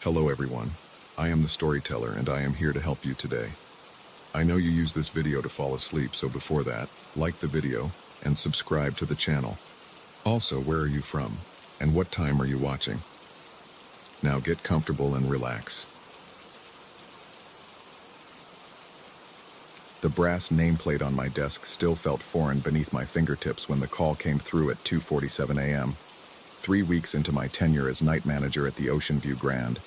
Hello everyone, I am the storyteller and I am here to help you today. I know you use this video to fall asleep, so before that, like the video and subscribe to the channel. Also, where are you from and what time are you watching? Now get comfortable and relax. The brass nameplate on my desk still felt foreign beneath my fingertips when the call came through at 2:47 a.m. 3 weeks into my tenure as night manager at the Ocean View Grand,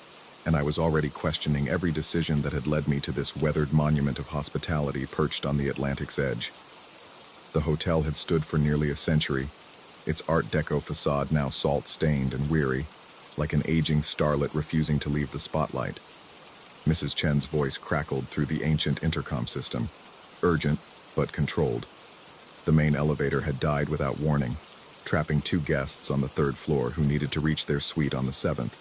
and I was already questioning every decision that had led me to this weathered monument of hospitality perched on the Atlantic's edge. The hotel had stood for nearly a century, its Art Deco facade now salt-stained and weary, like an aging starlet refusing to leave the spotlight. Mrs. Chen's voice crackled through the ancient intercom system, urgent but controlled. The main elevator had died without warning, trapping 2 guests on the 3rd floor who needed to reach their suite on the 7th.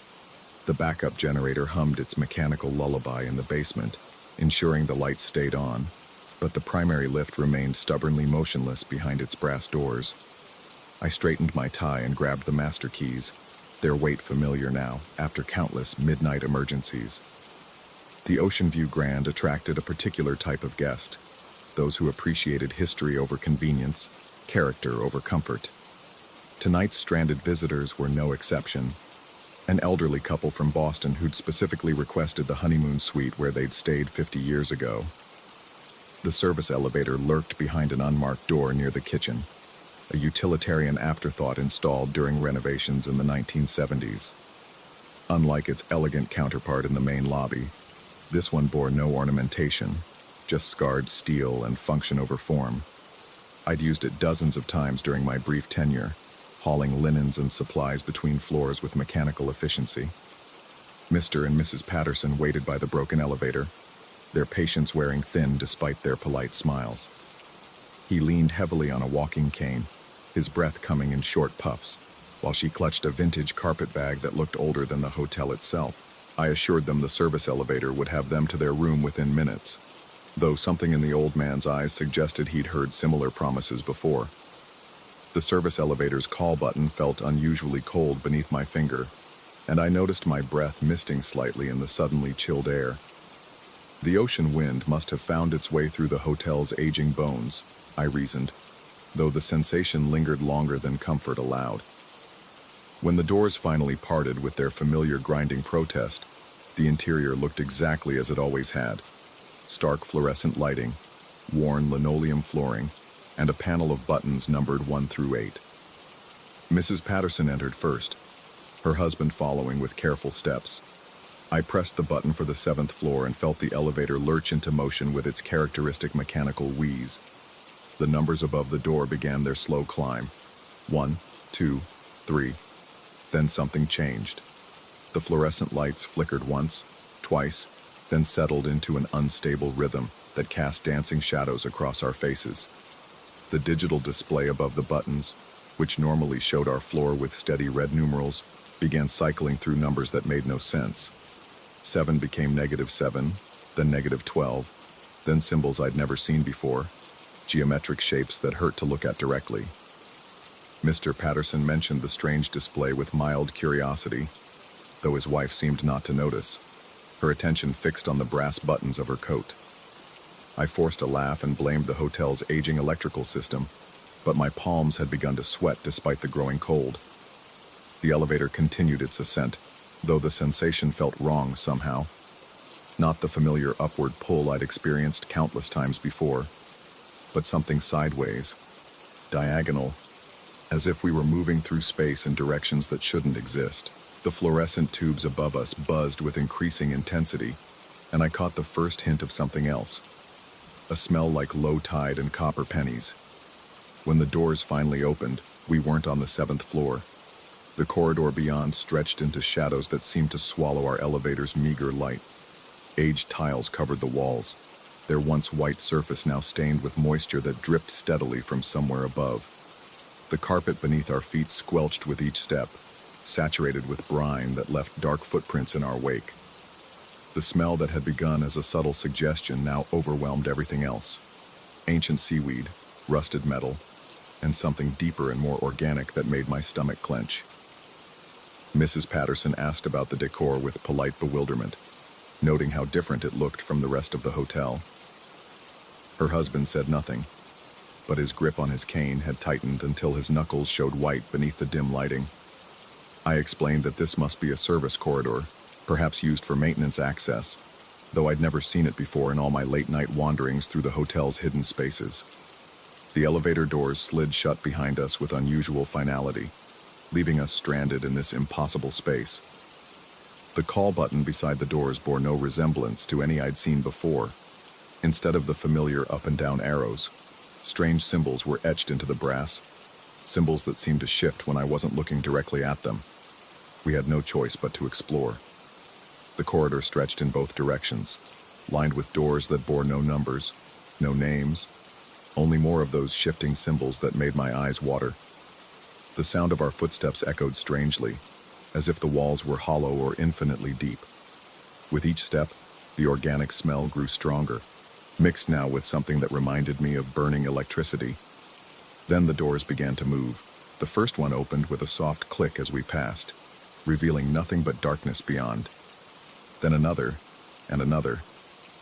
The backup generator hummed its mechanical lullaby in the basement, ensuring the lights stayed on, but the primary lift remained stubbornly motionless behind its brass doors. I straightened my tie and grabbed the master keys, their weight familiar now, after countless midnight emergencies. The Ocean View Grand attracted a particular type of guest, those who appreciated history over convenience, character over comfort. Tonight's stranded visitors were no exception. An elderly couple from Boston who'd specifically requested the honeymoon suite where they'd stayed 50 years ago. The service elevator lurked behind an unmarked door near the kitchen, a utilitarian afterthought installed during renovations in the 1970s. Unlike its elegant counterpart in the main lobby, this one bore no ornamentation, just scarred steel and function over form. I'd used it dozens of times during my brief tenure, hauling linens and supplies between floors with mechanical efficiency. Mr. and Mrs. Patterson waited by the broken elevator, their patience wearing thin despite their polite smiles. He leaned heavily on a walking cane, his breath coming in short puffs, while she clutched a vintage carpet bag that looked older than the hotel itself. I assured them the service elevator would have them to their room within minutes, though something in the old man's eyes suggested he'd heard similar promises before. The service elevator's call button felt unusually cold beneath my finger, and I noticed my breath misting slightly in the suddenly chilled air. The ocean wind must have found its way through the hotel's aging bones, I reasoned, though the sensation lingered longer than comfort allowed. When the doors finally parted with their familiar grinding protest, the interior looked exactly as it always had. Stark fluorescent lighting, worn linoleum flooring, and a panel of buttons numbered 1 through 8. Mrs. Patterson entered first, her husband following with careful steps. I pressed the button for the 7th floor and felt the elevator lurch into motion with its characteristic mechanical wheeze. The numbers above the door began their slow climb. 1, 2, 3. Then something changed. The fluorescent lights flickered once, twice, then settled into an unstable rhythm that cast dancing shadows across our faces. The digital display above the buttons, which normally showed our floor with steady red numerals, began cycling through numbers that made no sense. 7 became -7, then -12, then symbols I'd never seen before, geometric shapes that hurt to look at directly. Mr. Patterson mentioned the strange display with mild curiosity, though his wife seemed not to notice, her attention fixed on the brass buttons of her coat. I forced a laugh and blamed the hotel's aging electrical system, but my palms had begun to sweat despite the growing cold. The elevator continued its ascent, though the sensation felt wrong somehow. Not the familiar upward pull I'd experienced countless times before, but something sideways, diagonal, as if we were moving through space in directions that shouldn't exist. The fluorescent tubes above us buzzed with increasing intensity, and I caught the first hint of something else, a smell like low tide and copper pennies. When the doors finally opened, we weren't on the 7th floor. The corridor beyond stretched into shadows that seemed to swallow our elevator's meager light. Aged tiles covered the walls, their once white surface now stained with moisture that dripped steadily from somewhere above. The carpet beneath our feet squelched with each step, saturated with brine that left dark footprints in our wake. The smell that had begun as a subtle suggestion now overwhelmed everything else. Ancient seaweed, rusted metal, and something deeper and more organic that made my stomach clench. Mrs. Patterson asked about the decor with polite bewilderment, noting how different it looked from the rest of the hotel. Her husband said nothing, but his grip on his cane had tightened until his knuckles showed white beneath the dim lighting. I explained that this must be a service corridor, perhaps used for maintenance access, though I'd never seen it before in all my late-night wanderings through the hotel's hidden spaces. The elevator doors slid shut behind us with unusual finality, leaving us stranded in this impossible space. The call button beside the doors bore no resemblance to any I'd seen before. Instead of the familiar up and down arrows, strange symbols were etched into the brass, symbols that seemed to shift when I wasn't looking directly at them. We had no choice but to explore. The corridor stretched in both directions, lined with doors that bore no numbers, no names, only more of those shifting symbols that made my eyes water. The sound of our footsteps echoed strangely, as if the walls were hollow or infinitely deep. With each step, the organic smell grew stronger, mixed now with something that reminded me of burning electricity. Then the doors began to move. The first one opened with a soft click as we passed, revealing nothing but darkness beyond. Then another, and another,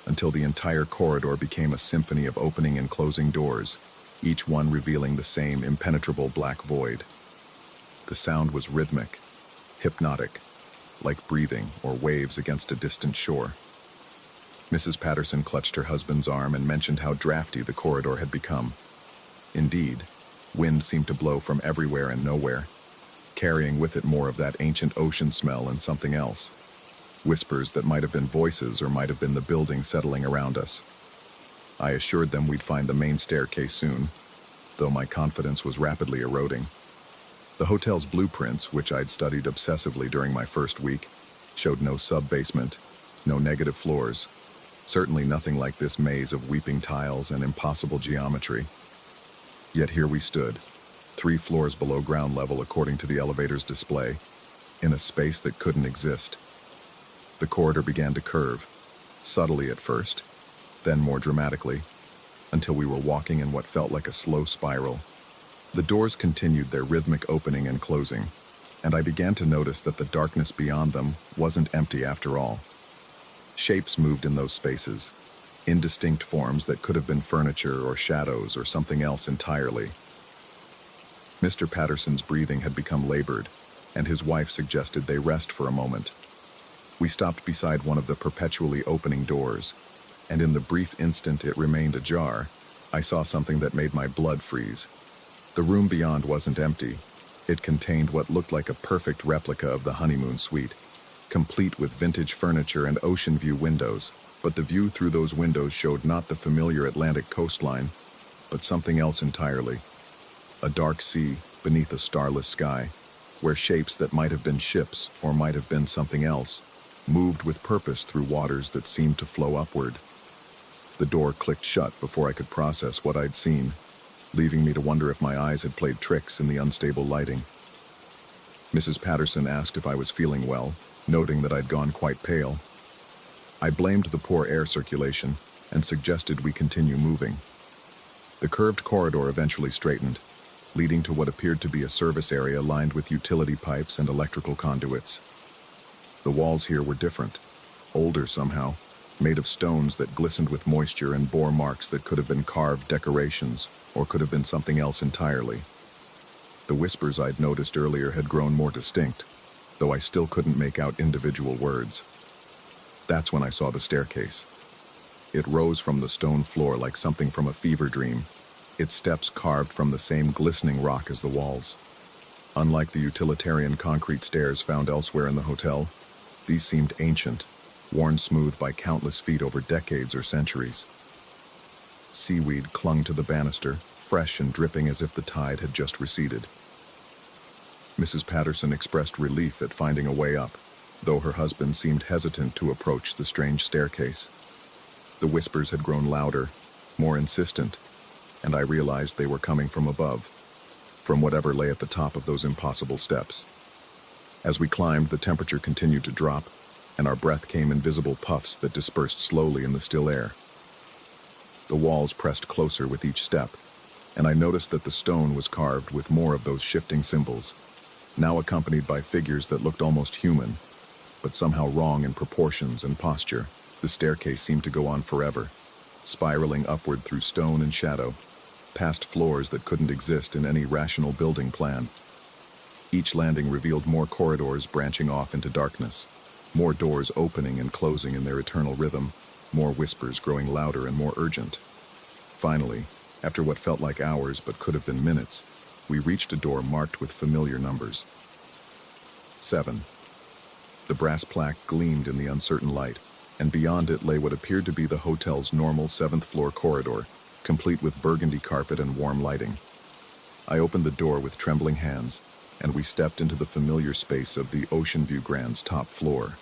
until the entire corridor became a symphony of opening and closing doors, each one revealing the same impenetrable black void. The sound was rhythmic, hypnotic, like breathing or waves against a distant shore. Mrs. Patterson clutched her husband's arm and mentioned how drafty the corridor had become. Indeed, wind seemed to blow from everywhere and nowhere, carrying with it more of that ancient ocean smell and something else. Whispers that might have been voices or might have been the building settling around us. I assured them we'd find the main staircase soon, though my confidence was rapidly eroding. The hotel's blueprints, which I'd studied obsessively during my first week, showed no sub-basement, no negative floors, certainly nothing like this maze of weeping tiles and impossible geometry. Yet here we stood, 3 floors below ground level according to the elevator's display, in a space that couldn't exist. The corridor began to curve, subtly at first, then more dramatically, until we were walking in what felt like a slow spiral. The doors continued their rhythmic opening and closing, and I began to notice that the darkness beyond them wasn't empty after all. Shapes moved in those spaces, indistinct forms that could have been furniture or shadows or something else entirely. Mr. Patterson's breathing had become labored, and his wife suggested they rest for a moment. We stopped beside one of the perpetually opening doors, and in the brief instant it remained ajar, I saw something that made my blood freeze. The room beyond wasn't empty. It contained what looked like a perfect replica of the honeymoon suite, complete with vintage furniture and ocean view windows, but the view through those windows showed not the familiar Atlantic coastline, but something else entirely. A dark sea beneath a starless sky, where shapes that might have been ships or might have been something else moved with purpose through waters that seemed to flow upward. The door clicked shut before I could process what I'd seen, leaving me to wonder if my eyes had played tricks in the unstable lighting. Mrs. Patterson asked if I was feeling well, noting that I'd gone quite pale. I blamed the poor air circulation and suggested we continue moving. The curved corridor eventually straightened, leading to what appeared to be a service area lined with utility pipes and electrical conduits. The walls here were different, older somehow, made of stones that glistened with moisture and bore marks that could have been carved decorations or could have been something else entirely. The whispers I'd noticed earlier had grown more distinct, though I still couldn't make out individual words. That's when I saw the staircase. It rose from the stone floor like something from a fever dream, its steps carved from the same glistening rock as the walls. Unlike the utilitarian concrete stairs found elsewhere in the hotel, these seemed ancient, worn smooth by countless feet over decades or centuries. Seaweed clung to the banister, fresh and dripping as if the tide had just receded. Mrs. Patterson expressed relief at finding a way up, though her husband seemed hesitant to approach the strange staircase. The whispers had grown louder, more insistent, and I realized they were coming from above, from whatever lay at the top of those impossible steps. As we climbed, the temperature continued to drop, and our breath came in visible puffs that dispersed slowly in the still air. The walls pressed closer with each step, and I noticed that the stone was carved with more of those shifting symbols. now accompanied by figures that looked almost human, but somehow wrong in proportions and posture. The staircase seemed to go on forever, spiraling upward through stone and shadow, past floors that couldn't exist in any rational building plan. Each landing revealed more corridors branching off into darkness, more doors opening and closing in their eternal rhythm, more whispers growing louder and more urgent. Finally, after what felt like hours but could have been minutes, we reached a door marked with familiar numbers. 7. The brass plaque gleamed in the uncertain light, and beyond it lay what appeared to be the hotel's normal 7th-floor corridor, complete with burgundy carpet and warm lighting. I opened the door with trembling hands, and we stepped into the familiar space of the Ocean View Grand's top floor.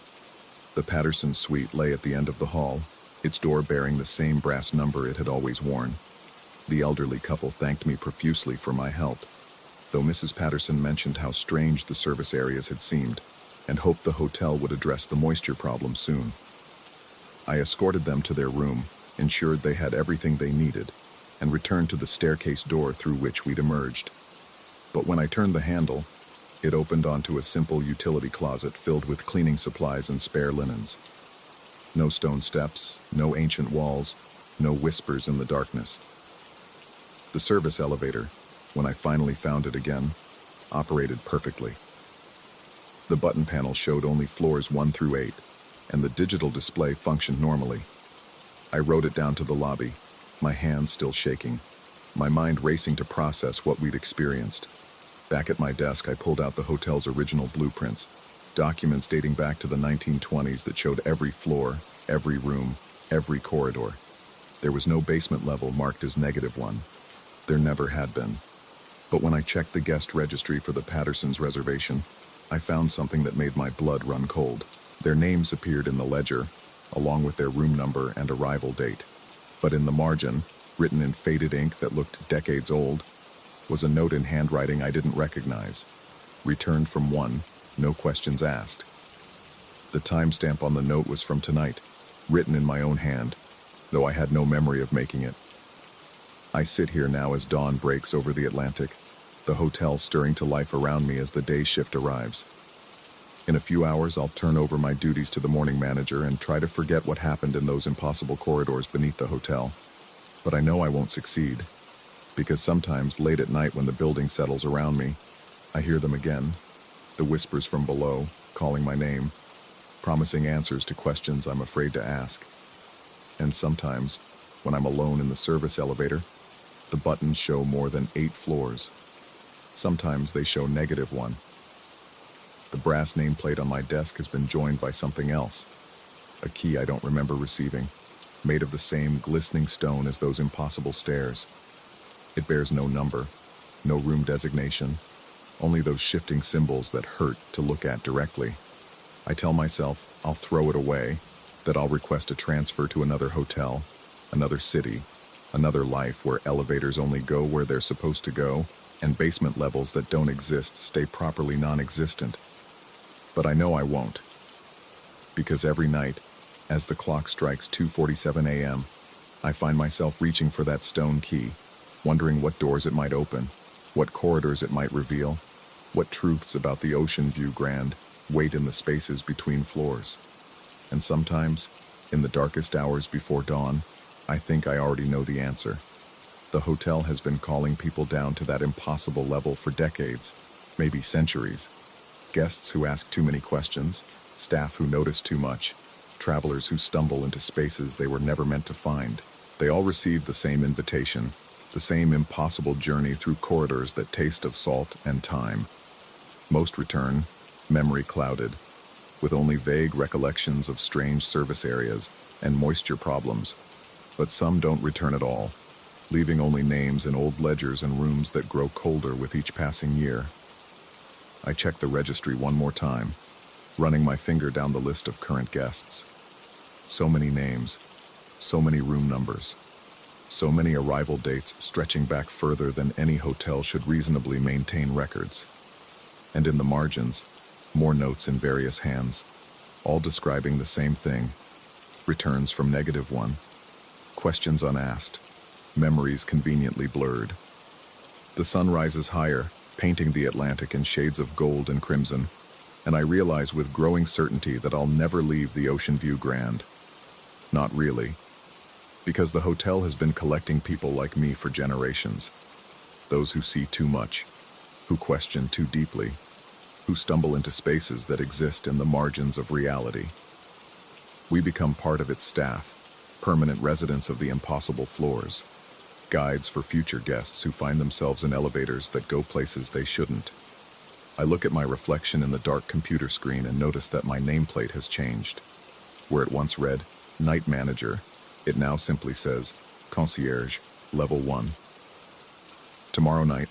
The Patterson suite lay at the end of the hall, its door bearing the same brass number it had always worn. The elderly couple thanked me profusely for my help, though Mrs. Patterson mentioned how strange the service areas had seemed, and hoped the hotel would address the moisture problem soon. I escorted them to their room, ensured they had everything they needed, and returned to the staircase door through which we'd emerged. But when I turned the handle, it opened onto a simple utility closet filled with cleaning supplies and spare linens. No stone steps, no ancient walls, no whispers in the darkness. The service elevator, when I finally found it again, operated perfectly. The button panel showed only floors 1 through 8, and the digital display functioned normally. I rode it down to the lobby, my hands still shaking, my mind racing to process what we'd experienced. Back at my desk, I pulled out the hotel's original blueprints, documents dating back to the 1920s that showed every floor, every room, every corridor. There was no basement level marked as -1. There never had been. But when I checked the guest registry for the Pattersons' reservation, I found something that made my blood run cold. Their names appeared in the ledger, along with their room number and arrival date. But in the margin, written in faded ink that looked decades old, was a note in handwriting I didn't recognize. Returned from 1, no questions asked. The timestamp on the note was from tonight, written in my own hand, though I had no memory of making it. I sit here now as dawn breaks over the Atlantic, the hotel stirring to life around me as the day shift arrives. In a few hours, I'll turn over my duties to the morning manager and try to forget what happened in those impossible corridors beneath the hotel. But I know I won't succeed, because sometimes late at night when the building settles around me, I hear them again, the whispers from below, calling my name, promising answers to questions I'm afraid to ask. And sometimes, when I'm alone in the service elevator, the buttons show more than 8 floors. Sometimes they show -1. The brass nameplate on my desk has been joined by something else, a key I don't remember receiving, made of the same glistening stone as those impossible stairs. It bears no number, no room designation, only those shifting symbols that hurt to look at directly. I tell myself I'll throw it away, that I'll request a transfer to another hotel, another city, another life where elevators only go where they're supposed to go, and basement levels that don't exist stay properly non-existent. But I know I won't. Because every night, as the clock strikes 2:47 a.m., I find myself reaching for that stone key, wondering what doors it might open, what corridors it might reveal, what truths about the Ocean View Grand wait in the spaces between floors. And sometimes, in the darkest hours before dawn, I think I already know the answer. The hotel has been calling people down to that impossible level for decades, maybe centuries. Guests who ask too many questions, staff who notice too much, travelers who stumble into spaces they were never meant to find. They all receive the same invitation, the same impossible journey through corridors that taste of salt and time. Most return, memory clouded, with only vague recollections of strange service areas and moisture problems. But some don't return at all, leaving only names in old ledgers and rooms that grow colder with each passing year. I check the registry one more time, running my finger down the list of current guests. So many names, so many room numbers, so many arrival dates stretching back further than any hotel should reasonably maintain records. And in the margins, more notes in various hands, all describing the same thing: returns from -1, questions unasked, memories conveniently blurred. The sun rises higher, painting the Atlantic in shades of gold and crimson, and I realize with growing certainty that I'll never leave the Ocean View Grand. Not really, because the hotel has been collecting people like me for generations. Those who see too much, who question too deeply, who stumble into spaces that exist in the margins of reality. We become part of its staff, permanent residents of the impossible floors, guides for future guests who find themselves in elevators that go places they shouldn't. I look at my reflection in the dark computer screen and notice that my nameplate has changed. Where it once read, Night Manager, it now simply says, Concierge, Level 1. Tomorrow night,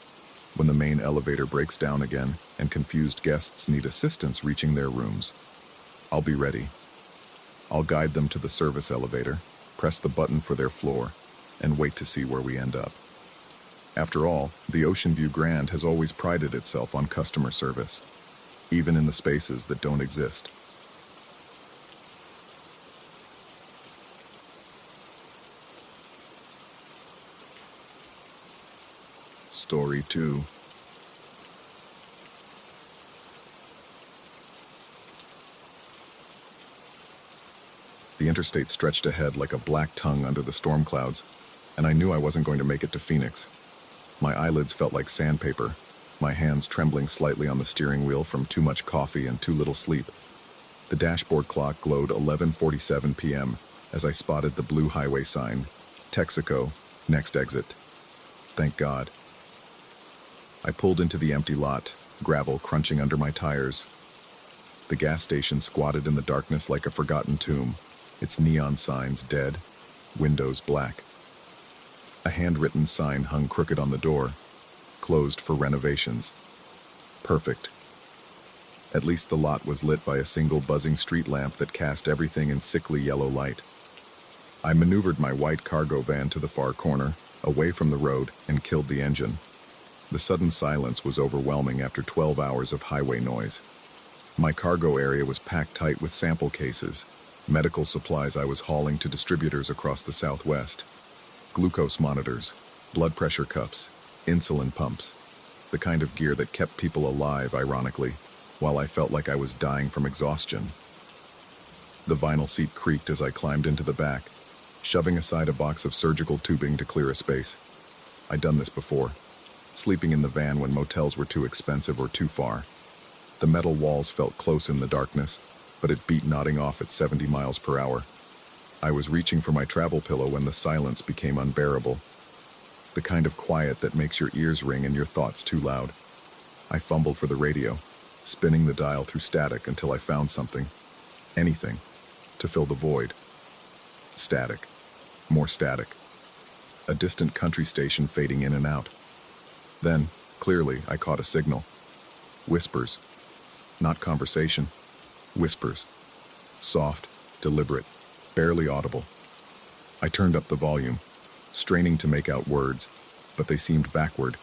when the main elevator breaks down again and confused guests need assistance reaching their rooms, I'll be ready. I'll guide them to the service elevator, press the button for their floor, and wait to see where we end up. After all, the Ocean View Grand has always prided itself on customer service, even in the spaces that don't exist. Story 2. The interstate stretched ahead like a black tongue under the storm clouds, and I knew I wasn't going to make it to Phoenix. My eyelids felt like sandpaper, my hands trembling slightly on the steering wheel from too much coffee and too little sleep. The dashboard clock glowed 11:47 p.m. as I spotted the blue highway sign, Texaco, next exit. Thank God. I pulled into the empty lot, gravel crunching under my tires. The gas station squatted in the darkness like a forgotten tomb, its neon signs dead, windows black. A handwritten sign hung crooked on the door, closed for renovations. Perfect. At least the lot was lit by a single buzzing street lamp that cast everything in sickly yellow light. I maneuvered my white cargo van to the far corner, away from the road, and killed the engine. The sudden silence was overwhelming after 12 hours of highway noise. My cargo area was packed tight with sample cases, medical supplies I was hauling to distributors across the Southwest. Glucose monitors, blood pressure cuffs, insulin pumps, the kind of gear that kept people alive, ironically, while I felt like I was dying from exhaustion. The vinyl seat creaked as I climbed into the back, shoving aside a box of surgical tubing to clear a space. I'd done this before, sleeping in the van when motels were too expensive or too far. The metal walls felt close in the darkness, but it beat nodding off at 70 miles per hour. I was reaching for my travel pillow when the silence became unbearable. The kind of quiet that makes your ears ring and your thoughts too loud. I fumbled for the radio, spinning the dial through static until I found something, anything, to fill the void. Static. More static. A distant country station fading in and out. Then, clearly, I caught a signal. Whispers. Not conversation. Whispers. Soft, deliberate, barely audible. I turned up the volume, straining to make out words, but they seemed backward,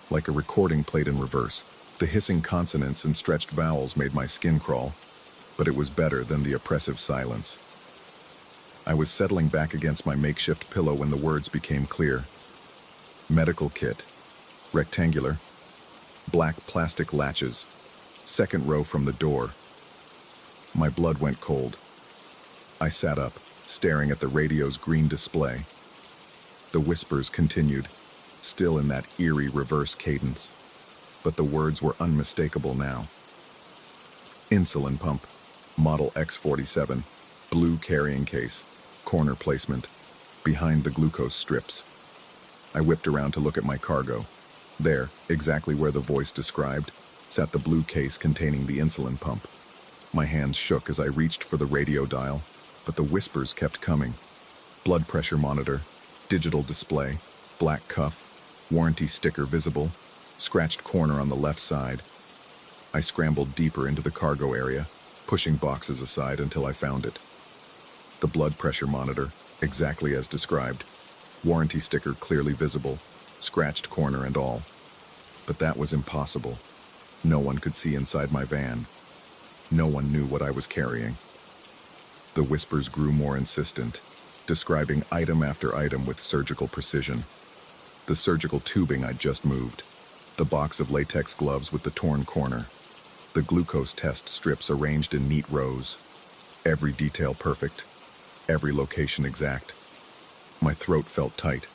like a recording played in reverse. The hissing consonants and stretched vowels made my skin crawl, but it was better than the oppressive silence. I was settling back against my makeshift pillow when the words became clear. Medical kit. Rectangular. Black plastic latches. Second row from the door. My blood went cold. I sat up, staring at the radio's green display. The whispers continued, still in that eerie reverse cadence, but the words were unmistakable now. Insulin pump, model X47, blue carrying case, corner placement, behind the glucose strips. I whipped around to look at my cargo. There, exactly where the voice described, sat the blue case containing the insulin pump. My hands shook as I reached for the radio dial, but the whispers kept coming. Blood pressure monitor, digital display, black cuff, warranty sticker visible, scratched corner on the left side. I scrambled deeper into the cargo area, pushing boxes aside until I found it. The blood pressure monitor, exactly as described, warranty sticker clearly visible, scratched corner and all. But that was impossible. No one could see inside my van. No one knew what I was carrying. The whispers grew more insistent, describing item after item with surgical precision. The surgical tubing I'd just moved, The box of latex gloves with the torn corner. The glucose test strips arranged in neat rows. Every detail perfect. Every location exact. My throat felt tight.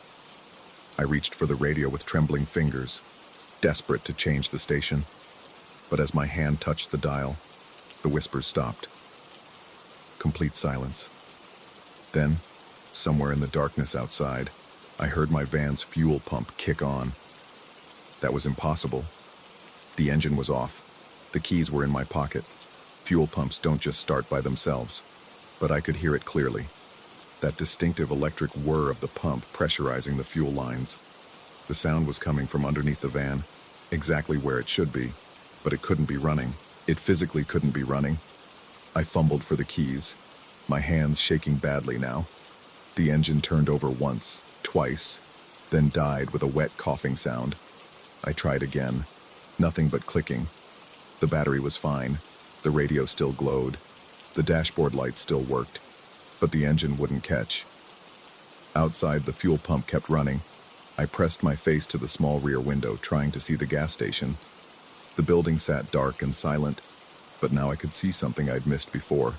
I reached for the radio with trembling fingers, desperate to change the station. But as my hand touched the dial, the whispers stopped. Complete silence. Then, somewhere in the darkness outside, I heard my van's fuel pump kick on. That was impossible. The engine was off. The keys were in my pocket. Fuel pumps don't just start by themselves. But I could hear it clearly. That distinctive electric whir of the pump pressurizing the fuel lines. The sound was coming from underneath the van, exactly where it should be, but it couldn't be running. It physically couldn't be running. I fumbled for the keys, my hands shaking badly now. The engine turned over once, twice, then died with a wet coughing sound. I tried again. Nothing but clicking. The battery was fine. The radio still glowed. The dashboard light still worked. But the engine wouldn't catch. Outside, the fuel pump kept running. I pressed my face to the small rear window, trying to see the gas station. The building sat dark and silent, but now I could see something I'd missed before.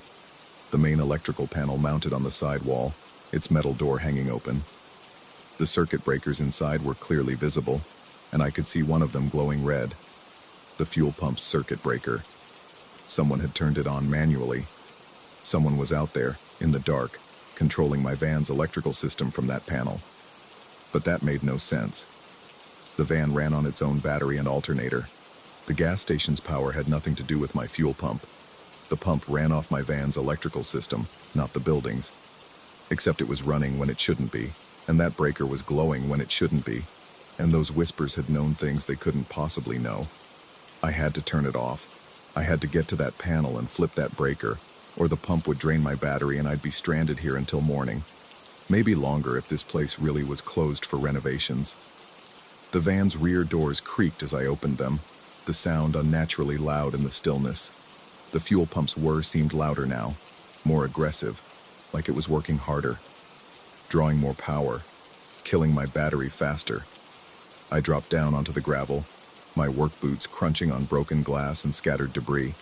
The main electrical panel mounted on the side wall, its metal door hanging open. The circuit breakers inside were clearly visible, and I could see one of them glowing red. The fuel pump's circuit breaker. Someone had turned it on manually. Someone was out there, in the dark, controlling my van's electrical system from that panel. But that made no sense. The van ran on its own battery and alternator. The gas station's power had nothing to do with my fuel pump. The pump ran off my van's electrical system, not the building's. Except it was running when it shouldn't be, and that breaker was glowing when it shouldn't be, and those whispers had known things they couldn't possibly know. I had to turn it off. I had to get to that panel and flip that breaker, or the pump would drain my battery and I'd be stranded here until morning. Maybe longer if this place really was closed for renovations. The van's rear doors creaked as I opened them, the sound unnaturally loud in the stillness. The fuel pump's whir seemed louder now, more aggressive, like it was working harder, drawing more power, killing my battery faster. I dropped down onto the gravel, my work boots crunching on broken glass and scattered debris.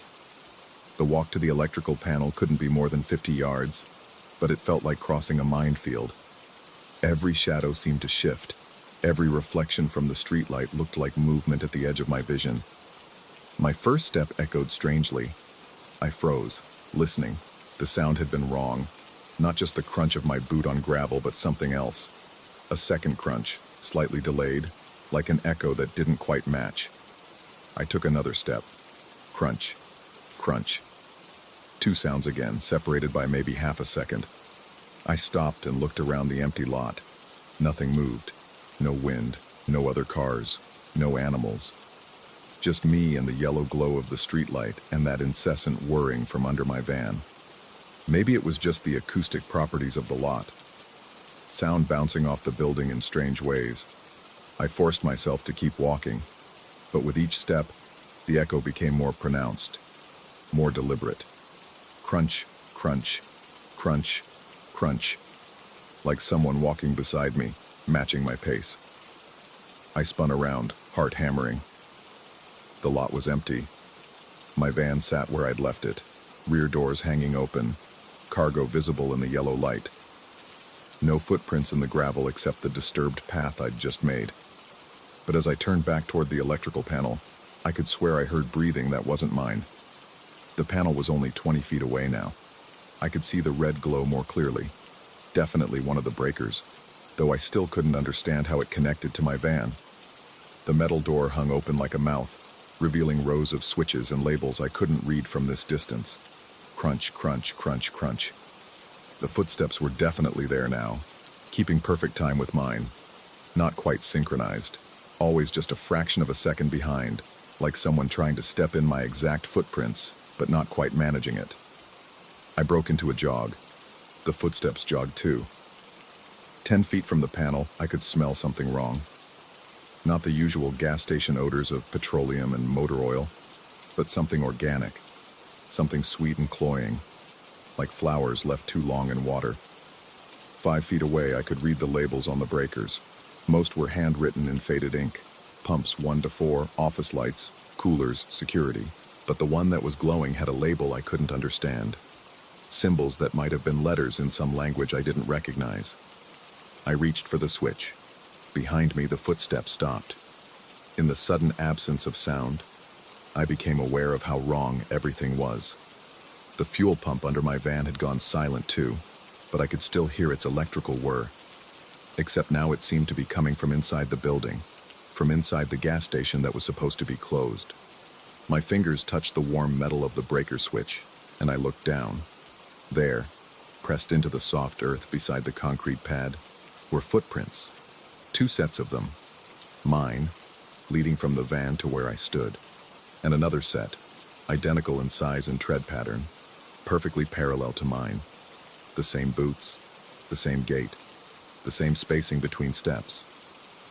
The walk to the electrical panel couldn't be more than 50 yards, but it felt like crossing a minefield. Every shadow seemed to shift. Every reflection from the streetlight looked like movement at the edge of my vision. My first step echoed strangely. I froze, listening. The sound had been wrong. Not just the crunch of my boot on gravel, but something else. A second crunch, slightly delayed, like an echo that didn't quite match. I took another step. Crunch. Crunch. Two sounds again, separated by maybe half a second. I stopped and looked around the empty lot. Nothing moved. No wind, no other cars, no animals. Just me and the yellow glow of the streetlight and that incessant whirring from under my van. Maybe it was just the acoustic properties of the lot. Sound bouncing off the building in strange ways. I forced myself to keep walking, but with each step, the echo became more pronounced, more deliberate. Crunch, crunch, crunch, crunch, like someone walking beside me, matching my pace. I spun around, heart hammering. The lot was empty. My van sat where I'd left it, rear doors hanging open, cargo visible in the yellow light. No footprints in the gravel except the disturbed path I'd just made. But as I turned back toward the electrical panel, I could swear I heard breathing that wasn't mine. The panel was only 20 feet away now. I could see the red glow more clearly. Definitely one of the breakers, though I still couldn't understand how it connected to my van. The metal door hung open like a mouth, revealing rows of switches and labels I couldn't read from this distance. Crunch, crunch, crunch, crunch. The footsteps were definitely there now, keeping perfect time with mine. Not quite synchronized, always just a fraction of a second behind, like someone trying to step in my exact footprints, but not quite managing it. I broke into a jog. The footsteps jogged too. 10 feet from the panel, I could smell something wrong. Not the usual gas station odors of petroleum and motor oil, but something organic, something sweet and cloying, like flowers left too long in water. 5 feet away, I could read the labels on the breakers. Most were handwritten in faded ink. Pumps 1 to 4, office lights, coolers, security. But the one that was glowing had a label I couldn't understand. Symbols that might have been letters in some language I didn't recognize. I reached for the switch. Behind me, the footsteps stopped. In the sudden absence of sound, I became aware of how wrong everything was. The fuel pump under my van had gone silent too, but I could still hear its electrical whir. Except now it seemed to be coming from inside the building, from inside the gas station that was supposed to be closed. My fingers touched the warm metal of the breaker switch, and I looked down. There, pressed into the soft earth beside the concrete pad, were footprints. 2 sets of them. Mine, leading from the van to where I stood, and another set, identical in size and tread pattern, perfectly parallel to mine. The same boots, the same gait, the same spacing between steps.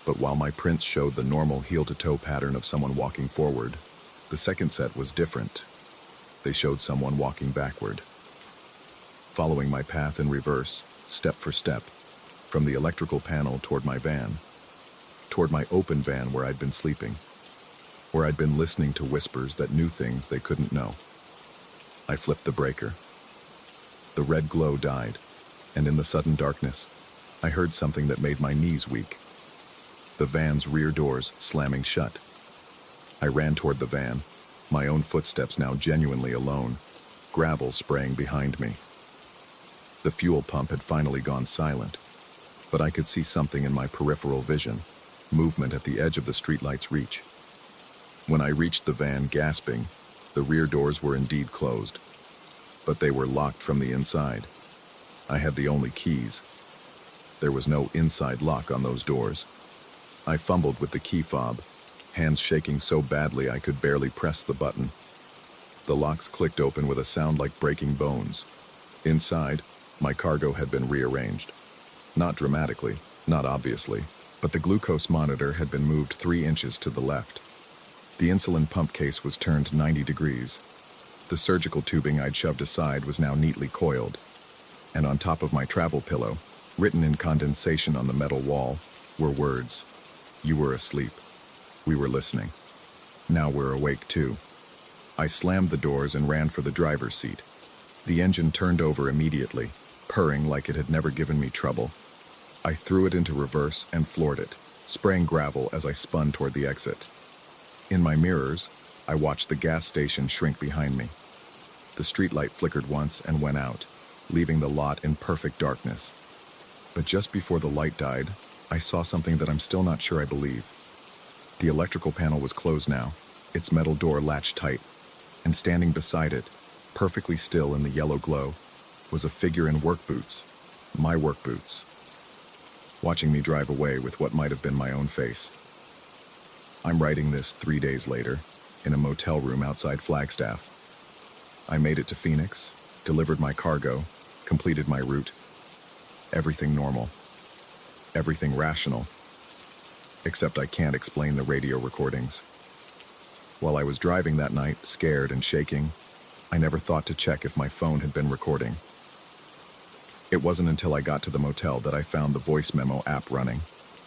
But while my prints showed the normal heel-to-toe pattern of someone walking forward, the second set was different. They showed someone walking backward. Following my path in reverse, step for step, from the electrical panel toward my van, toward my open van where I'd been sleeping, where I'd been listening to whispers that knew things they couldn't know. I flipped the breaker. The red glow died, and in the sudden darkness, I heard something that made my knees weak. The van's rear doors slamming shut. I ran toward the van, my own footsteps now genuinely alone, gravel spraying behind me. The fuel pump had finally gone silent, but I could see something in my peripheral vision, movement at the edge of the streetlight's reach. When I reached the van gasping, the rear doors were indeed closed, but they were locked from the inside. I had the only keys. There was no inside lock on those doors. I fumbled with the key fob, hands shaking so badly I could barely press the button. The locks clicked open with a sound like breaking bones. Inside, my cargo had been rearranged. Not dramatically, not obviously, but the glucose monitor had been moved 3 inches to the left. The insulin pump case was turned 90 degrees. The surgical tubing I'd shoved aside was now neatly coiled. And on top of my travel pillow, written in condensation on the metal wall, were words. You were asleep. We were listening. Now we're awake too. I slammed the doors and ran for the driver's seat. The engine turned over immediately, purring like it had never given me trouble. I threw it into reverse and floored it, spraying gravel as I spun toward the exit. In my mirrors, I watched the gas station shrink behind me. The streetlight flickered once and went out, leaving the lot in perfect darkness. But just before the light died, I saw something that I'm still not sure I believe. The electrical panel was closed now, its metal door latched tight, and standing beside it, perfectly still in the yellow glow, was a figure in work boots, my work boots, watching me drive away with what might have been my own face. I'm writing this 3 days later, in a motel room outside Flagstaff. I made it to Phoenix, delivered my cargo, completed my route. Everything normal. Everything rational. Except I can't explain the radio recordings. While I was driving that night, scared and shaking, I never thought to check if my phone had been recording. It wasn't until I got to the motel that I found the voice memo app running,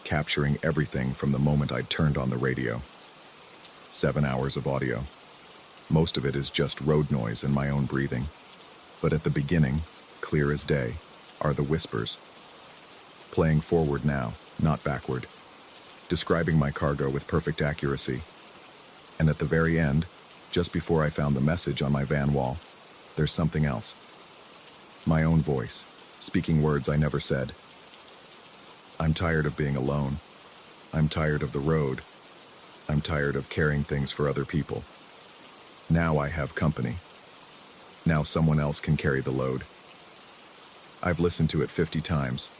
capturing everything from the moment I'd turned on the radio. 7 hours of audio. Most of it is just road noise and my own breathing. But at the beginning, clear as day, are the whispers. Playing forward now, not backward. Describing my cargo with perfect accuracy. And at the very end, just before I found the message on my van wall, there's something else. My own voice, speaking words I never said. I'm tired of being alone. I'm tired of the road. I'm tired of carrying things for other people. Now I have company. Now someone else can carry the load. I've listened to it 50 times.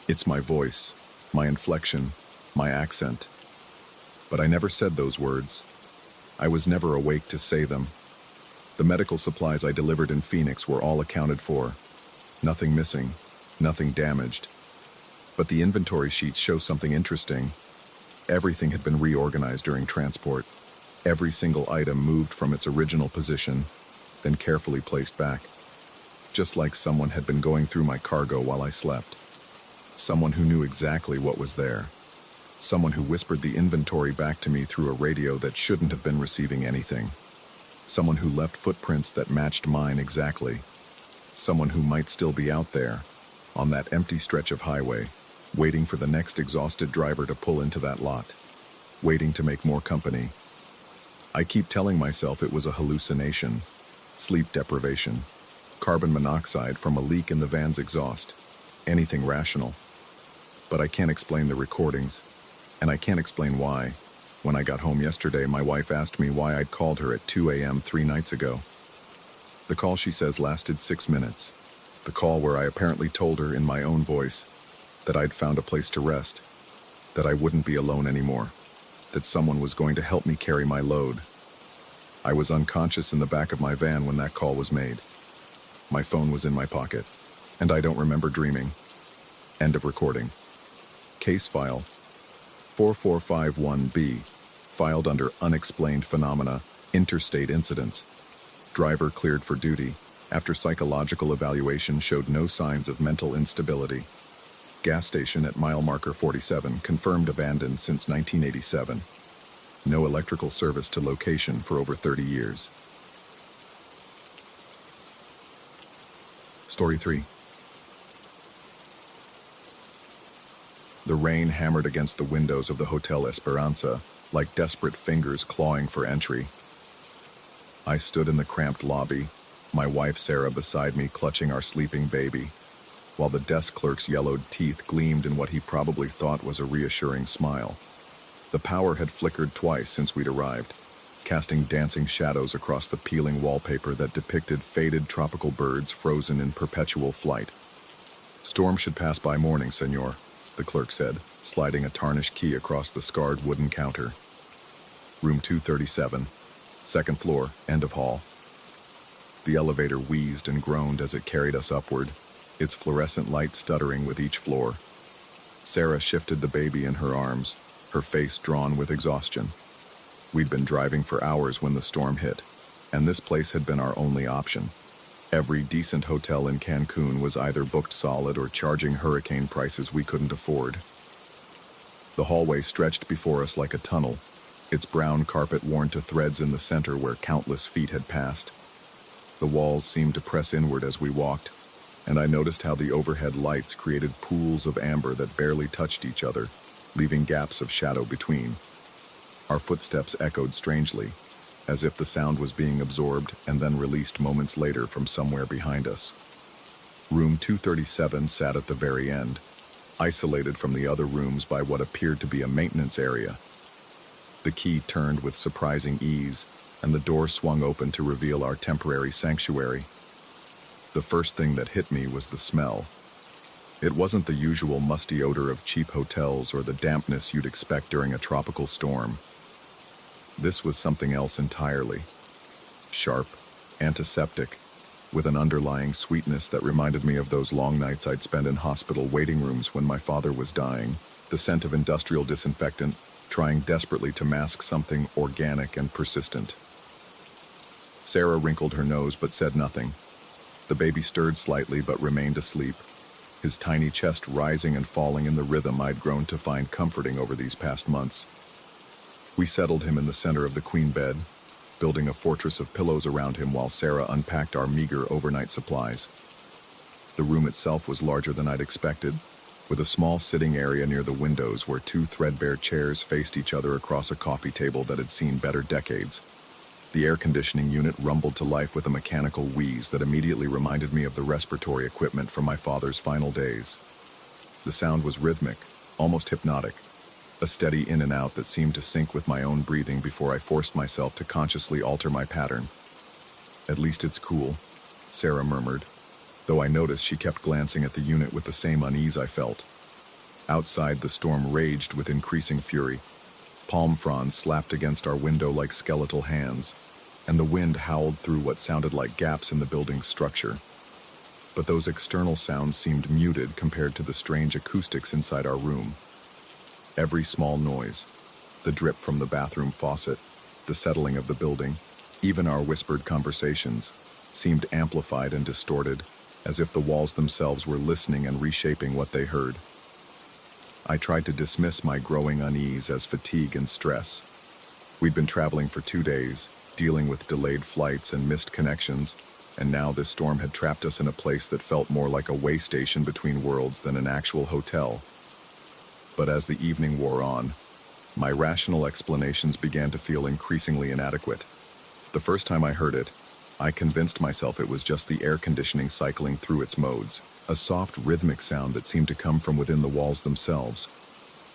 It's my voice, my inflection, my accent. But I never said those words. I was never awake to say them. The medical supplies I delivered in Phoenix were all accounted for. Nothing missing, nothing damaged. But the inventory sheets show something interesting. Everything had been reorganized during transport. Every single item moved from its original position, then carefully placed back. Just like someone had been going through my cargo while I slept. Someone who knew exactly what was there. Someone who whispered the inventory back to me through a radio that shouldn't have been receiving anything. Someone who left footprints that matched mine exactly. Someone who might still be out there, on that empty stretch of highway, waiting for the next exhausted driver to pull into that lot, waiting to make more company. I keep telling myself it was a hallucination, sleep deprivation, carbon monoxide from a leak in the van's exhaust, anything rational. But I can't explain the recordings, and I can't explain why. When I got home yesterday, my wife asked me why I'd called her at 2 a.m. 3 nights ago. The call, she says, lasted 6 minutes. The call where I apparently told her in my own voice that I'd found a place to rest, that I wouldn't be alone anymore, that someone was going to help me carry my load. I was unconscious in the back of my van when that call was made. My phone was in my pocket, and I don't remember dreaming. End of recording. Case file 4451B, filed under Unexplained Phenomena, Interstate Incidents. Driver cleared for duty after psychological evaluation showed no signs of mental instability. Gas station at mile marker 47 confirmed abandoned since 1987. No electrical service to location for over 30 years. Story 3. The rain hammered against the windows of the Hotel Esperanza, like desperate fingers clawing for entry. I stood in the cramped lobby, my wife Sarah beside me clutching our sleeping baby, while the desk clerk's yellowed teeth gleamed in what he probably thought was a reassuring smile. The power had flickered twice since we'd arrived, casting dancing shadows across the peeling wallpaper that depicted faded tropical birds frozen in perpetual flight. "Storm should pass by morning, senor," the clerk said, sliding a tarnished key across the scarred wooden counter. Room 237, second floor, end of hall. The elevator wheezed and groaned as it carried us upward, its fluorescent light stuttering with each floor. Sarah shifted the baby in her arms, her face drawn with exhaustion. We'd been driving for hours when the storm hit, and this place had been our only option. Every decent hotel in Cancun was either booked solid or charging hurricane prices we couldn't afford. The hallway stretched before us like a tunnel, its brown carpet worn to threads in the center where countless feet had passed. The walls seemed to press inward as we walked, and I noticed how the overhead lights created pools of amber that barely touched each other, leaving gaps of shadow between. Our footsteps echoed strangely, as if the sound was being absorbed and then released moments later from somewhere behind us. Room 237 sat at the very end, isolated from the other rooms by what appeared to be a maintenance area. The key turned with surprising ease, and the door swung open to reveal our temporary sanctuary. The first thing that hit me was the smell. It wasn't the usual musty odor of cheap hotels or the dampness you'd expect during a tropical storm. This was something else entirely. Sharp, antiseptic, with an underlying sweetness that reminded me of those long nights I'd spent in hospital waiting rooms when my father was dying, the scent of industrial disinfectant, trying desperately to mask something organic and persistent. Sarah wrinkled her nose but said nothing. The baby stirred slightly but remained asleep, his tiny chest rising and falling in the rhythm I'd grown to find comforting over these past months. We settled him in the center of the queen bed, building a fortress of pillows around him while Sarah unpacked our meager overnight supplies. The room itself was larger than I'd expected, with a small sitting area near the windows where two threadbare chairs faced each other across a coffee table that had seen better decades. The air conditioning unit rumbled to life with a mechanical wheeze that immediately reminded me of the respiratory equipment from my father's final days. The sound was rhythmic, almost hypnotic, a steady in and out that seemed to sync with my own breathing before I forced myself to consciously alter my pattern. "At least it's cool," Sarah murmured, though I noticed she kept glancing at the unit with the same unease I felt. Outside, the storm raged with increasing fury. Palm fronds slapped against our window like skeletal hands, and the wind howled through what sounded like gaps in the building's structure. But those external sounds seemed muted compared to the strange acoustics inside our room. Every small noise, the drip from the bathroom faucet, the settling of the building, even our whispered conversations, seemed amplified and distorted, as if the walls themselves were listening and reshaping what they heard. I tried to dismiss my growing unease as fatigue and stress. We'd been traveling for 2 days, dealing with delayed flights and missed connections, and now this storm had trapped us in a place that felt more like a way station between worlds than an actual hotel. But as the evening wore on, my rational explanations began to feel increasingly inadequate. The first time I heard it, I convinced myself it was just the air conditioning cycling through its modes, a soft rhythmic sound that seemed to come from within the walls themselves.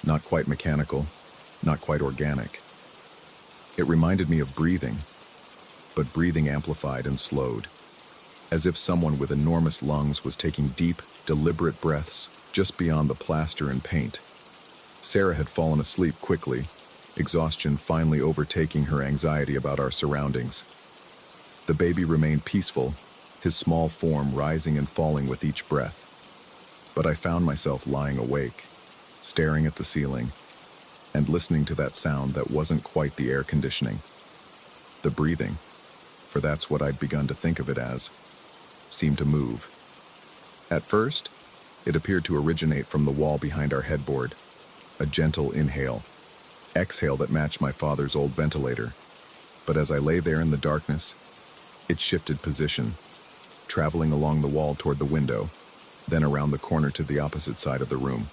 Not quite mechanical, not quite organic. It reminded me of breathing, but breathing amplified and slowed, as if someone with enormous lungs was taking deep, deliberate breaths just beyond the plaster and paint. Sarah had fallen asleep quickly, exhaustion finally overtaking her anxiety about our surroundings. The baby remained peaceful, his small form rising and falling with each breath. But I found myself lying awake, staring at the ceiling, and listening to that sound that wasn't quite the air conditioning. The breathing, for that's what I'd begun to think of it as, seemed to move. At first, it appeared to originate from the wall behind our headboard, a gentle inhale, exhale that matched my father's old ventilator. But as I lay there in the darkness, it shifted position, traveling along the wall toward the window, then around the corner to the opposite side of the room.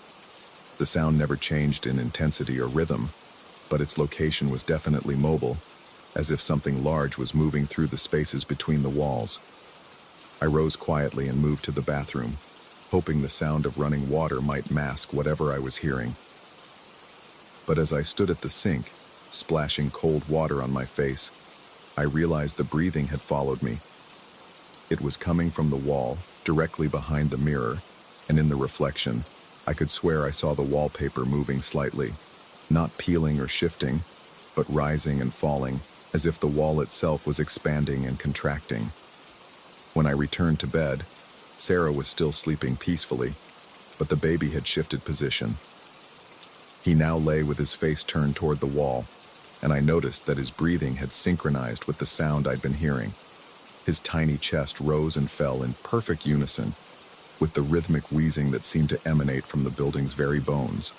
The sound never changed in intensity or rhythm, but its location was definitely mobile, as if something large was moving through the spaces between the walls. I rose quietly and moved to the bathroom, hoping the sound of running water might mask whatever I was hearing. But as I stood at the sink, splashing cold water on my face, I realized the breathing had followed me. It was coming from the wall, directly behind the mirror, and in the reflection, I could swear I saw the wallpaper moving slightly, not peeling or shifting, but rising and falling, as if the wall itself was expanding and contracting. When I returned to bed, Sarah was still sleeping peacefully, but the baby had shifted position. He now lay with his face turned toward the wall, and I noticed that his breathing had synchronized with the sound I'd been hearing. His tiny chest rose and fell in perfect unison, with the rhythmic wheezing that seemed to emanate from the building's very bones.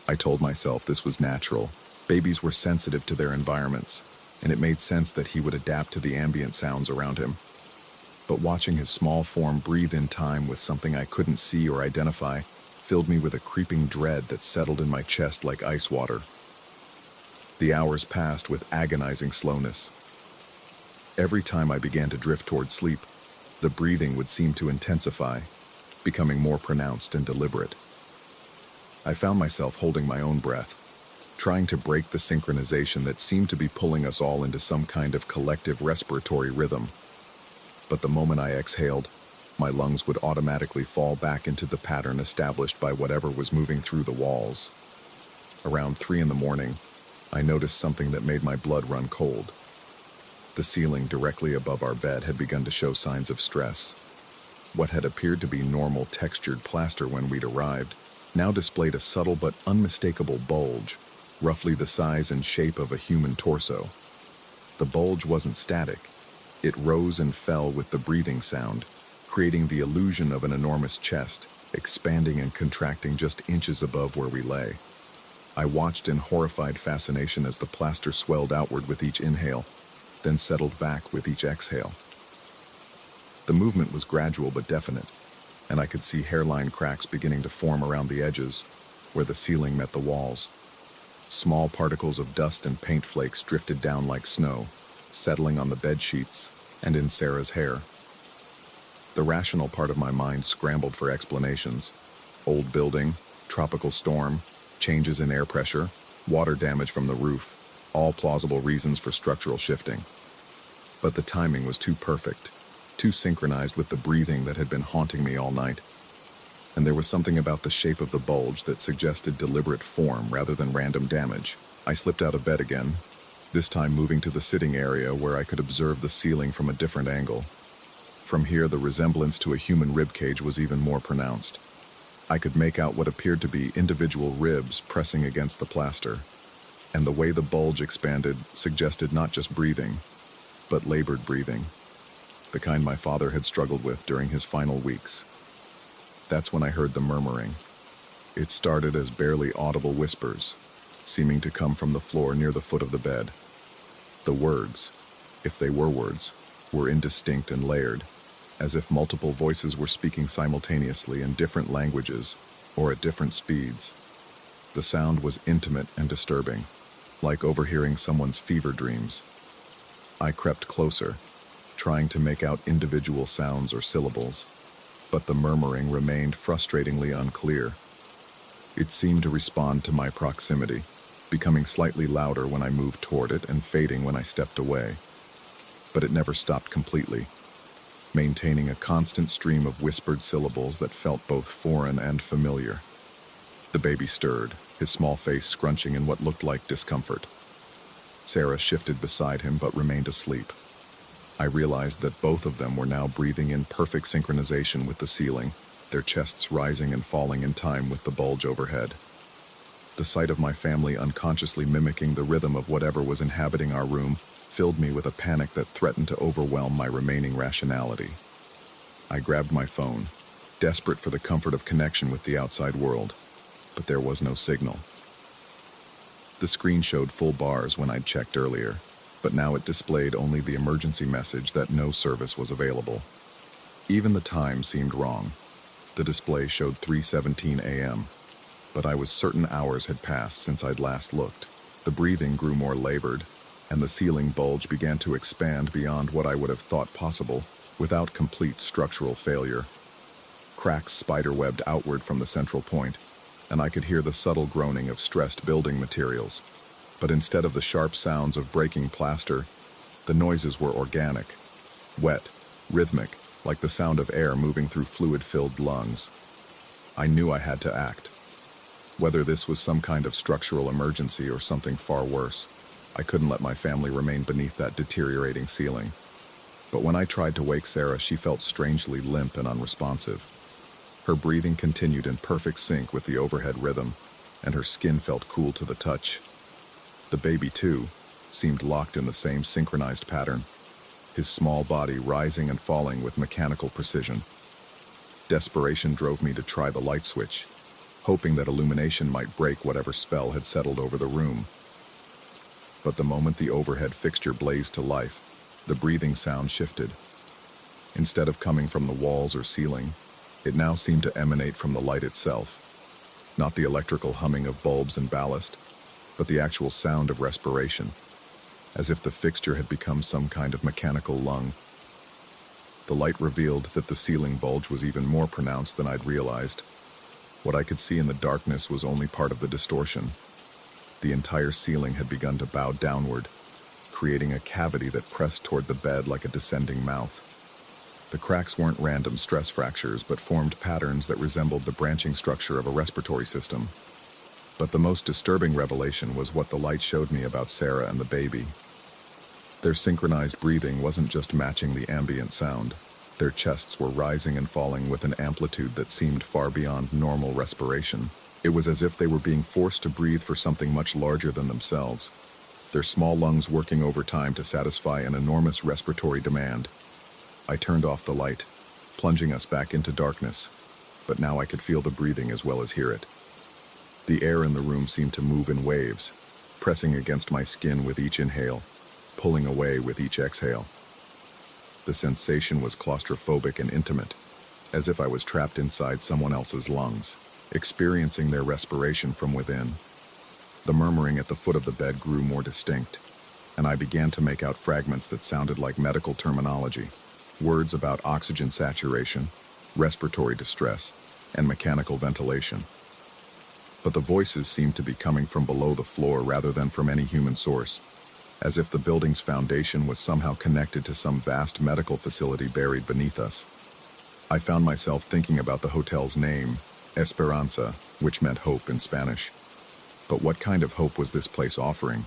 I told myself this was natural. Babies were sensitive to their environments, and it made sense that he would adapt to the ambient sounds around him. But watching his small form breathe in time with something I couldn't see or identify filled me with a creeping dread that settled in my chest like ice water. The hours passed with agonizing slowness. Every time I began to drift toward sleep, the breathing would seem to intensify, becoming more pronounced and deliberate. I found myself holding my own breath, trying to break the synchronization that seemed to be pulling us all into some kind of collective respiratory rhythm. But the moment I exhaled, my lungs would automatically fall back into the pattern established by whatever was moving through the walls. Around 3 a.m, I noticed something that made my blood run cold. The ceiling directly above our bed had begun to show signs of stress. What had appeared to be normal textured plaster when we'd arrived now displayed a subtle but unmistakable bulge, roughly the size and shape of a human torso. The bulge wasn't static. It rose and fell with the breathing sound, creating the illusion of an enormous chest, expanding and contracting just inches above where we lay. I watched in horrified fascination as the plaster swelled outward with each inhale, then settled back with each exhale. The movement was gradual but definite, and I could see hairline cracks beginning to form around the edges, where the ceiling met the walls. Small particles of dust and paint flakes drifted down like snow, settling on the bed sheets and in Sarah's hair. The rational part of my mind scrambled for explanations. Old building, tropical storm, changes in air pressure, water damage from the roof, all plausible reasons for structural shifting. But the timing was too perfect, too synchronized with the breathing that had been haunting me all night. And there was something about the shape of the bulge that suggested deliberate form rather than random damage. I slipped out of bed again, this time moving to the sitting area where I could observe the ceiling from a different angle. From here, the resemblance to a human ribcage was even more pronounced. I could make out what appeared to be individual ribs pressing against the plaster, and the way the bulge expanded suggested not just breathing, but labored breathing, the kind my father had struggled with during his final weeks. That's when I heard the murmuring. It started as barely audible whispers, seeming to come from the floor near the foot of the bed. The words, if they were words, were indistinct and layered, as if multiple voices were speaking simultaneously in different languages or at different speeds. The sound was intimate and disturbing, like overhearing someone's fever dreams. I crept closer, trying to make out individual sounds or syllables, but the murmuring remained frustratingly unclear. It seemed to respond to my proximity, becoming slightly louder when I moved toward it and fading when I stepped away. But it never stopped completely, maintaining a constant stream of whispered syllables that felt both foreign and familiar. The baby stirred, his small face scrunching in what looked like discomfort. Sarah shifted beside him but remained asleep. I realized that both of them were now breathing in perfect synchronization with the ceiling, their chests rising and falling in time with the bulge overhead. The sight of my family unconsciously mimicking the rhythm of whatever was inhabiting our room filled me with a panic that threatened to overwhelm my remaining rationality. I grabbed my phone, desperate for the comfort of connection with the outside world, but there was no signal. The screen showed full bars when I'd checked earlier, but now it displayed only the emergency message that no service was available. Even the time seemed wrong. The display showed 3:17 a.m., but I was certain hours had passed since I'd last looked. The breathing grew more labored, and the ceiling bulge began to expand beyond what I would have thought possible, without complete structural failure. Cracks spiderwebbed outward from the central point, and I could hear the subtle groaning of stressed building materials. But instead of the sharp sounds of breaking plaster, the noises were organic, wet, rhythmic, like the sound of air moving through fluid-filled lungs. I knew I had to act. Whether this was some kind of structural emergency or something far worse, I couldn't let my family remain beneath that deteriorating ceiling. But when I tried to wake Sarah, she felt strangely limp and unresponsive. Her breathing continued in perfect sync with the overhead rhythm, and her skin felt cool to the touch. The baby, too, seemed locked in the same synchronized pattern, his small body rising and falling with mechanical precision. Desperation drove me to try the light switch, hoping that illumination might break whatever spell had settled over the room. But the moment the overhead fixture blazed to life, the breathing sound shifted. Instead of coming from the walls or ceiling, it now seemed to emanate from the light itself. Not the electrical humming of bulbs and ballast, but the actual sound of respiration, as if the fixture had become some kind of mechanical lung. The light revealed that the ceiling bulge was even more pronounced than I'd realized. What I could see in the darkness was only part of the distortion. The entire ceiling had begun to bow downward, creating a cavity that pressed toward the bed like a descending mouth. The cracks weren't random stress fractures, but formed patterns that resembled the branching structure of a respiratory system. But the most disturbing revelation was what the light showed me about Sarah and the baby. Their synchronized breathing wasn't just matching the ambient sound. Their chests were rising and falling with an amplitude that seemed far beyond normal respiration. It was as if they were being forced to breathe for something much larger than themselves, their small lungs working overtime to satisfy an enormous respiratory demand. I turned off the light, plunging us back into darkness, but now I could feel the breathing as well as hear it. The air in the room seemed to move in waves, pressing against my skin with each inhale, pulling away with each exhale. The sensation was claustrophobic and intimate, as if I was trapped inside someone else's lungs, experiencing their respiration from within. The murmuring at the foot of the bed grew more distinct, and I began to make out fragments that sounded like medical terminology, words about oxygen saturation, respiratory distress, and mechanical ventilation. But the voices seemed to be coming from below the floor rather than from any human source, as if the building's foundation was somehow connected to some vast medical facility buried beneath us. I found myself thinking about the hotel's name, Esperanza, which meant hope in Spanish. But what kind of hope was this place offering,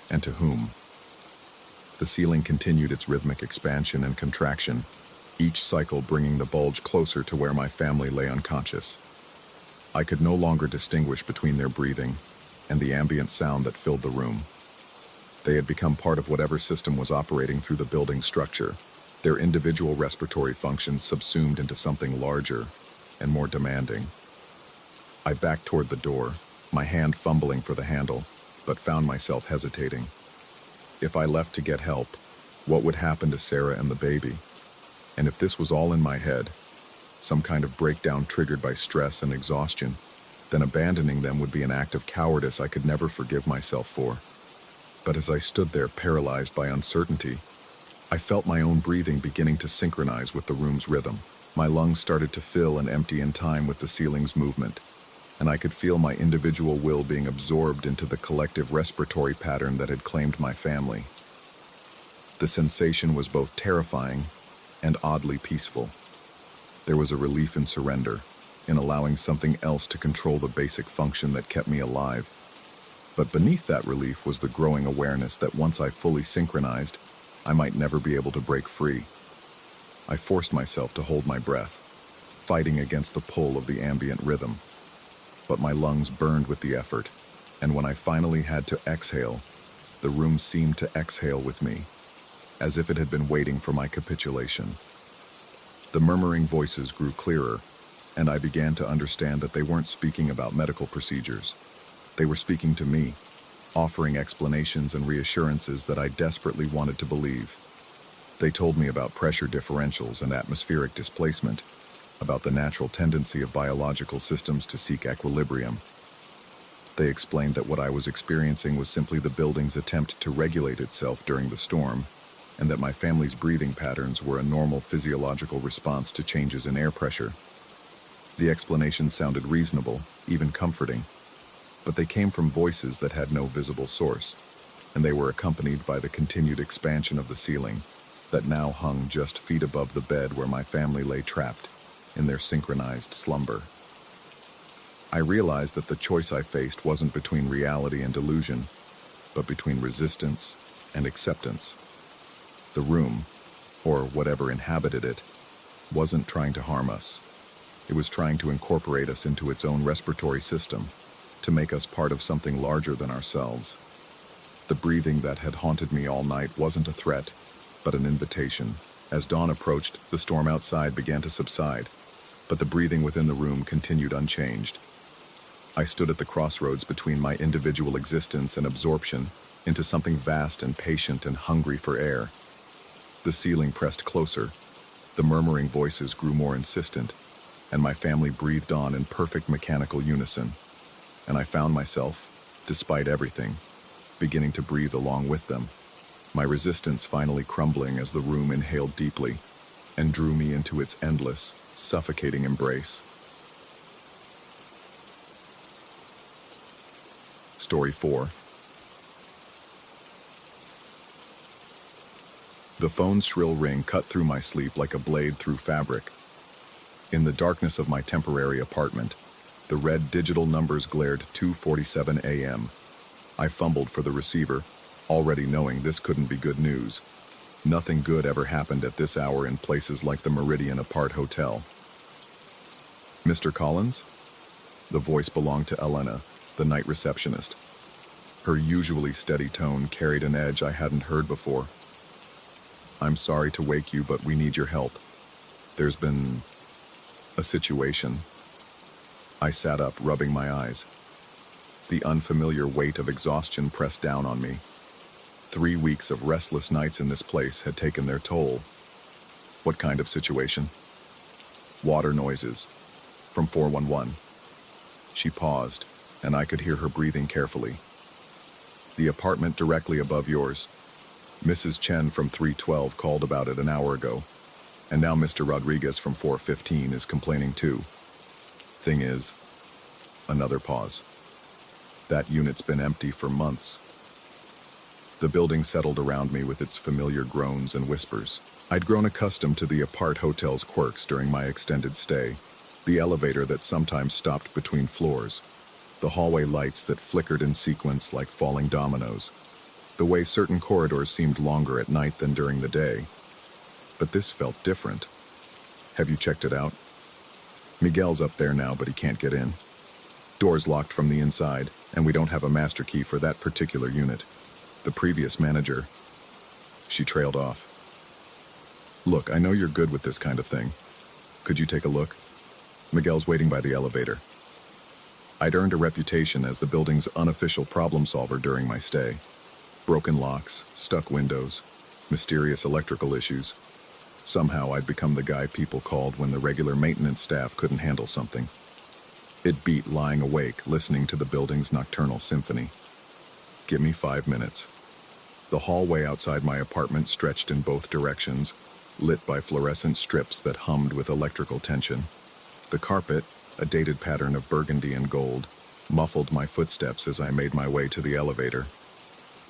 and to whom? The ceiling continued its rhythmic expansion and contraction, each cycle bringing the bulge closer to where my family lay unconscious. I could no longer distinguish between their breathing and the ambient sound that filled the room. They had become part of whatever system was operating through the building's structure, their individual respiratory functions subsumed into something larger and more demanding. I backed toward the door, my hand fumbling for the handle, but found myself hesitating. If I left to get help, what would happen to Sarah and the baby? And if this was all in my head, some kind of breakdown triggered by stress and exhaustion, then abandoning them would be an act of cowardice I could never forgive myself for. But as I stood there paralyzed by uncertainty, I felt my own breathing beginning to synchronize with the room's rhythm. My lungs started to fill and empty in time with the ceiling's movement, and I could feel my individual will being absorbed into the collective respiratory pattern that had claimed my family. The sensation was both terrifying and oddly peaceful. There was a relief in surrender, in allowing something else to control the basic function that kept me alive. But beneath that relief was the growing awareness that once I fully synchronized, I might never be able to break free. I forced myself to hold my breath, fighting against the pull of the ambient rhythm. But my lungs burned with the effort, and when I finally had to exhale, the room seemed to exhale with me, as if it had been waiting for my capitulation. The murmuring voices grew clearer, and I began to understand that they weren't speaking about medical procedures. They were speaking to me, offering explanations and reassurances that I desperately wanted to believe. They told me about pressure differentials and atmospheric displacement, about the natural tendency of biological systems to seek equilibrium. They explained that what I was experiencing was simply the building's attempt to regulate itself during the storm, and that my family's breathing patterns were a normal physiological response to changes in air pressure. The explanations sounded reasonable, even comforting, but they came from voices that had no visible source, and they were accompanied by the continued expansion of the ceiling that now hung just feet above the bed where my family lay trapped in their synchronized slumber. I realized that the choice I faced wasn't between reality and delusion, but between resistance and acceptance. The room, or whatever inhabited it, wasn't trying to harm us. It was trying to incorporate us into its own respiratory system, to make us part of something larger than ourselves. The breathing that had haunted me all night wasn't a threat, but an invitation. As dawn approached, the storm outside began to subside, but the breathing within the room continued unchanged. I stood at the crossroads between my individual existence and absorption into something vast and patient and hungry for air. The ceiling pressed closer, the murmuring voices grew more insistent, and my family breathed on in perfect mechanical unison. And I found myself, despite everything, beginning to breathe along with them, my resistance finally crumbling as the room inhaled deeply and drew me into its endless, suffocating embrace. Story 4. The phone's shrill ring cut through my sleep like a blade through fabric. In the darkness of my temporary apartment, the red digital numbers glared 2:47 a.m. I fumbled for the receiver, already knowing this couldn't be good news. Nothing good ever happened at this hour in places like the Meridian Apart Hotel. Mr. Collins? The voice belonged to Elena, the night receptionist. Her usually steady tone carried an edge I hadn't heard before. I'm sorry to wake you, but we need your help. There's been a situation. I sat up, rubbing my eyes. The unfamiliar weight of exhaustion pressed down on me. 3 weeks of restless nights in this place had taken their toll. What kind of situation? Water noises. From 411. She paused, and I could hear her breathing carefully. The apartment directly above yours. Mrs. Chen from 312 called about it an hour ago, and now Mr. Rodriguez from 415 is complaining too. Thing is, another pause. That unit's been empty for months. The building settled around me with its familiar groans and whispers. I'd grown accustomed to the Apart Hotel's quirks during my extended stay. The elevator that sometimes stopped between floors. The hallway lights that flickered in sequence like falling dominoes. The way certain corridors seemed longer at night than during the day. But this felt different. Have you checked it out? Miguel's up there now, but he can't get in. Doors locked from the inside, and we don't have a master key for that particular unit. The previous manager. She trailed off. Look, I know you're good with this kind of thing. Could you take a look? Miguel's waiting by the elevator. I'd earned a reputation as the building's unofficial problem solver during my stay. Broken locks, stuck windows, mysterious electrical issues. Somehow I'd become the guy people called when the regular maintenance staff couldn't handle something. It beat lying awake, listening to the building's nocturnal symphony. Give me 5 minutes. The hallway outside my apartment stretched in both directions, lit by fluorescent strips that hummed with electrical tension. The carpet, a dated pattern of burgundy and gold, muffled my footsteps as I made my way to the elevator.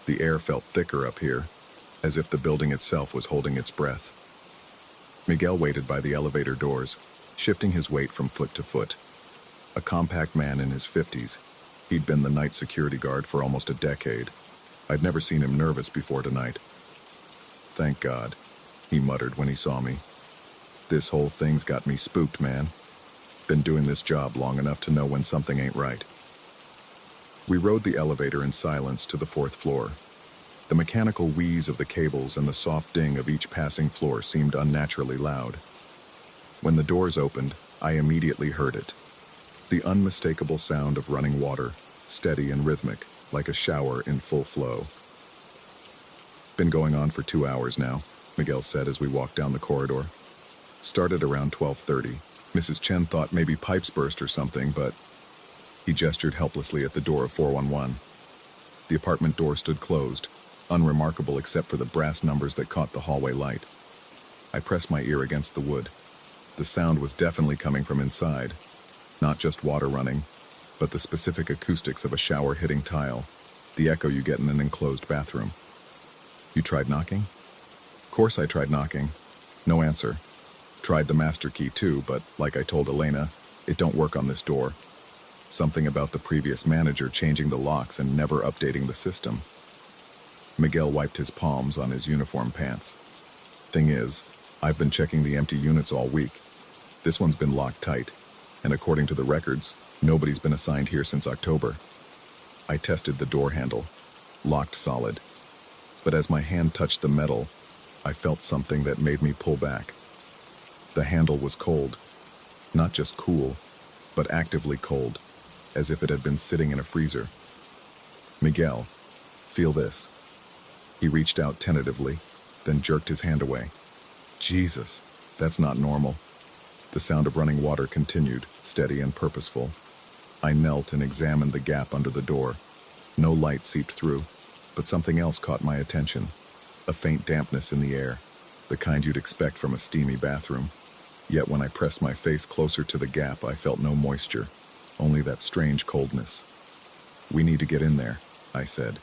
The air felt thicker up here, as if the building itself was holding its breath. Miguel waited by the elevator doors, shifting his weight from foot to foot. A compact man in his 50s, he'd been the night security guard for almost a decade. I'd never seen him nervous before tonight. "Thank God," he muttered when he saw me. "This whole thing's got me spooked, man. Been doing this job long enough to know when something ain't right." We rode the elevator in silence to the 4th floor. The mechanical wheeze of the cables and the soft ding of each passing floor seemed unnaturally loud. When the doors opened, I immediately heard it. The unmistakable sound of running water, steady and rhythmic, like a shower in full flow. "Been going on for 2 hours now," Miguel said as we walked down the corridor. "Started around 12:30. Mrs. Chen thought maybe pipes burst or something, but..." He gestured helplessly at the door of 411. The apartment door stood closed, unremarkable except for the brass numbers that caught the hallway light. I pressed my ear against the wood. The sound was definitely coming from inside. Not just water running, but the specific acoustics of a shower hitting tile, the echo you get in an enclosed bathroom. "You tried knocking?" "Course I tried knocking. No answer. Tried the master key too, but like I told Elena, it don't work on this door. Something about the previous manager changing the locks and never updating the system." Miguel wiped his palms on his uniform pants. "Thing is, I've been checking the empty units all week. This one's been locked tight, and according to the records, nobody's been assigned here since October." I tested the door handle, locked solid. But as my hand touched the metal, I felt something that made me pull back. The handle was cold. Not just cool, but actively cold, as if it had been sitting in a freezer. "Miguel, feel this." He reached out tentatively, then jerked his hand away. "Jesus, that's not normal." The sound of running water continued, steady and purposeful. I knelt and examined the gap under the door. No light seeped through, but something else caught my attention. A faint dampness in the air, the kind you'd expect from a steamy bathroom. Yet when I pressed my face closer to the gap, I felt no moisture, only that strange coldness. "We need to get in there," I said.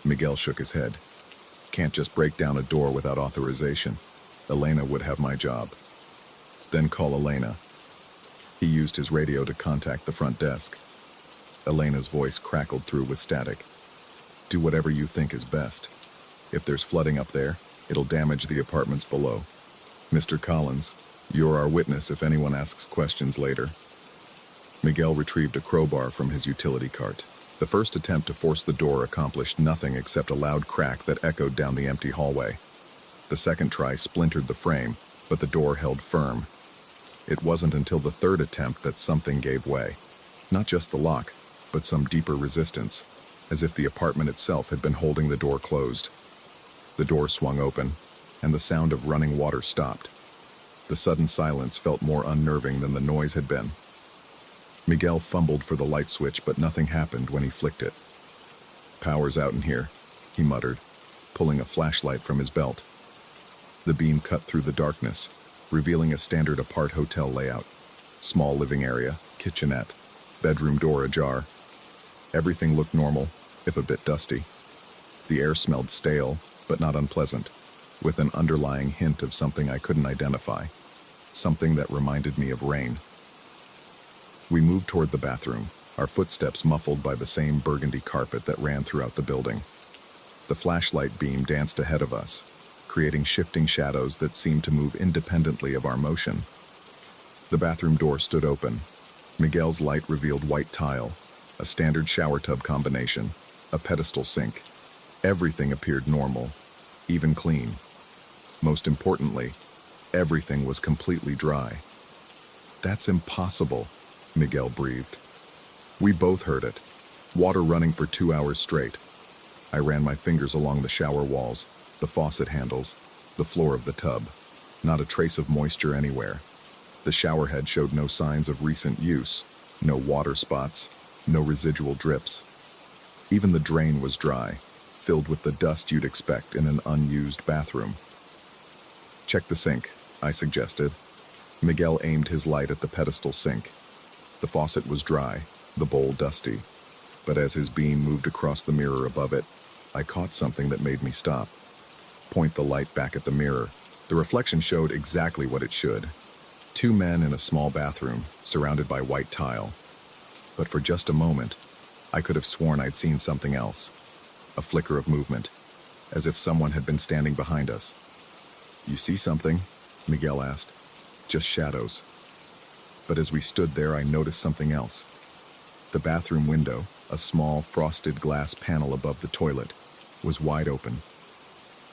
Miguel shook his head. "Can't just break down a door without authorization. Elena would have my job." "Then call Elena." He used his radio to contact the front desk. Elena's voice crackled through with static. "Do whatever you think is best. If there's flooding up there, it'll damage the apartments below. Mr. Collins, you're our witness if anyone asks questions later." Miguel retrieved a crowbar from his utility cart. The first attempt to force the door accomplished nothing except a loud crack that echoed down the empty hallway. The second try splintered the frame, but the door held firm. It wasn't until the third attempt that something gave way. Not just the lock, but some deeper resistance, as if the apartment itself had been holding the door closed. The door swung open, and the sound of running water stopped. The sudden silence felt more unnerving than the noise had been. Miguel fumbled for the light switch, but nothing happened when he flicked it. "Power's out in here," he muttered, pulling a flashlight from his belt. The beam cut through the darkness, revealing a standard apart hotel layout. Small living area, kitchenette, bedroom door ajar. Everything looked normal, if a bit dusty. The air smelled stale, but not unpleasant, with an underlying hint of something I couldn't identify. Something that reminded me of rain. We moved toward the bathroom, our footsteps muffled by the same burgundy carpet that ran throughout the building. The flashlight beam danced ahead of us, creating shifting shadows that seemed to move independently of our motion. The bathroom door stood open. Miguel's light revealed white tile, a standard shower tub combination, a pedestal sink. Everything appeared normal, even clean. Most importantly, everything was completely dry. "That's impossible," Miguel breathed. We both heard it. Water running for 2 hours straight. I ran my fingers along the shower walls, the faucet handles, the floor of the tub. Not a trace of moisture anywhere. The shower head showed no signs of recent use, no water spots, no residual drips. Even the drain was dry, filled with the dust you'd expect in an unused bathroom. Check the sink, I suggested. Miguel aimed his light at the pedestal sink. The faucet was dry, the bowl dusty, but as his beam moved across the mirror above it, I caught something that made me stop. Point the light back at the mirror. The reflection showed exactly what it should. 2 men in a small bathroom, surrounded by white tile. But for just a moment, I could have sworn I'd seen something else. A flicker of movement, as if someone had been standing behind us. "You see something?" Miguel asked. "Just shadows." But as we stood there, I noticed something else. The bathroom window, a small frosted glass panel above the toilet, was wide open.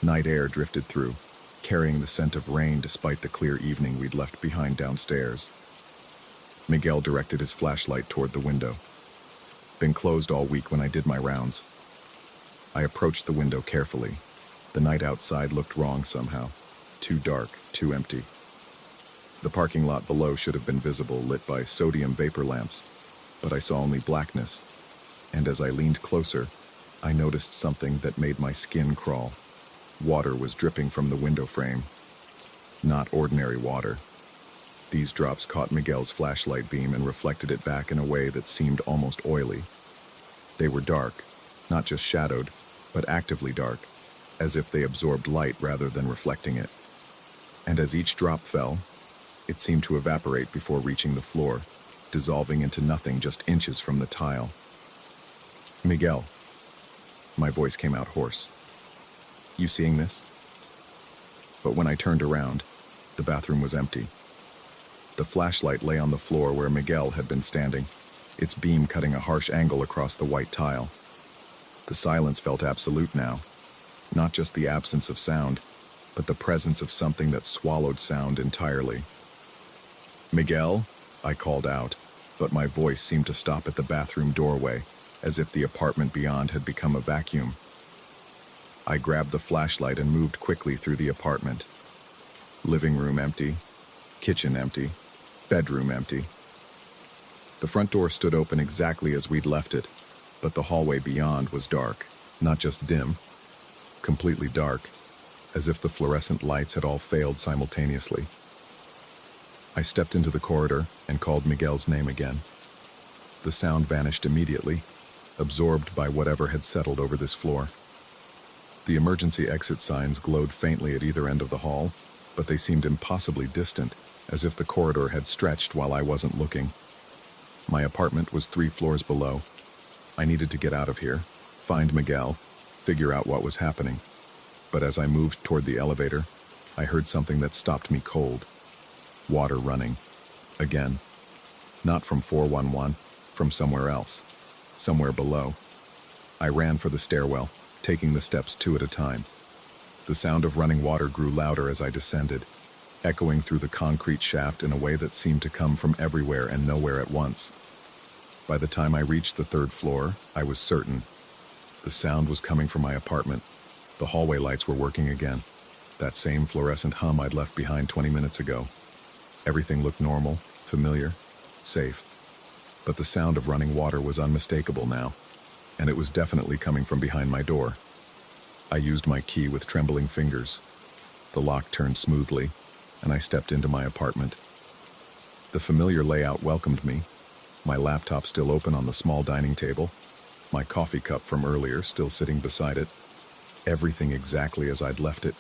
Night air drifted through, carrying the scent of rain despite the clear evening we'd left behind downstairs. Miguel directed his flashlight toward the window. Been closed all week when I did my rounds. I approached the window carefully. The night outside looked wrong somehow. Too dark, too empty. The parking lot below should have been visible, lit by sodium vapor lamps, but I saw only blackness. And as I leaned closer, I noticed something that made my skin crawl. Water was dripping from the window frame. Not ordinary water. These drops caught Miguel's flashlight beam and reflected it back in a way that seemed almost oily. They were dark, not just shadowed, but actively dark, as if they absorbed light rather than reflecting it. And as each drop fell, it seemed to evaporate before reaching the floor, dissolving into nothing just inches from the tile. "Miguel." My voice came out hoarse. "You seeing this?" But when I turned around, the bathroom was empty. The flashlight lay on the floor where Miguel had been standing, its beam cutting a harsh angle across the white tile. The silence felt absolute now. Not just the absence of sound, but the presence of something that swallowed sound entirely. "Miguel?" I called out, but my voice seemed to stop at the bathroom doorway, as if the apartment beyond had become a vacuum. I grabbed the flashlight and moved quickly through the apartment. Living room empty, kitchen empty, bedroom empty. The front door stood open exactly as we'd left it, but the hallway beyond was dark, not just dim, completely dark, as if the fluorescent lights had all failed simultaneously. I stepped into the corridor and called Miguel's name again. The sound vanished immediately, absorbed by whatever had settled over this floor. The emergency exit signs glowed faintly at either end of the hall, but they seemed impossibly distant, as if the corridor had stretched while I wasn't looking. My apartment was 3 floors below. I needed to get out of here, find Miguel, figure out what was happening. But as I moved toward the elevator, I heard something that stopped me cold. Water running. Again. Not from 411, from somewhere else. Somewhere below. I ran for the stairwell, taking the steps 2 at a time. The sound of running water grew louder as I descended, echoing through the concrete shaft in a way that seemed to come from everywhere and nowhere at once. By the time I reached the 3rd floor, I was certain. The sound was coming from my apartment. The hallway lights were working again. That same fluorescent hum I'd left behind 20 minutes ago. Everything looked normal, familiar, safe. But the sound of running water was unmistakable now, and it was definitely coming from behind my door. I used my key with trembling fingers. The lock turned smoothly, and I stepped into my apartment. The familiar layout welcomed me, my laptop still open on the small dining table, my coffee cup from earlier still sitting beside it, everything exactly as I'd left it,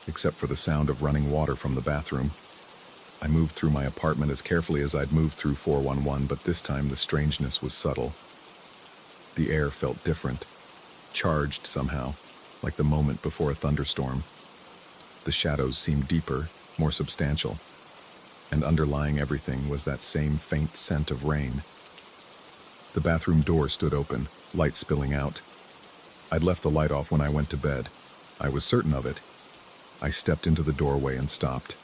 except for the sound of running water from the bathroom. I moved through my apartment as carefully as I'd moved through 411, but this time the strangeness was subtle. The air felt different, charged somehow, like the moment before a thunderstorm. The shadows seemed deeper, more substantial, and underlying everything was that same faint scent of rain. The bathroom door stood open, light spilling out. I'd left the light off when I went to bed. I was certain of it. I stepped into the doorway and stopped.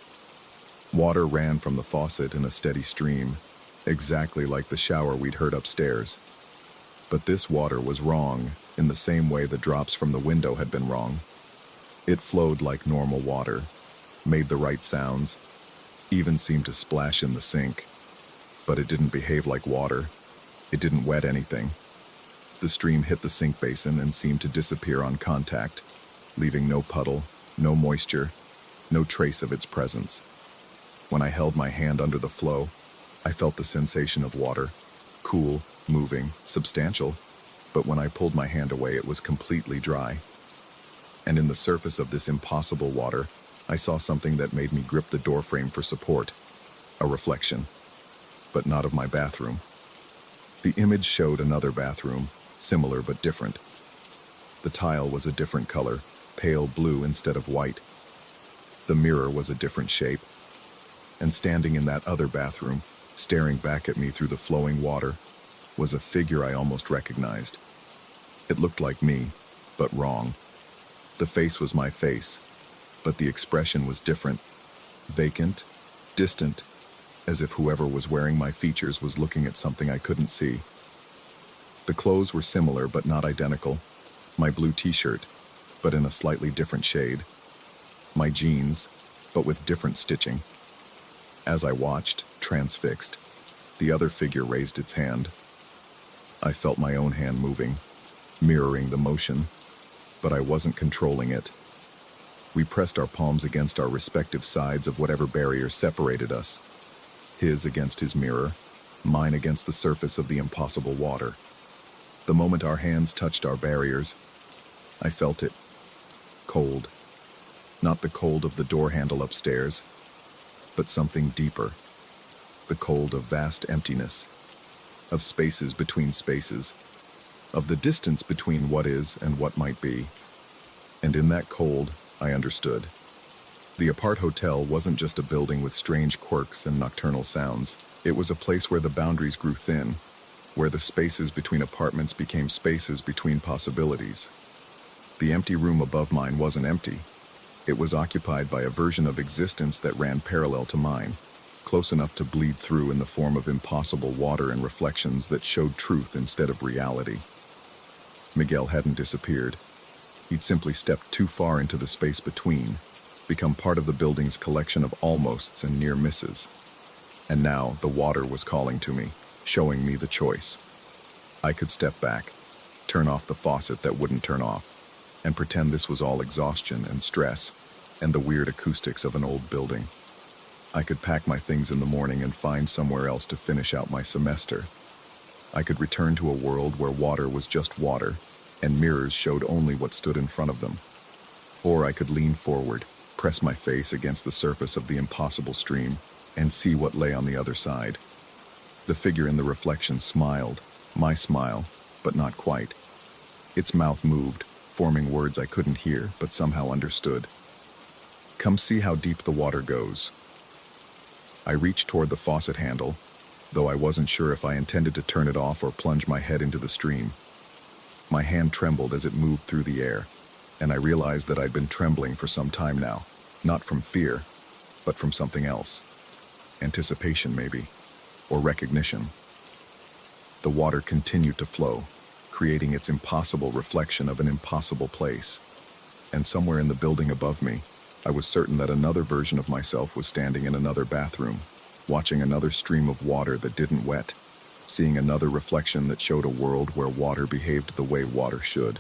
Water ran from the faucet in a steady stream, exactly like the shower we'd heard upstairs. But this water was wrong, in the same way the drops from the window had been wrong. It flowed like normal water, made the right sounds, even seemed to splash in the sink. But it didn't behave like water. It didn't wet anything. The stream hit the sink basin and seemed to disappear on contact, leaving no puddle, no moisture, no trace of its presence. When I held my hand under the flow, I felt the sensation of water, cool, moving, substantial, but when I pulled my hand away, it was completely dry. And in the surface of this impossible water, I saw something that made me grip the doorframe for support. A reflection, but not of my bathroom. The image showed another bathroom, similar but different. The tile was a different color, pale blue instead of white. The mirror was a different shape. And standing in that other bathroom, staring back at me through the flowing water, was a figure I almost recognized. It looked like me, but wrong. The face was my face, but the expression was different, vacant, distant, as if whoever was wearing my features was looking at something I couldn't see. The clothes were similar but not identical. My blue t-shirt, but in a slightly different shade. My jeans, but with different stitching. As I watched, transfixed, the other figure raised its hand. I felt my own hand moving, mirroring the motion, but I wasn't controlling it. We pressed our palms against our respective sides of whatever barrier separated us. His against his mirror, mine against the surface of the impossible water. The moment our hands touched our barriers, I felt it. Cold. Not the cold of the door handle upstairs, but something deeper. The cold of vast emptiness, of spaces between spaces, of the distance between what is and what might be. And in that cold, I understood. The apart hotel wasn't just a building with strange quirks and nocturnal sounds. It was a place where the boundaries grew thin, where the spaces between apartments became spaces between possibilities. The empty room above mine wasn't empty. It was occupied by a version of existence that ran parallel to mine, close enough to bleed through in the form of impossible water and reflections that showed truth instead of reality. Miguel hadn't disappeared. He'd simply stepped too far into the space between, become part of the building's collection of almosts and near misses. And now the water was calling to me, showing me the choice. I could step back, turn off the faucet that wouldn't turn off, and pretend this was all exhaustion and stress and the weird acoustics of an old building. I could pack my things in the morning and find somewhere else to finish out my semester. I could return to a world where water was just water, and mirrors showed only what stood in front of them. Or I could lean forward, press my face against the surface of the impossible stream, and see what lay on the other side. The figure in the reflection smiled, my smile, but not quite. Its mouth moved, forming words I couldn't hear, but somehow understood. Come see how deep the water goes. I reached toward the faucet handle, though I wasn't sure if I intended to turn it off or plunge my head into the stream. My hand trembled as it moved through the air, and I realized that I'd been trembling for some time now, not from fear, but from something else. Anticipation, maybe, or recognition. The water continued to flow, creating its impossible reflection of an impossible place. And somewhere in the building above me, I was certain that another version of myself was standing in another bathroom, watching another stream of water that didn't wet, seeing another reflection that showed a world where water behaved the way water should.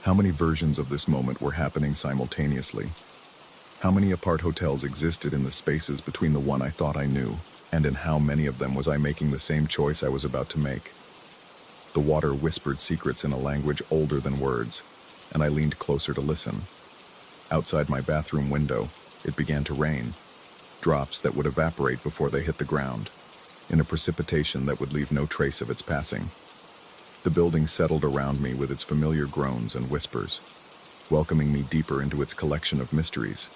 How many versions of this moment were happening simultaneously? How many apart hotels existed in the spaces between the one I thought I knew, and in how many of them was I making the same choice I was about to make? The water whispered secrets in a language older than words, and I leaned closer to listen. Outside my bathroom window, it began to rain, drops that would evaporate before they hit the ground, in a precipitation that would leave no trace of its passing. The building settled around me with its familiar groans and whispers, welcoming me deeper into its collection of mysteries.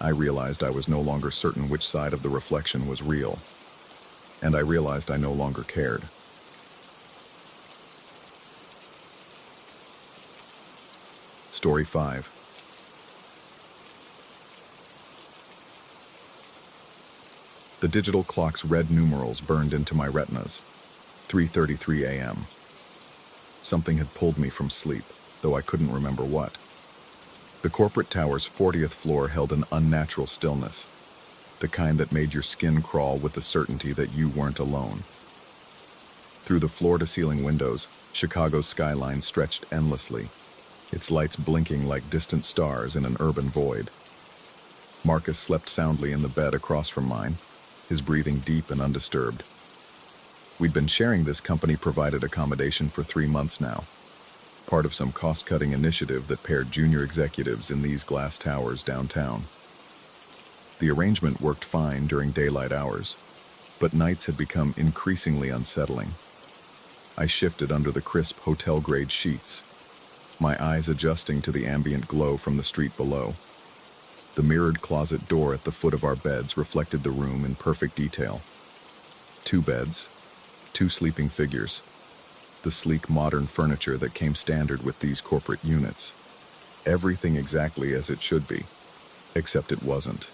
I realized I was no longer certain which side of the reflection was real, and I realized I no longer cared. Story 5. The digital clock's red numerals burned into my retinas. 3:33 a.m. Something had pulled me from sleep, though I couldn't remember what. The corporate tower's 40th floor held an unnatural stillness, the kind that made your skin crawl with the certainty that you weren't alone. Through the floor-to-ceiling windows, Chicago's skyline stretched endlessly, its lights blinking like distant stars in an urban void. Marcus slept soundly in the bed across from mine, his breathing deep and undisturbed. We'd been sharing this company-provided accommodation for 3 months now, part of some cost-cutting initiative that paired junior executives in these glass towers downtown. The arrangement worked fine during daylight hours, but nights had become increasingly unsettling. I shifted under the crisp hotel-grade sheets, my eyes adjusting to the ambient glow from the street below. The mirrored closet door at the foot of our beds reflected the room in perfect detail. 2 beds, 2 sleeping figures, the sleek modern furniture that came standard with these corporate units. Everything exactly as it should be, except it wasn't.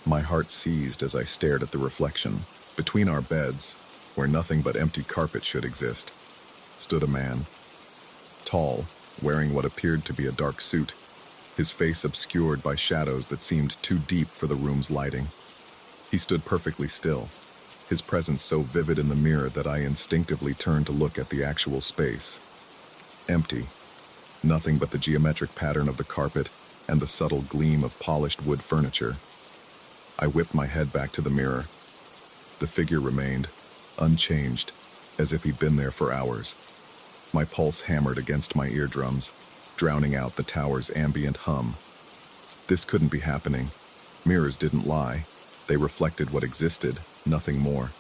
My heart seized as I stared at the reflection. Between our beds, where nothing but empty carpet should exist, stood a man. Tall, wearing what appeared to be a dark suit, his face obscured by shadows that seemed too deep for the room's lighting. He stood perfectly still, his presence so vivid in the mirror that I instinctively turned to look at the actual space. Empty. Nothing but the geometric pattern of the carpet and the subtle gleam of polished wood furniture. I whipped my head back to the mirror. The figure remained, unchanged, as if he'd been there for hours. My pulse hammered against my eardrums, drowning out the tower's ambient hum. This couldn't be happening. Mirrors didn't lie. They reflected what existed, nothing more.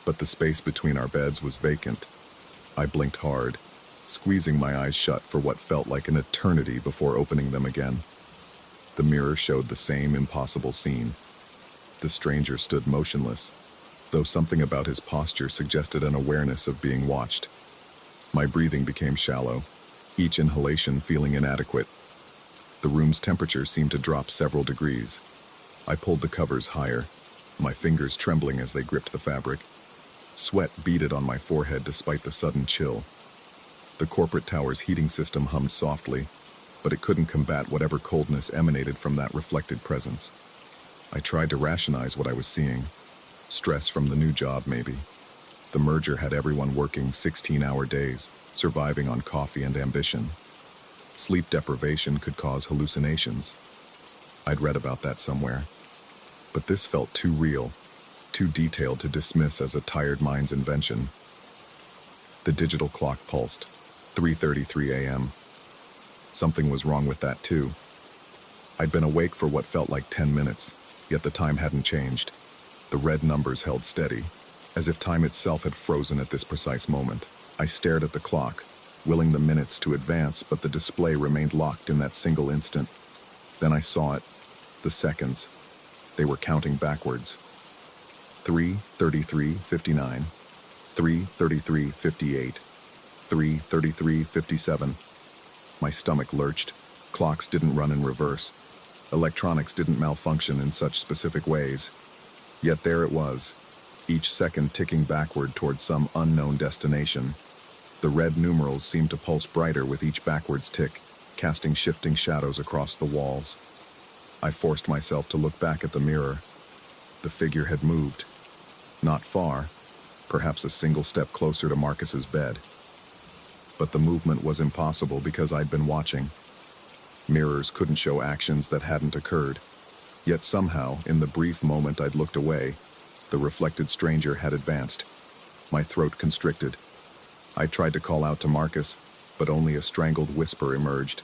But the space between our beds was vacant. I blinked hard, squeezing my eyes shut for what felt like an eternity before opening them again. The mirror showed the same impossible scene. The stranger stood motionless, though something about his posture suggested an awareness of being watched. My breathing became shallow, each inhalation feeling inadequate. The room's temperature seemed to drop several degrees. I pulled the covers higher, my fingers trembling as they gripped the fabric. Sweat beaded on my forehead despite the sudden chill. The corporate tower's heating system hummed softly, but it couldn't combat whatever coldness emanated from that reflected presence. I tried to rationalize what I was seeing. Stress from the new job, maybe. The merger had everyone working 16-hour days, surviving on coffee and ambition. Sleep deprivation could cause hallucinations. I'd read about that somewhere. But this felt too real, too detailed to dismiss as a tired mind's invention. The digital clock pulsed. 3:33 a.m. Something was wrong with that, too. I'd been awake for what felt like 10 minutes, yet the time hadn't changed. The red numbers held steady, as if time itself had frozen at this precise moment. I stared at the clock, willing the minutes to advance, but the display remained locked in that single instant. Then I saw it. The seconds. They were counting backwards. 3:33:59, 3:33:58, 3:33:57. My stomach lurched. Clocks didn't run in reverse. Electronics didn't malfunction in such specific ways. Yet there it was, each second ticking backward towards some unknown destination. The red numerals seemed to pulse brighter with each backwards tick, casting shifting shadows across the walls. I forced myself to look back at the mirror. The figure had moved. Not far, perhaps a single step closer to Marcus's bed. But the movement was impossible because I'd been watching. Mirrors couldn't show actions that hadn't occurred. Yet somehow, in the brief moment I'd looked away, the reflected stranger had advanced. My throat constricted. I tried to call out to Marcus, but only a strangled whisper emerged.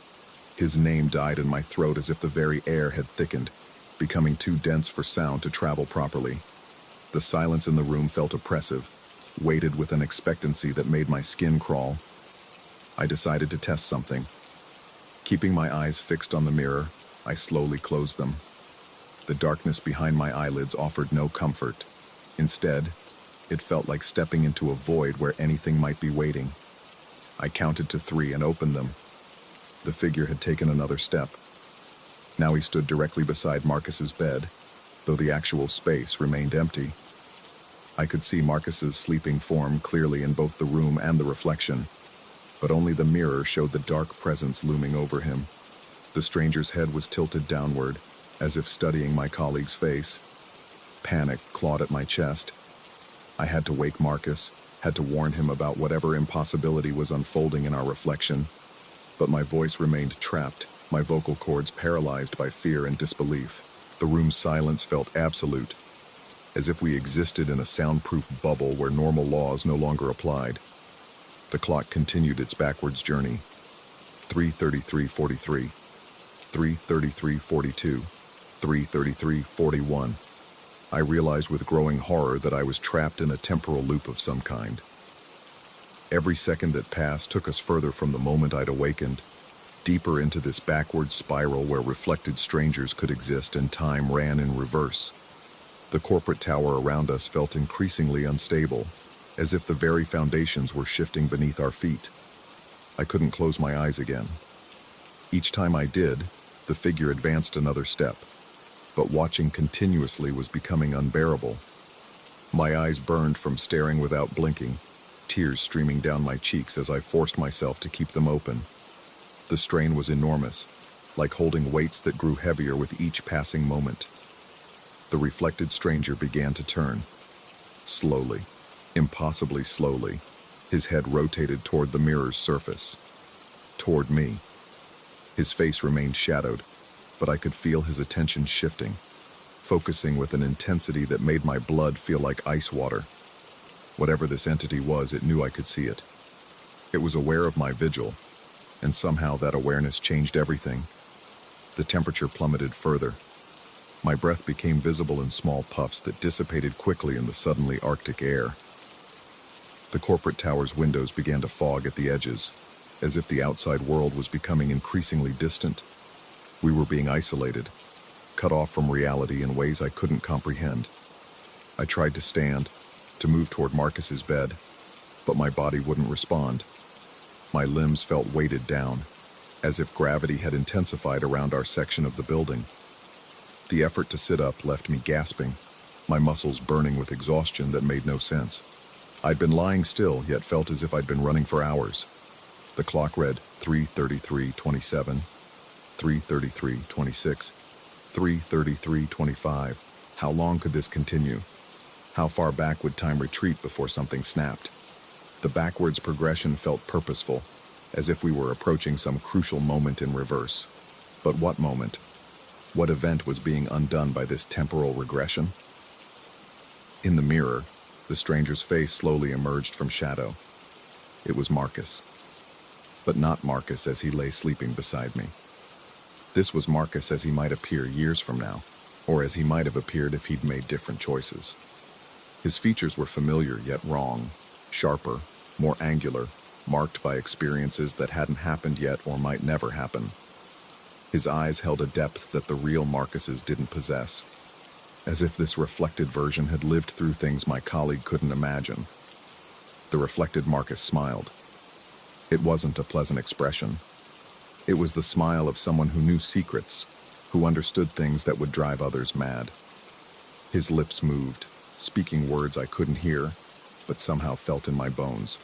His name died in my throat as if the very air had thickened, becoming too dense for sound to travel properly. The silence in the room felt oppressive, weighted with an expectancy that made my skin crawl. I decided to test something. Keeping my eyes fixed on the mirror, I slowly closed them. The darkness behind my eyelids offered no comfort. Instead, it felt like stepping into a void where anything might be waiting. I counted to 3 and opened them. The figure had taken another step. Now he stood directly beside Marcus's bed, though the actual space remained empty. I could see Marcus's sleeping form clearly in both the room and the reflection, but only the mirror showed the dark presence looming over him. The stranger's head was tilted downward, as if studying my colleague's face. Panic clawed at my chest. I had to wake Marcus, had to warn him about whatever impossibility was unfolding in our reflection, but my voice remained trapped, my vocal cords paralyzed by fear and disbelief. The room's silence felt absolute, as if we existed in a soundproof bubble where normal laws no longer applied. The clock continued its backwards journey. 3:33:43, 3:33:42, 3:33:41. I realized with growing horror that I was trapped in a temporal loop of some kind. Every second that passed took us further from the moment I'd awakened, deeper into this backward spiral where reflected strangers could exist and time ran in reverse. The corporate tower around us felt increasingly unstable, as if the very foundations were shifting beneath our feet. I couldn't close my eyes again. Each time I did, the figure advanced another step, but watching continuously was becoming unbearable. My eyes burned from staring without blinking, tears streaming down my cheeks as I forced myself to keep them open. The strain was enormous, like holding weights that grew heavier with each passing moment. The reflected stranger began to turn. Slowly, impossibly slowly, his head rotated toward the mirror's surface. Toward me. His face remained shadowed, but I could feel his attention shifting, focusing with an intensity that made my blood feel like ice water. Whatever this entity was, it knew I could see it. It was aware of my vigil, and somehow that awareness changed everything. The temperature plummeted further. My breath became visible in small puffs that dissipated quickly in the suddenly Arctic air. The corporate tower's windows began to fog at the edges, as if the outside world was becoming increasingly distant. We were being isolated, cut off from reality in ways I couldn't comprehend. I tried to stand, to move toward Marcus's bed, but my body wouldn't respond. My limbs felt weighted down, as if gravity had intensified around our section of the building. The effort to sit up left me gasping, my muscles burning with exhaustion that made no sense. I'd been lying still, yet felt as if I'd been running for hours. The clock read 3:33:27, 3:33:26, 3:33:25. How long could this continue? How far back would time retreat before something snapped? The backwards progression felt purposeful, as if we were approaching some crucial moment in reverse. But what moment? What event was being undone by this temporal regression? In the mirror, the stranger's face slowly emerged from shadow. It was Marcus. But not Marcus as he lay sleeping beside me. This was Marcus as he might appear years from now, or as he might have appeared if he'd made different choices. His features were familiar yet wrong, sharper, more angular, marked by experiences that hadn't happened yet or might never happen. His eyes held a depth that the real Marcus's didn't possess, as if this reflected version had lived through things my colleague couldn't imagine. The reflected Marcus smiled. It wasn't a pleasant expression. It was the smile of someone who knew secrets, who understood things that would drive others mad. His lips moved, speaking words I couldn't hear, but somehow felt in my bones.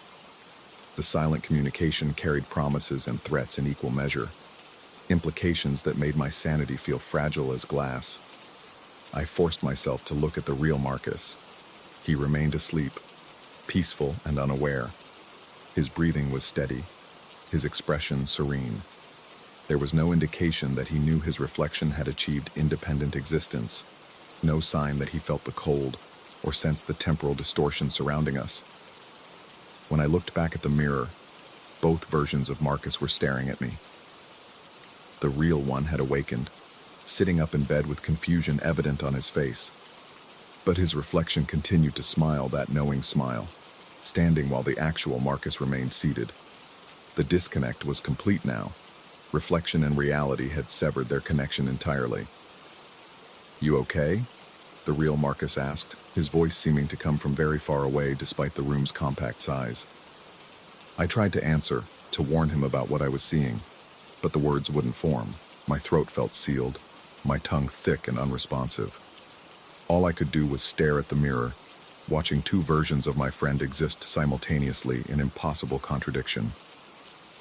The silent communication carried promises and threats in equal measure, implications that made my sanity feel fragile as glass. I forced myself to look at the real Marcus. He remained asleep, peaceful and unaware. His breathing was steady, his expression serene. There was no indication that he knew his reflection had achieved independent existence, no sign that he felt the cold or sensed the temporal distortion surrounding us. When I looked back at the mirror, both versions of Marcus were staring at me. The real one had awakened, sitting up in bed with confusion evident on his face. But his reflection continued to smile that knowing smile, standing while the actual Marcus remained seated. The disconnect was complete now. Reflection and reality had severed their connection entirely. "You okay?" the real Marcus asked, his voice seeming to come from very far away despite the room's compact size. I tried to answer, to warn him about what I was seeing, but the words wouldn't form. My throat felt sealed, my tongue thick and unresponsive. All I could do was stare at the mirror, watching two versions of my friend exist simultaneously in impossible contradiction.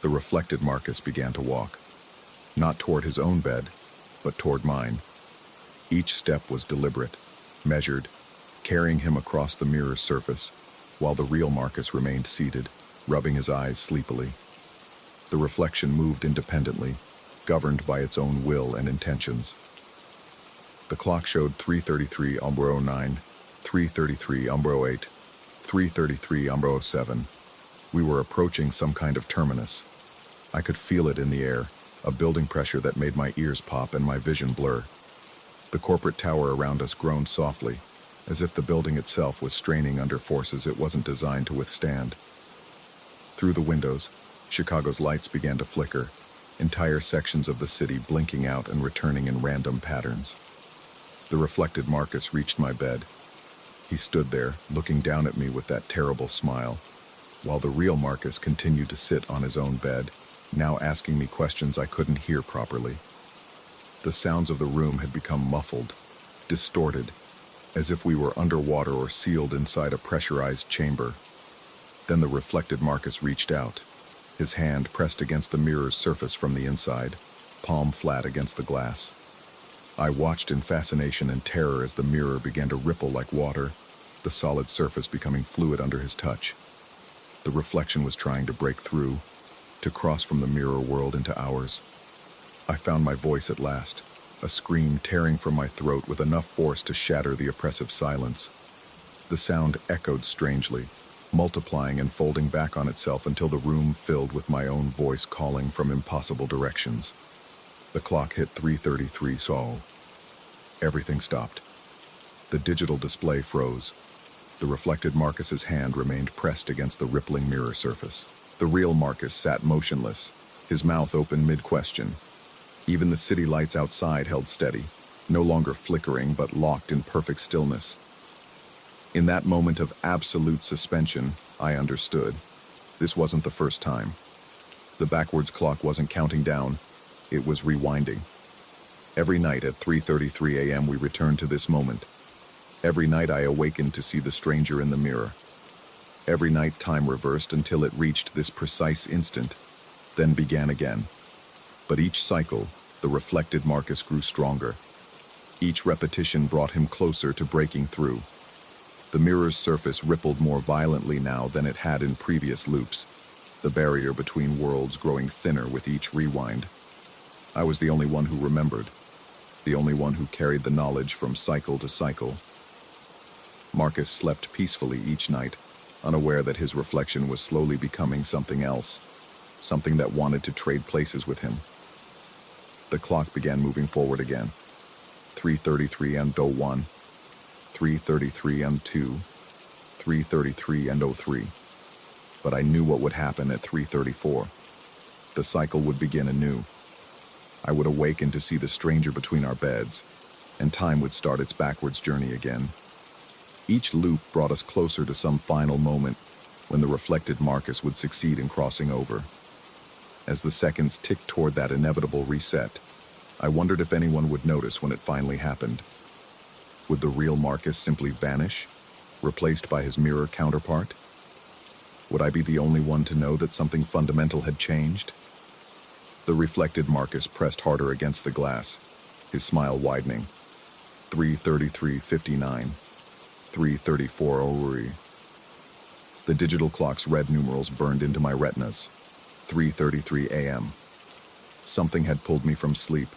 The reflected Marcus began to walk, not toward his own bed, but toward mine. Each step was deliberate, measured, carrying him across the mirror's surface, while the real Marcus remained seated, rubbing his eyes sleepily. The reflection moved independently, governed by its own will and intentions. The clock showed 3:33 Umbro 9, 3:33 Umbro 8, 3:33 Umbro 7. We were approaching some kind of terminus. I could feel it in the air, a building pressure that made my ears pop and my vision blur. The corporate tower around us groaned softly, as if the building itself was straining under forces it wasn't designed to withstand. Through the windows, Chicago's lights began to flicker, entire sections of the city blinking out and returning in random patterns. The reflected Marcus reached my bed. He stood there, looking down at me with that terrible smile, while the real Marcus continued to sit on his own bed, now asking me questions I couldn't hear properly. The sounds of the room had become muffled, distorted, as if we were underwater or sealed inside a pressurized chamber. Then the reflected Marcus reached out, his hand pressed against the mirror's surface from the inside, palm flat against the glass. I watched in fascination and terror as the mirror began to ripple like water, the solid surface becoming fluid under his touch. The reflection was trying to break through, to cross from the mirror world into ours. I found my voice at last, a scream tearing from my throat with enough force to shatter the oppressive silence. The sound echoed strangely, multiplying and folding back on itself until the room filled with my own voice calling from impossible directions. The clock hit 3:33, so everything stopped. The digital display froze. The reflected Marcus's hand remained pressed against the rippling mirror surface. The real Marcus sat motionless, his mouth open mid-question. Even the city lights outside held steady, no longer flickering but locked in perfect stillness. In that moment of absolute suspension, I understood. This wasn't the first time. The backwards clock wasn't counting down, it was rewinding. Every night at 3:33 a.m. we returned to this moment. Every night I awakened to see the stranger in the mirror. Every night time reversed until it reached this precise instant, then began again. But each cycle, the reflected Marcus grew stronger. Each repetition brought him closer to breaking through. The mirror's surface rippled more violently now than it had in previous loops, the barrier between worlds growing thinner with each rewind. I was the only one who remembered, the only one who carried the knowledge from cycle to cycle. Marcus slept peacefully each night, unaware that his reflection was slowly becoming something else, something that wanted to trade places with him. The clock began moving forward again. 3:33 and 01, 3:33 and 2, 3:33 and 03. But I knew what would happen at 3:34. The cycle would begin anew. I would awaken to see the stranger between our beds, and time would start its backwards journey again. Each loop brought us closer to some final moment when the reflected Marcus would succeed in crossing over. As the seconds ticked toward that inevitable reset, I wondered if anyone would notice when it finally happened. Would the real Marcus simply vanish, replaced by his mirror counterpart? Would I be the only one to know that something fundamental had changed? The reflected Marcus pressed harder against the glass, his smile widening. 3:33:59, 3:34 eerie. The digital clock's red numerals burned into my retinas. 3:33 a.m. Something had pulled me from sleep,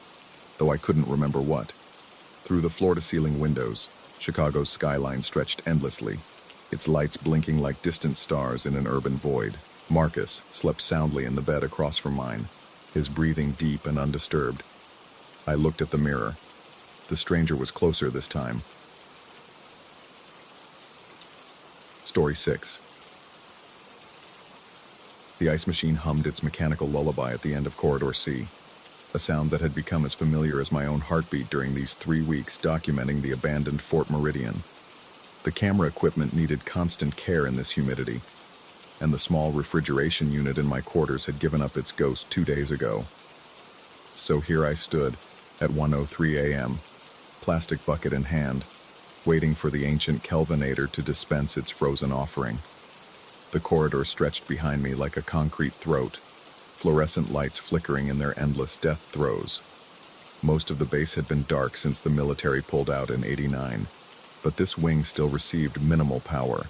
though I couldn't remember what. Through the floor-to-ceiling windows, Chicago's skyline stretched endlessly, its lights blinking like distant stars in an urban void. Marcus slept soundly in the bed across from mine, his breathing deep and undisturbed. I looked at the mirror. The stranger was closer this time. Story 6. The ice machine hummed its mechanical lullaby at the end of Corridor C, a sound that had become as familiar as my own heartbeat during these 3 weeks documenting the abandoned Fort Meridian. The camera equipment needed constant care in this humidity, and the small refrigeration unit in my quarters had given up its ghost 2 days ago. So here I stood, at 1:03 a.m., plastic bucket in hand, waiting for the ancient Kelvinator to dispense its frozen offering. The corridor stretched behind me like a concrete throat, fluorescent lights flickering in their endless death throes. Most of the base had been dark since the military pulled out in '89, but this wing still received minimal power,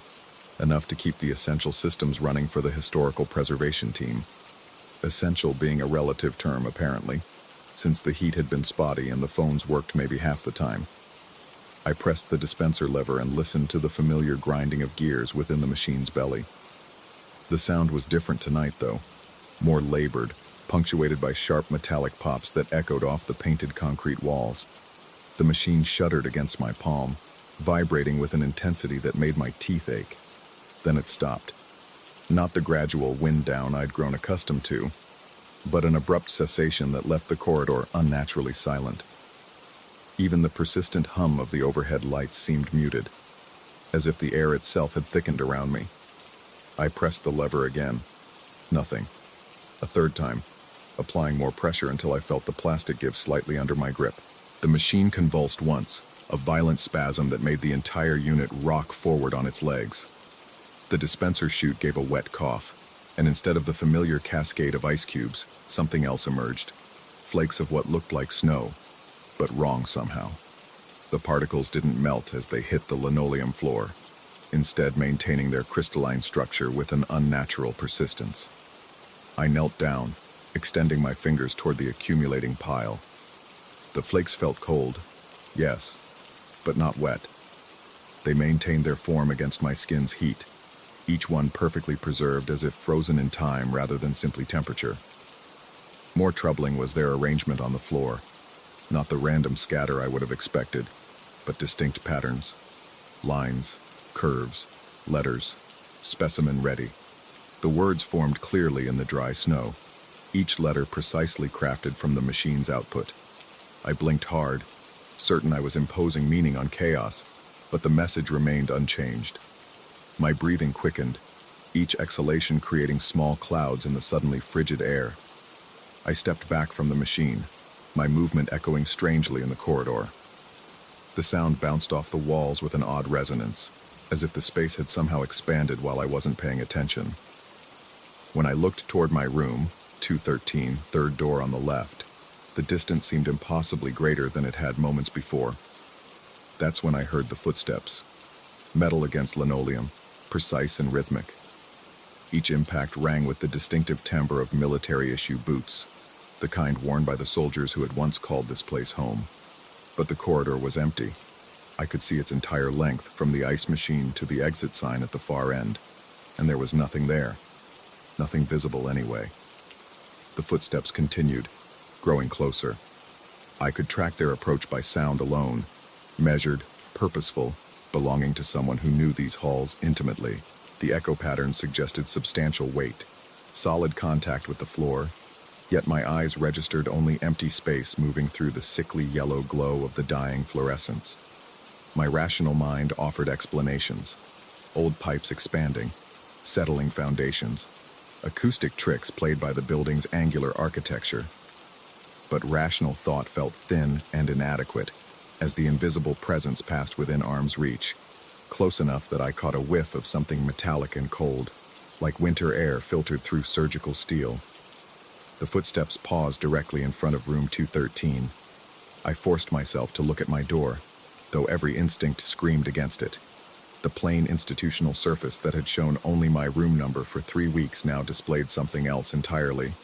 enough to keep the essential systems running for the historical preservation team. Essential being a relative term, apparently, since the heat had been spotty and the phones worked maybe half the time. I pressed the dispenser lever and listened to the familiar grinding of gears within the machine's belly. The sound was different tonight, though, more labored, punctuated by sharp metallic pops that echoed off the painted concrete walls. The machine shuddered against my palm, vibrating with an intensity that made my teeth ache. Then it stopped. Not the gradual wind down I'd grown accustomed to, but an abrupt cessation that left the corridor unnaturally silent. Even the persistent hum of the overhead lights seemed muted, as if the air itself had thickened around me. I pressed the lever again. Nothing. A third time, applying more pressure until I felt the plastic give slightly under my grip. The machine convulsed once, a violent spasm that made the entire unit rock forward on its legs. The dispenser chute gave a wet cough, and instead of the familiar cascade of ice cubes, something else emerged. Flakes of what looked like snow, but wrong somehow. The particles didn't melt as they hit the linoleum floor, instead maintaining their crystalline structure with an unnatural persistence. I knelt down, extending my fingers toward the accumulating pile. The flakes felt cold, yes, but not wet. They maintained their form against my skin's heat, each one perfectly preserved as if frozen in time rather than simply temperature. More troubling was their arrangement on the floor. Not the random scatter I would have expected, but distinct patterns. Lines, curves, letters, specimen ready. The words formed clearly in the dry snow, each letter precisely crafted from the machine's output. I blinked hard, certain I was imposing meaning on chaos, but the message remained unchanged. My breathing quickened, each exhalation creating small clouds in the suddenly frigid air. I stepped back from the machine, my movement echoing strangely in the corridor. The sound bounced off the walls with an odd resonance, as if the space had somehow expanded while I wasn't paying attention. When I looked toward my room, 213, third door on the left, the distance seemed impossibly greater than it had moments before. That's when I heard the footsteps. Metal against linoleum, precise and rhythmic. Each impact rang with the distinctive timbre of military-issue boots, the kind worn by the soldiers who had once called this place home. But the corridor was empty. I could see its entire length from the ice machine to the exit sign at the far end, and there was nothing there. Nothing visible anyway. The footsteps continued, growing closer. I could track their approach by sound alone, measured, purposeful, belonging to someone who knew these halls intimately. The echo pattern suggested substantial weight, solid contact with the floor, yet my eyes registered only empty space moving through the sickly yellow glow of the dying fluorescence. My rational mind offered explanations. Old pipes expanding, settling foundations, acoustic tricks played by the building's angular architecture. But rational thought felt thin and inadequate as the invisible presence passed within arm's reach, close enough that I caught a whiff of something metallic and cold, like winter air filtered through surgical steel. The footsteps paused directly in front of room 213. I forced myself to look at my door, though every instinct screamed against it. The plain institutional surface that had shown only my room number for 3 weeks now displayed something else entirely.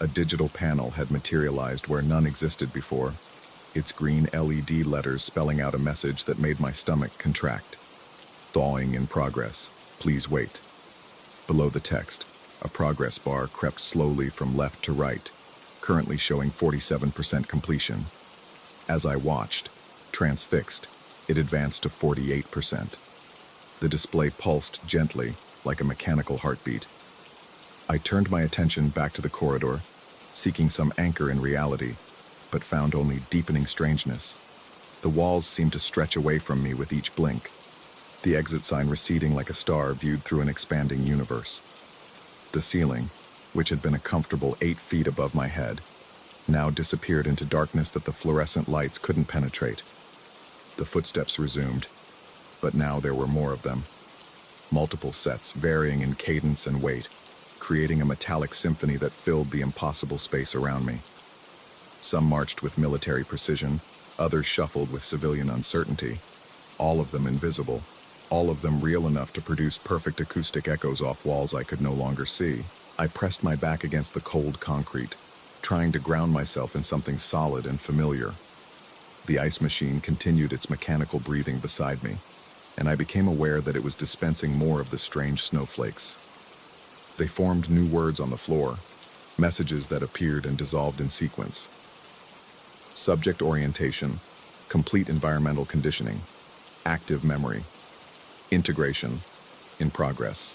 A digital panel had materialized where none existed before, its green LED letters spelling out a message that made my stomach contract. Thawing in progress. Please wait. Below the text, a progress bar crept slowly from left to right, currently showing 47% completion. As I watched, transfixed, it advanced to 48%. The display pulsed gently, like a mechanical heartbeat. I turned my attention back to the corridor, seeking some anchor in reality, but found only deepening strangeness. The walls seemed to stretch away from me with each blink, the exit sign receding like a star viewed through an expanding universe. The ceiling, which had been a comfortable 8 feet above my head, now disappeared into darkness that the fluorescent lights couldn't penetrate. The footsteps resumed, But now there were more of them. Multiple sets, varying in cadence and weight, creating a metallic symphony that filled the impossible space around me. Some marched with military precision, others shuffled with civilian uncertainty, all of them invisible, all of them real enough to produce perfect acoustic echoes off walls I could no longer see. I pressed my back against the cold concrete, trying to ground myself in something solid and familiar. The ice machine continued its mechanical breathing beside me, and I became aware that it was dispensing more of the strange snowflakes. They formed new words on the floor, messages that appeared and dissolved in sequence. Subject orientation, complete environmental conditioning, active memory, integration, in progress.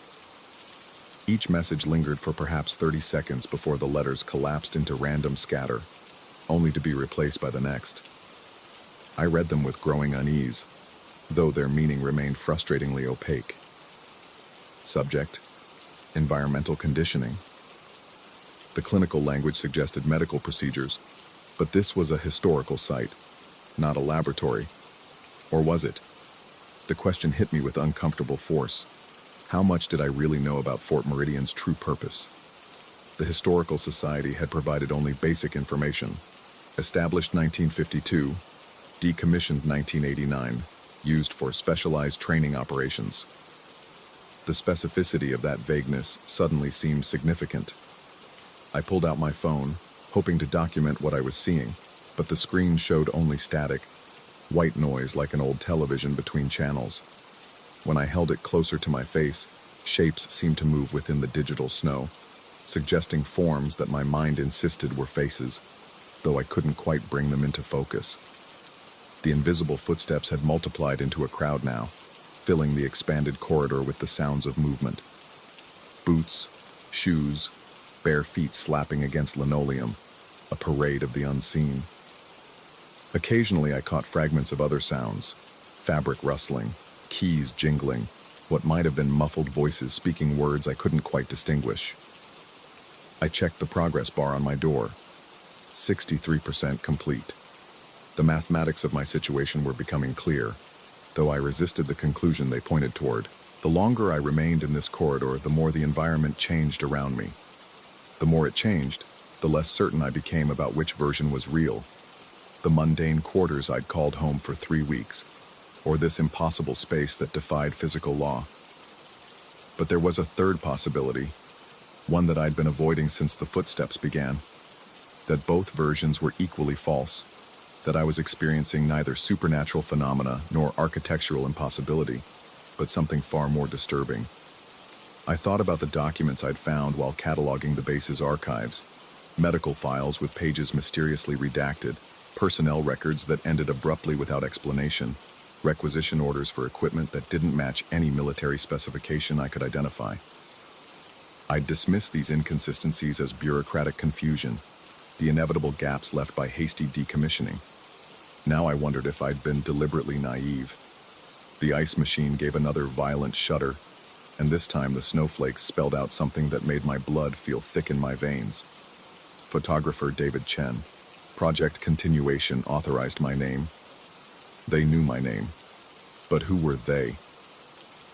Each message lingered for perhaps 30 seconds before the letters collapsed into random scatter, only to be replaced by the next. I read them with growing unease, though their meaning remained frustratingly opaque. Subject, environmental conditioning. The clinical language suggested medical procedures, but this was a historical site, not a laboratory. Or was it? The question hit me with uncomfortable force. How much did I really know about Fort Meridian's true purpose? The Historical Society had provided only basic information. Established 1952, decommissioned 1989, used for specialized training operations. The specificity of that vagueness suddenly seemed significant. I pulled out my phone, hoping to document what I was seeing, but the screen showed only static, white noise like an old television between channels. When I held it closer to my face, shapes seemed to move within the digital snow, suggesting forms that my mind insisted were faces, though I couldn't quite bring them into focus. The invisible footsteps had multiplied into a crowd now, filling the expanded corridor with the sounds of movement. Boots, shoes, bare feet slapping against linoleum, a parade of the unseen. Occasionally I caught fragments of other sounds, fabric rustling, keys jingling, what might have been muffled voices speaking words I couldn't quite distinguish. I checked the progress bar on my door. 63% complete. The mathematics of my situation were becoming clear, though I resisted the conclusion they pointed toward. The longer I remained in this corridor, the more the environment changed around me. The more it changed, the less certain I became about which version was real. The mundane quarters I'd called home for 3 weeks, or this impossible space that defied physical law. But there was a third possibility, one that I'd been avoiding since the footsteps began, that both versions were equally false, that I was experiencing neither supernatural phenomena nor architectural impossibility, but something far more disturbing. I thought about the documents I'd found while cataloging the base's archives, medical files with pages mysteriously redacted, personnel records that ended abruptly without explanation, requisition orders for equipment that didn't match any military specification I could identify. I'd dismiss these inconsistencies as bureaucratic confusion, the inevitable gaps left by hasty decommissioning. Now I wondered if I'd been deliberately naive. The ice machine gave another violent shudder, and this time the snowflakes spelled out something that made my blood feel thick in my veins. Photographer David Chen. Project Continuation authorized my name. They knew my name. But who were they?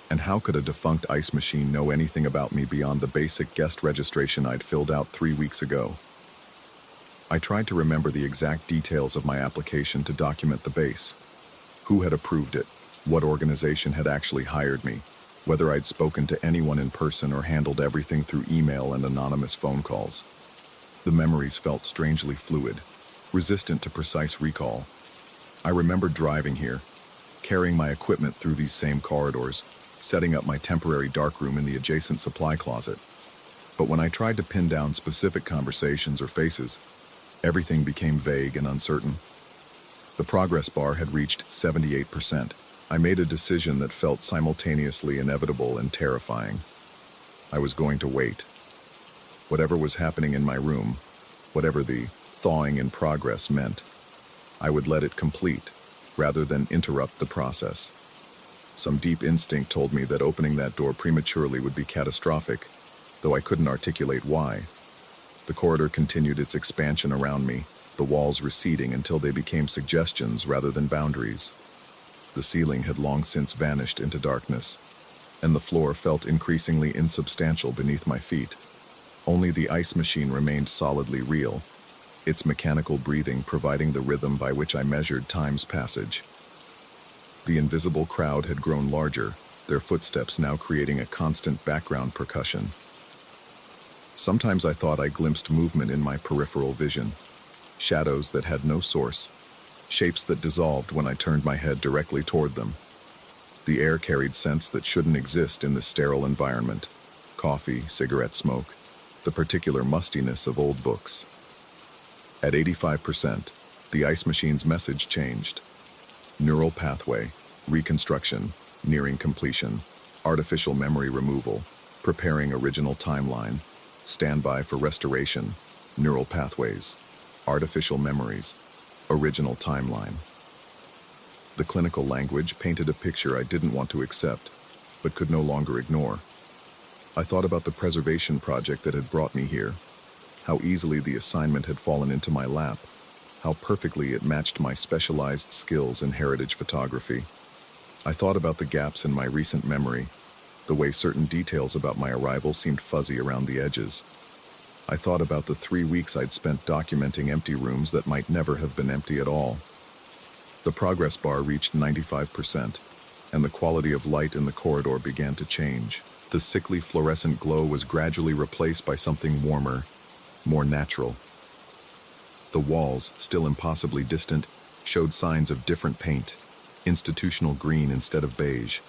And how could a defunct ice machine know anything about me beyond the basic guest registration I'd filled out 3 weeks ago? I tried to remember the exact details of my application to document the base. Who had approved it? What organization had actually hired me? Whether I'd spoken to anyone in person or handled everything through email and anonymous phone calls. The memories felt strangely fluid, resistant to precise recall. I remembered driving here, carrying my equipment through these same corridors, setting up my temporary darkroom in the adjacent supply closet. But when I tried to pin down specific conversations or faces, everything became vague and uncertain. The progress bar had reached 78%. I made a decision that felt simultaneously inevitable and terrifying. I was going to wait. Whatever was happening in my room, whatever the thawing in progress meant, I would let it complete, rather than interrupt the process. Some deep instinct told me that opening that door prematurely would be catastrophic, though I couldn't articulate why. The corridor continued its expansion around me, the walls receding until they became suggestions rather than boundaries. The ceiling had long since vanished into darkness, and the floor felt increasingly insubstantial beneath my feet. Only the ice machine remained solidly real, its mechanical breathing providing the rhythm by which I measured time's passage. The invisible crowd had grown larger, their footsteps now creating a constant background percussion. Sometimes I thought I glimpsed movement in my peripheral vision, shadows that had no source, shapes that dissolved when I turned my head directly toward them. The air carried scents that shouldn't exist in this sterile environment: coffee, cigarette smoke, the particular mustiness of old books. At 85%, the ice machine's message changed. Neural pathway, reconstruction, nearing completion, artificial memory removal, preparing original timeline, standby for restoration, neural pathways, artificial memories, original timeline. The clinical language painted a picture I didn't want to accept, but could no longer ignore. I thought about the preservation project that had brought me here, how easily the assignment had fallen into my lap, how perfectly it matched my specialized skills in heritage photography. I thought about the gaps in my recent memory, the way certain details about my arrival seemed fuzzy around the edges. I thought about the 3 weeks I'd spent documenting empty rooms that might never have been empty at all. The progress bar reached 95%, and the quality of light in the corridor began to change. The sickly fluorescent glow was gradually replaced by something warmer, more natural. The walls, still impossibly distant, showed signs of different paint, institutional green instead of beige.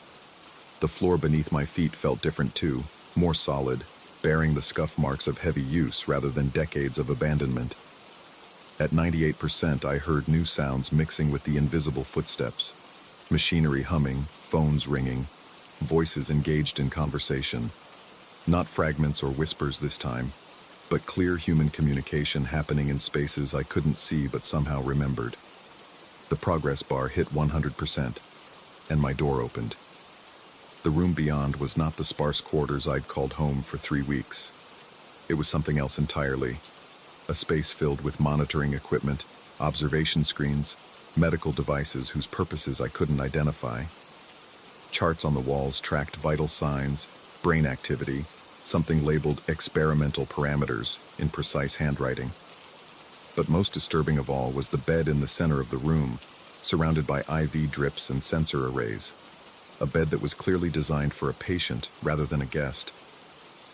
The floor beneath my feet felt different too, more solid, bearing the scuff marks of heavy use rather than decades of abandonment. At 98%, I heard new sounds mixing with the invisible footsteps. Machinery humming, phones ringing, voices engaged in conversation. Not fragments or whispers this time, but clear human communication happening in spaces I couldn't see but somehow remembered. The progress bar hit 100%, and my door opened. The room beyond was not the sparse quarters I'd called home for 3 weeks. It was something else entirely. A space filled with monitoring equipment, observation screens, medical devices whose purposes I couldn't identify. Charts on the walls tracked vital signs, brain activity, something labeled experimental parameters in precise handwriting. But most disturbing of all was the bed in the center of the room, surrounded by IV drips and sensor arrays. A bed that was clearly designed for a patient rather than a guest.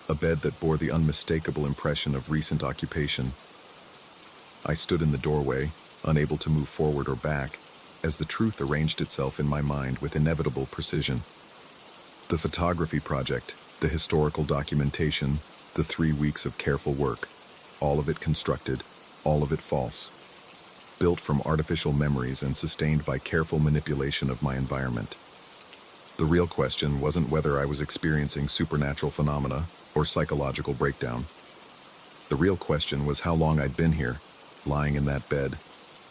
A bed that bore the unmistakable impression of recent occupation. I stood in the doorway, unable to move forward or back, as the truth arranged itself in my mind with inevitable precision. The photography project, the historical documentation, the 3 weeks of careful work, all of it constructed, all of it false. Built from artificial memories and sustained by careful manipulation of my environment. The real question wasn't whether I was experiencing supernatural phenomena or psychological breakdown. The real question was how long I'd been here, lying in that bed,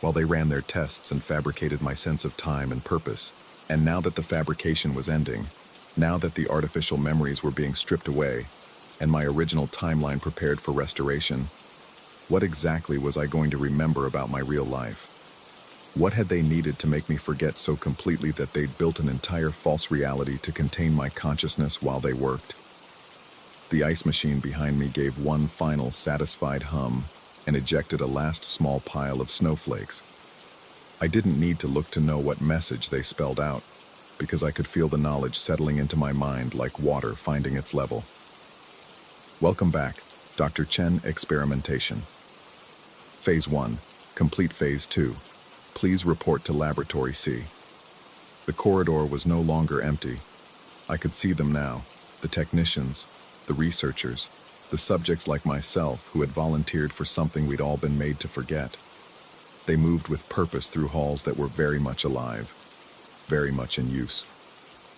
while they ran their tests and fabricated my sense of time and purpose. And now that the fabrication was ending, now that the artificial memories were being stripped away, and my original timeline prepared for restoration, what exactly was I going to remember about my real life? What had they needed to make me forget so completely that they'd built an entire false reality to contain my consciousness while they worked? The ice machine behind me gave one final satisfied hum and ejected a last small pile of snowflakes. I didn't need to look to know what message they spelled out, because I could feel the knowledge settling into my mind like water finding its level. Welcome back, Dr. Chen Experimentation. Phase 1, complete Phase 2. Please report to Laboratory C. The corridor was no longer empty. I could see them now, the technicians, the researchers, the subjects like myself who had volunteered for something we'd all been made to forget. They moved with purpose through halls that were very much alive, very much in use,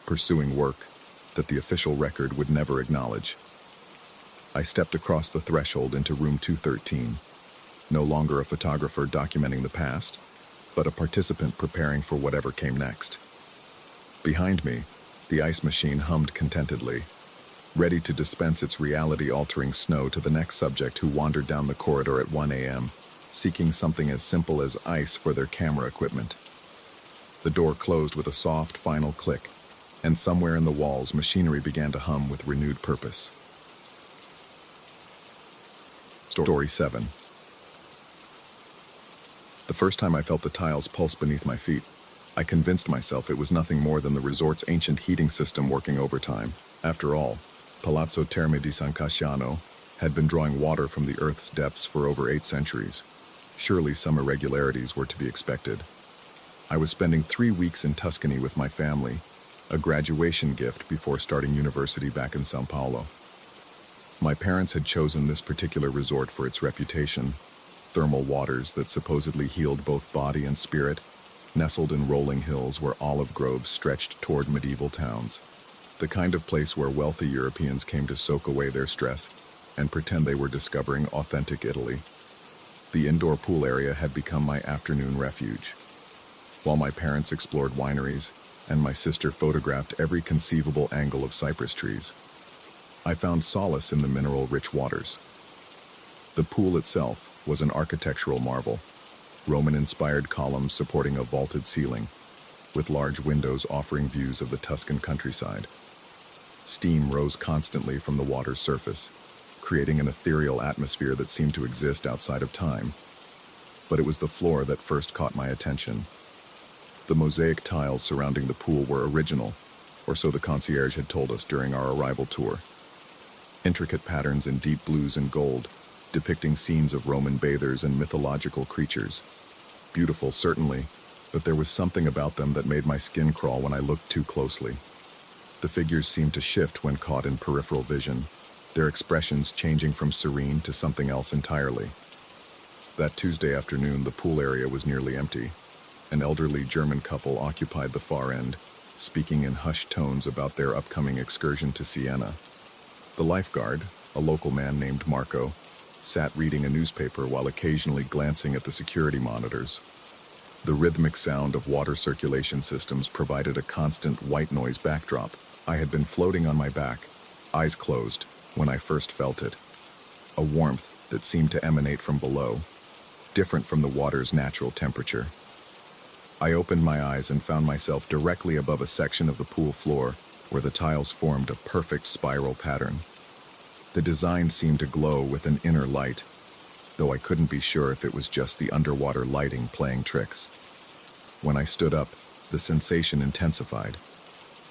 pursuing work that the official record would never acknowledge. I stepped across the threshold into room 213, no longer a photographer documenting the past, but a participant preparing for whatever came next. Behind me, the ice machine hummed contentedly, ready to dispense its reality-altering snow to the next subject who wandered down the corridor at 1 a.m., seeking something as simple as ice for their camera equipment. The door closed with a soft, final click, and somewhere in the walls, machinery began to hum with renewed purpose. Story 7. The first time I felt the tiles pulse beneath my feet, I convinced myself it was nothing more than the resort's ancient heating system working overtime. After all, Palazzo Terme di San Casciano had been drawing water from the Earth's depths for over 8 centuries. Surely some irregularities were to be expected. I was spending 3 weeks in Tuscany with my family, a graduation gift before starting university back in São Paulo. My parents had chosen this particular resort for its reputation: thermal waters that supposedly healed both body and spirit, nestled in rolling hills where olive groves stretched toward medieval towns. The kind of place where wealthy Europeans came to soak away their stress and pretend they were discovering authentic Italy. The indoor pool area had become my afternoon refuge. While my parents explored wineries and my sister photographed every conceivable angle of cypress trees, I found solace in the mineral-rich waters. The pool itself was an architectural marvel, Roman-inspired columns supporting a vaulted ceiling, with large windows offering views of the Tuscan countryside. Steam rose constantly from the water's surface, creating an ethereal atmosphere that seemed to exist outside of time. But it was the floor that first caught my attention. The mosaic tiles surrounding the pool were original, or so the concierge had told us during our arrival tour. Intricate patterns in deep blues and gold, depicting scenes of Roman bathers and mythological creatures. Beautiful, certainly, but there was something about them that made my skin crawl when I looked too closely. The figures seemed to shift when caught in peripheral vision, their expressions changing from serene to something else entirely. That Tuesday afternoon, the pool area was nearly empty. An elderly German couple occupied the far end, speaking in hushed tones about their upcoming excursion to Siena. The lifeguard, a local man named Marco, sat reading a newspaper while occasionally glancing at the security monitors. The rhythmic sound of water circulation systems provided a constant white noise backdrop. I had been floating on my back, eyes closed, when I first felt it. A warmth that seemed to emanate from below, different from the water's natural temperature. I opened my eyes and found myself directly above a section of the pool floor where the tiles formed a perfect spiral pattern. The design seemed to glow with an inner light, though I couldn't be sure if it was just the underwater lighting playing tricks. When I stood up, the sensation intensified.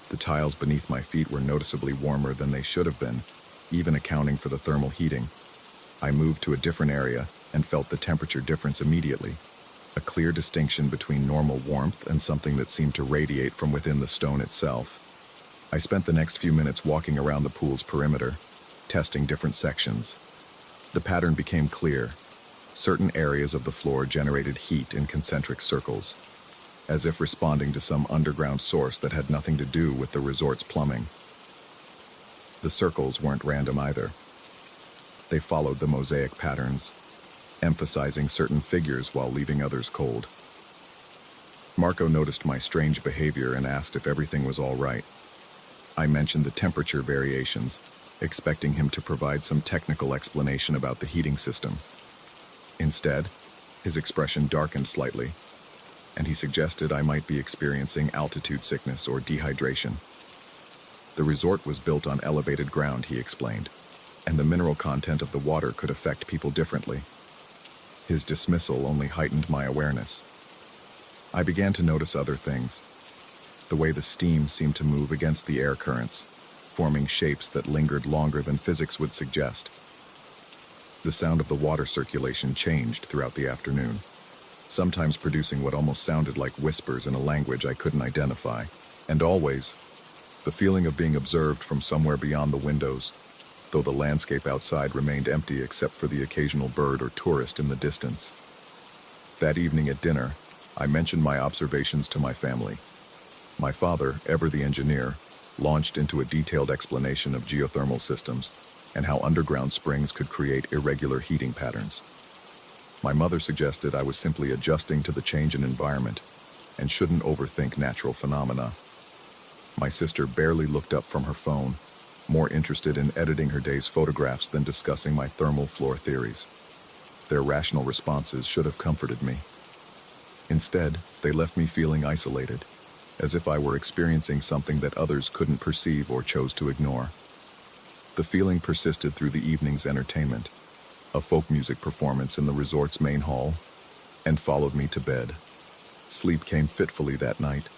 The tiles beneath my feet were noticeably warmer than they should have been, even accounting for the thermal heating. I moved to a different area and felt the temperature difference immediately, a clear distinction between normal warmth and something that seemed to radiate from within the stone itself. I spent the next few minutes walking around the pool's perimeter, testing different sections. The pattern became clear. Certain areas of the floor generated heat in concentric circles, as if responding to some underground source that had nothing to do with the resort's plumbing. The circles weren't random either. They followed the mosaic patterns, emphasizing certain figures while leaving others cold. Marco noticed my strange behavior and asked if everything was all right. I mentioned the temperature variations, expecting him to provide some technical explanation about the heating system. Instead, his expression darkened slightly, and he suggested I might be experiencing altitude sickness or dehydration. The resort was built on elevated ground, he explained, and the mineral content of the water could affect people differently. His dismissal only heightened my awareness. I began to notice other things. The way the steam seemed to move against the air currents, forming shapes that lingered longer than physics would suggest. The sound of the water circulation changed throughout the afternoon, sometimes producing what almost sounded like whispers in a language I couldn't identify, and always the feeling of being observed from somewhere beyond the windows, though the landscape outside remained empty except for the occasional bird or tourist in the distance. That evening at dinner, I mentioned my observations to my family. My father, ever the engineer, launched into a detailed explanation of geothermal systems and how underground springs could create irregular heating patterns. My mother suggested I was simply adjusting to the change in environment and shouldn't overthink natural phenomena. My sister barely looked up from her phone, more interested in editing her day's photographs than discussing my thermal floor theories. Their rational responses should have comforted me. Instead, They left me feeling isolated, as if I were experiencing something that others couldn't perceive or chose to ignore. The feeling persisted through the evening's entertainment, a folk music performance in the resort's main hall, and followed me to bed. Sleep came fitfully that night.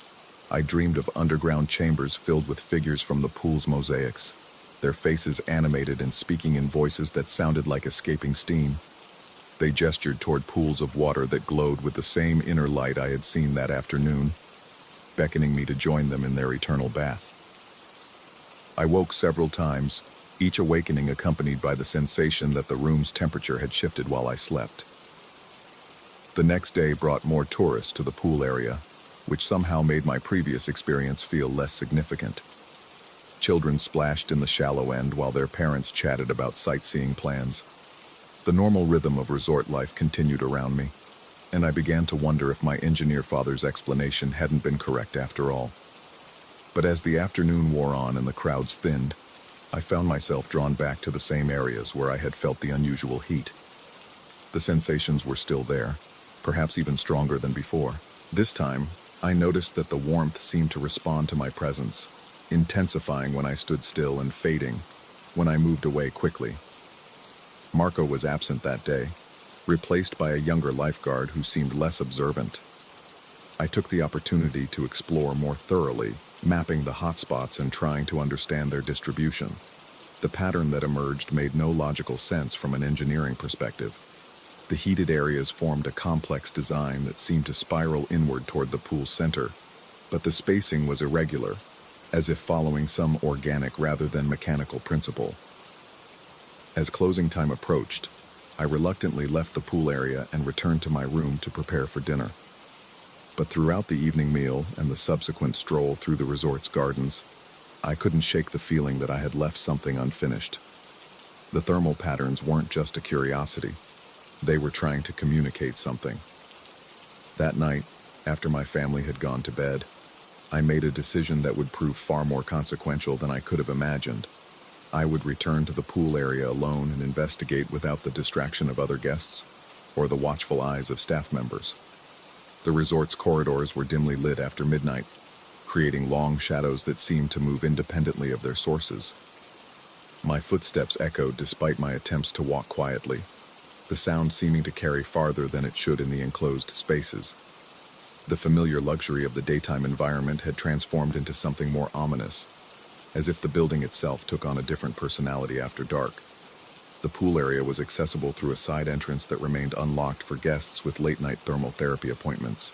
I dreamed of underground chambers filled with figures from the pool's mosaics, their faces animated and speaking in voices that sounded like escaping steam. They gestured toward pools of water that glowed with the same inner light I had seen that afternoon, beckoning me to join them in their eternal bath. I woke several times, each awakening accompanied by the sensation that the room's temperature had shifted while I slept. The next day brought more tourists to the pool area, which somehow made my previous experience feel less significant. Children splashed in the shallow end while their parents chatted about sightseeing plans. The normal rhythm of resort life continued around me, and I began to wonder if my engineer father's explanation hadn't been correct after all. But as the afternoon wore on and the crowds thinned, I found myself drawn back to the same areas where I had felt the unusual heat. The sensations were still there, perhaps even stronger than before. This time, I noticed that the warmth seemed to respond to my presence, intensifying when I stood still and fading when I moved away quickly. Marco was absent that day, replaced by a younger lifeguard who seemed less observant. I took the opportunity to explore more thoroughly, mapping the hotspots and trying to understand their distribution. The pattern that emerged made no logical sense from an engineering perspective. The heated areas formed a complex design that seemed to spiral inward toward the pool's center, but the spacing was irregular, as if following some organic rather than mechanical principle. As closing time approached, I reluctantly left the pool area and returned to my room to prepare for dinner. But throughout the evening meal and the subsequent stroll through the resort's gardens, I couldn't shake the feeling that I had left something unfinished. The thermal patterns weren't just a curiosity. They were trying to communicate something. That night, after my family had gone to bed, I made a decision that would prove far more consequential than I could have imagined. I would return to the pool area alone and investigate without the distraction of other guests or the watchful eyes of staff members. The resort's corridors were dimly lit after midnight, creating long shadows that seemed to move independently of their sources. My footsteps echoed despite my attempts to walk quietly, the sound seeming to carry farther than it should in the enclosed spaces. The familiar luxury of the daytime environment had transformed into something more ominous, as if the building itself took on a different personality after dark. The pool area was accessible through a side entrance that remained unlocked for guests with late-night thermal therapy appointments.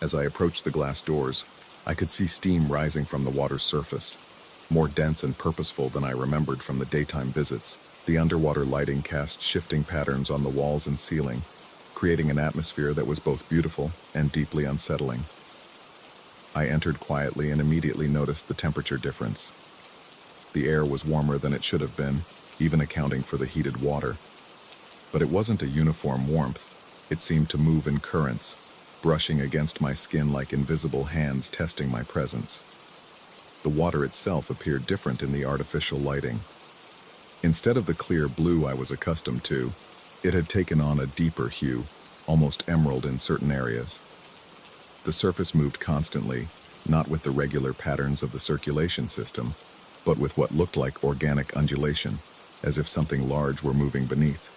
As I approached the glass doors, I could see steam rising from the water's surface, more dense and purposeful than I remembered from the daytime visits. The underwater lighting cast shifting patterns on the walls and ceiling, creating an atmosphere that was both beautiful and deeply unsettling. I entered quietly and immediately noticed the temperature difference. The air was warmer than it should have been, even accounting for the heated water. But it wasn't a uniform warmth. It seemed to move in currents, brushing against my skin like invisible hands testing my presence. The water itself appeared different in the artificial lighting. Instead of the clear blue I was accustomed to, it had taken on a deeper hue, almost emerald in certain areas. The surface moved constantly, not with the regular patterns of the circulation system, but with what looked like organic undulation, as if something large were moving beneath.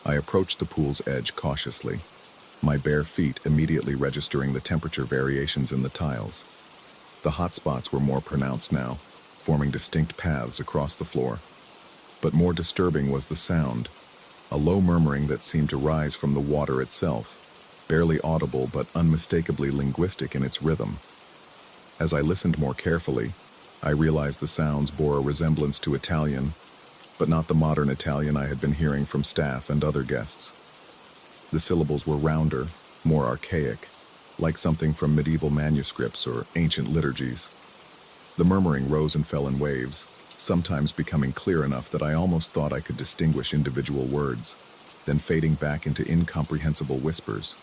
I approached the pool's edge cautiously, my bare feet immediately registering the temperature variations in the tiles. The hot spots were more pronounced now, forming distinct paths across the floor. But more disturbing was the sound, a low murmuring that seemed to rise from the water itself, barely audible but unmistakably linguistic in its rhythm. As I listened more carefully, I realized the sounds bore a resemblance to Italian, but not the modern Italian I had been hearing from staff and other guests. The syllables were rounder, more archaic, like something from medieval manuscripts or ancient liturgies. The murmuring rose and fell in waves, sometimes becoming clear enough that I almost thought I could distinguish individual words, then fading back into incomprehensible whispers.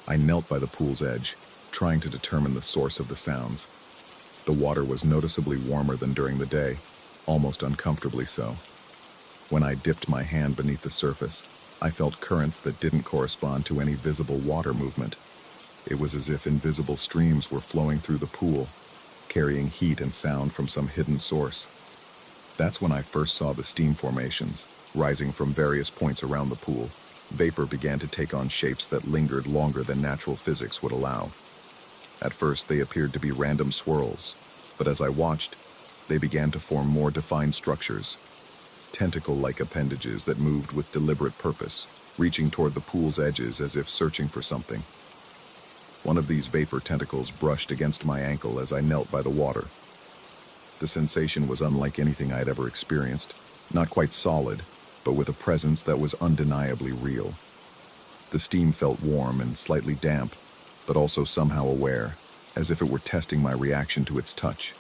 I knelt by the pool's edge, trying to determine the source of the sounds. The water was noticeably warmer than during the day, almost uncomfortably so. When I dipped my hand beneath the surface, I felt currents that didn't correspond to any visible water movement. It was as if invisible streams were flowing through the pool, carrying heat and sound from some hidden source. That's when I first saw the steam formations, rising from various points around the pool. Vapor began to take on shapes that lingered longer than natural physics would allow. At first, they appeared to be random swirls, but as I watched, they began to form more defined structures, tentacle-like appendages that moved with deliberate purpose, reaching toward the pool's edges as if searching for something. One of these vapor tentacles brushed against my ankle as I knelt by the water. The sensation was unlike anything I had ever experienced, not quite solid, but with a presence that was undeniably real. The steam felt warm and slightly damp, but also somehow aware, as if it were testing my reaction to its touch.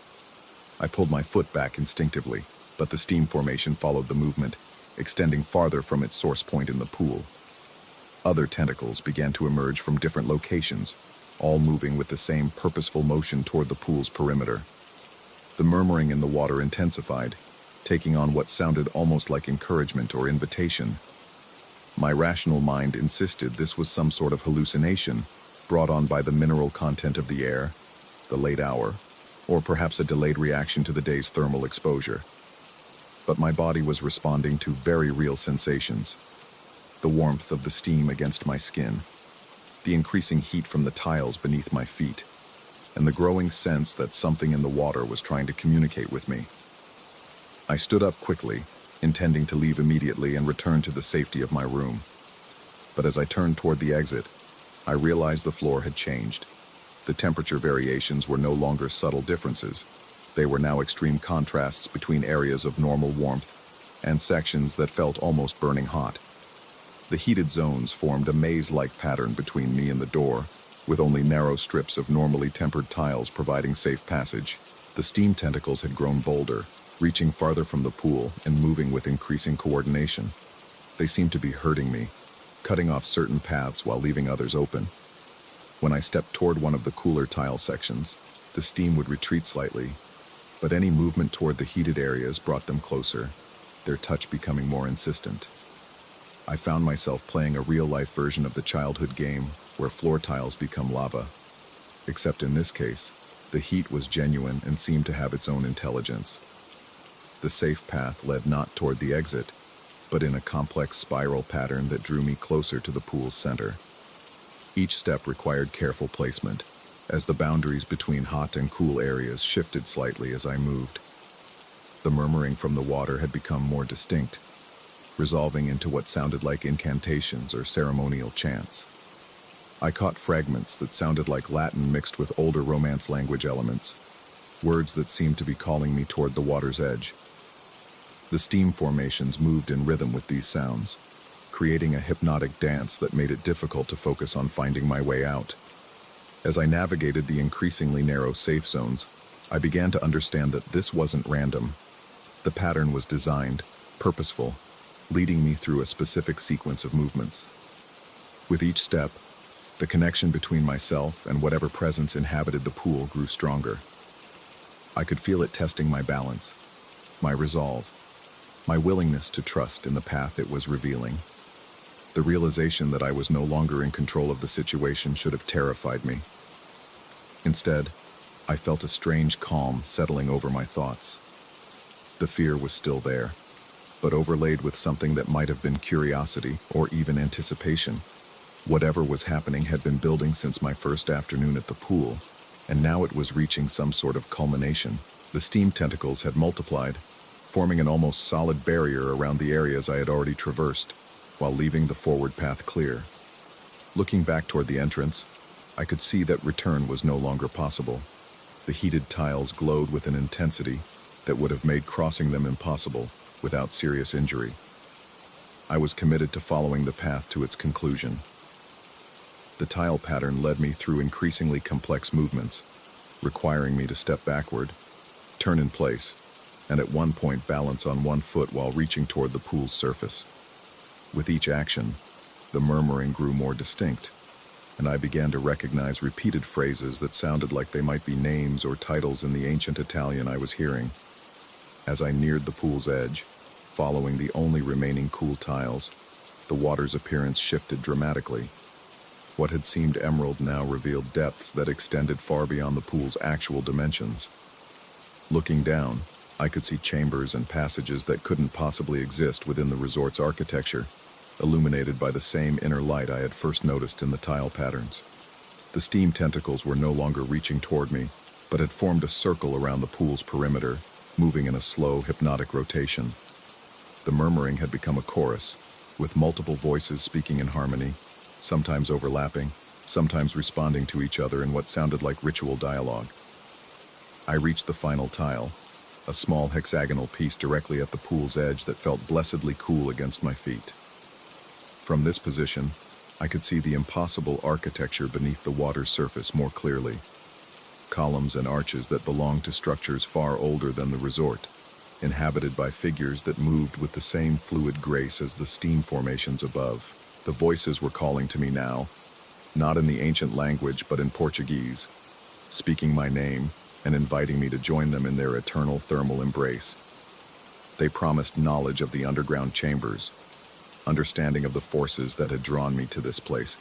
I pulled my foot back instinctively, but the steam formation followed the movement, extending farther from its source point in the pool. Other tentacles began to emerge from different locations, all moving with the same purposeful motion toward the pool's perimeter. The murmuring in the water intensified, taking on what sounded almost like encouragement or invitation. My rational mind insisted this was some sort of hallucination, brought on by the mineral content of the air, the late hour, or perhaps a delayed reaction to the day's thermal exposure. But my body was responding to very real sensations. The warmth of the steam against my skin, the increasing heat from the tiles beneath my feet, and the growing sense that something in the water was trying to communicate with me. I stood up quickly, intending to leave immediately and return to the safety of my room. But as I turned toward the exit, I realized the floor had changed. The temperature variations were no longer subtle differences. They were now extreme contrasts between areas of normal warmth and sections that felt almost burning hot. The heated zones formed a maze-like pattern between me and the door, with only narrow strips of normally tempered tiles providing safe passage. The steam tentacles had grown bolder, reaching farther from the pool and moving with increasing coordination. They seemed to be herding me, cutting off certain paths while leaving others open. When I stepped toward one of the cooler tile sections, the steam would retreat slightly, but any movement toward the heated areas brought them closer, their touch becoming more insistent. I found myself playing a real-life version of the childhood game where floor tiles become lava. Except in this case, the heat was genuine and seemed to have its own intelligence. The safe path led not toward the exit, but in a complex spiral pattern that drew me closer to the pool's center. Each step required careful placement, as the boundaries between hot and cool areas shifted slightly as I moved. The murmuring from the water had become more distinct, resolving into what sounded like incantations or ceremonial chants. I caught fragments that sounded like Latin mixed with older Romance language elements, words that seemed to be calling me toward the water's edge. The steam formations moved in rhythm with these sounds, creating a hypnotic dance that made it difficult to focus on finding my way out. As I navigated the increasingly narrow safe zones, I began to understand that this wasn't random. The pattern was designed, purposeful, leading me through a specific sequence of movements. With each step, the connection between myself and whatever presence inhabited the pool grew stronger. I could feel it testing my balance, my resolve, my willingness to trust in the path it was revealing. The realization that I was no longer in control of the situation should have terrified me. Instead, I felt a strange calm settling over my thoughts. The fear was still there, but overlaid with something that might have been curiosity or even anticipation. Whatever was happening had been building since my first afternoon at the pool, and now it was reaching some sort of culmination. The steam tentacles had multiplied, forming an almost solid barrier around the areas I had already traversed, while leaving the forward path clear. Looking back toward the entrance, I could see that return was no longer possible. The heated tiles glowed with an intensity that would have made crossing them impossible without serious injury. I was committed to following the path to its conclusion. The tile pattern led me through increasingly complex movements, requiring me to step backward, turn in place, and at one point balance on one foot while reaching toward the pool's surface. With each action, the murmuring grew more distinct, and I began to recognize repeated phrases that sounded like they might be names or titles in the ancient Italian I was hearing. As I neared the pool's edge, following the only remaining cool tiles, the water's appearance shifted dramatically. What had seemed emerald now revealed depths that extended far beyond the pool's actual dimensions. Looking down, I could see chambers and passages that couldn't possibly exist within the resort's architecture, illuminated by the same inner light I had first noticed in the tile patterns. The steam tentacles were no longer reaching toward me, but had formed a circle around the pool's perimeter, moving in a slow, hypnotic rotation. The murmuring had become a chorus, with multiple voices speaking in harmony, sometimes overlapping, sometimes responding to each other in what sounded like ritual dialogue. I reached the final tile, a small hexagonal piece directly at the pool's edge that felt blessedly cool against my feet. From this position, I could see the impossible architecture beneath the water's surface more clearly. Columns and arches that belonged to structures far older than the resort, inhabited by figures that moved with the same fluid grace as the steam formations above. The voices were calling to me now, not in the ancient language but in Portuguese, speaking my name and inviting me to join them in their eternal thermal embrace. They promised knowledge of the underground chambers, understanding of the forces that had drawn me to this place,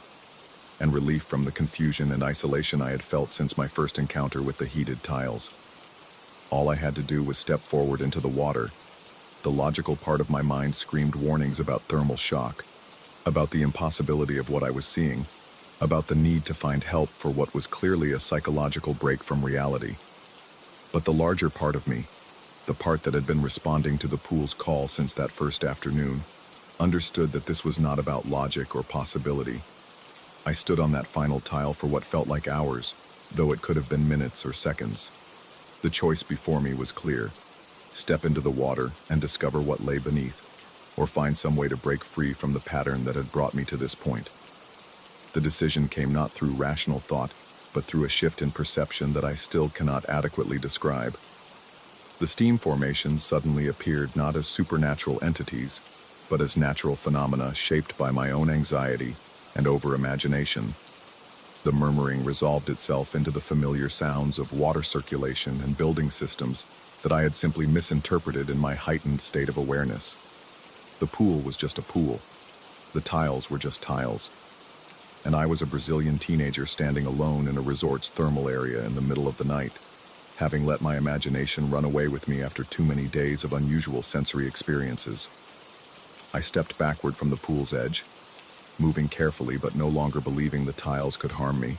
and relief from the confusion and isolation I had felt since my first encounter with the heated tiles. All I had to do was step forward into the water. The logical part of my mind screamed warnings about thermal shock, about the impossibility of what I was seeing, about the need to find help for what was clearly a psychological break from reality. But the larger part of me, the part that had been responding to the pool's call since that first afternoon, understood that this was not about logic or possibility. I stood on that final tile for what felt like hours, though it could have been minutes or seconds. The choice before me was clear: step into the water and discover what lay beneath, or find some way to break free from the pattern that had brought me to this point. The decision came not through rational thought, but through a shift in perception that I still cannot adequately describe. The steam formations suddenly appeared not as supernatural entities, but as natural phenomena shaped by my own anxiety and over-imagination. The murmuring resolved itself into the familiar sounds of water circulation and building systems that I had simply misinterpreted in my heightened state of awareness. The pool was just a pool. The tiles were just tiles. And I was a Brazilian teenager standing alone in a resort's thermal area in the middle of the night, having let my imagination run away with me after too many days of unusual sensory experiences. I stepped backward from the pool's edge, moving carefully but no longer believing the tiles could harm me.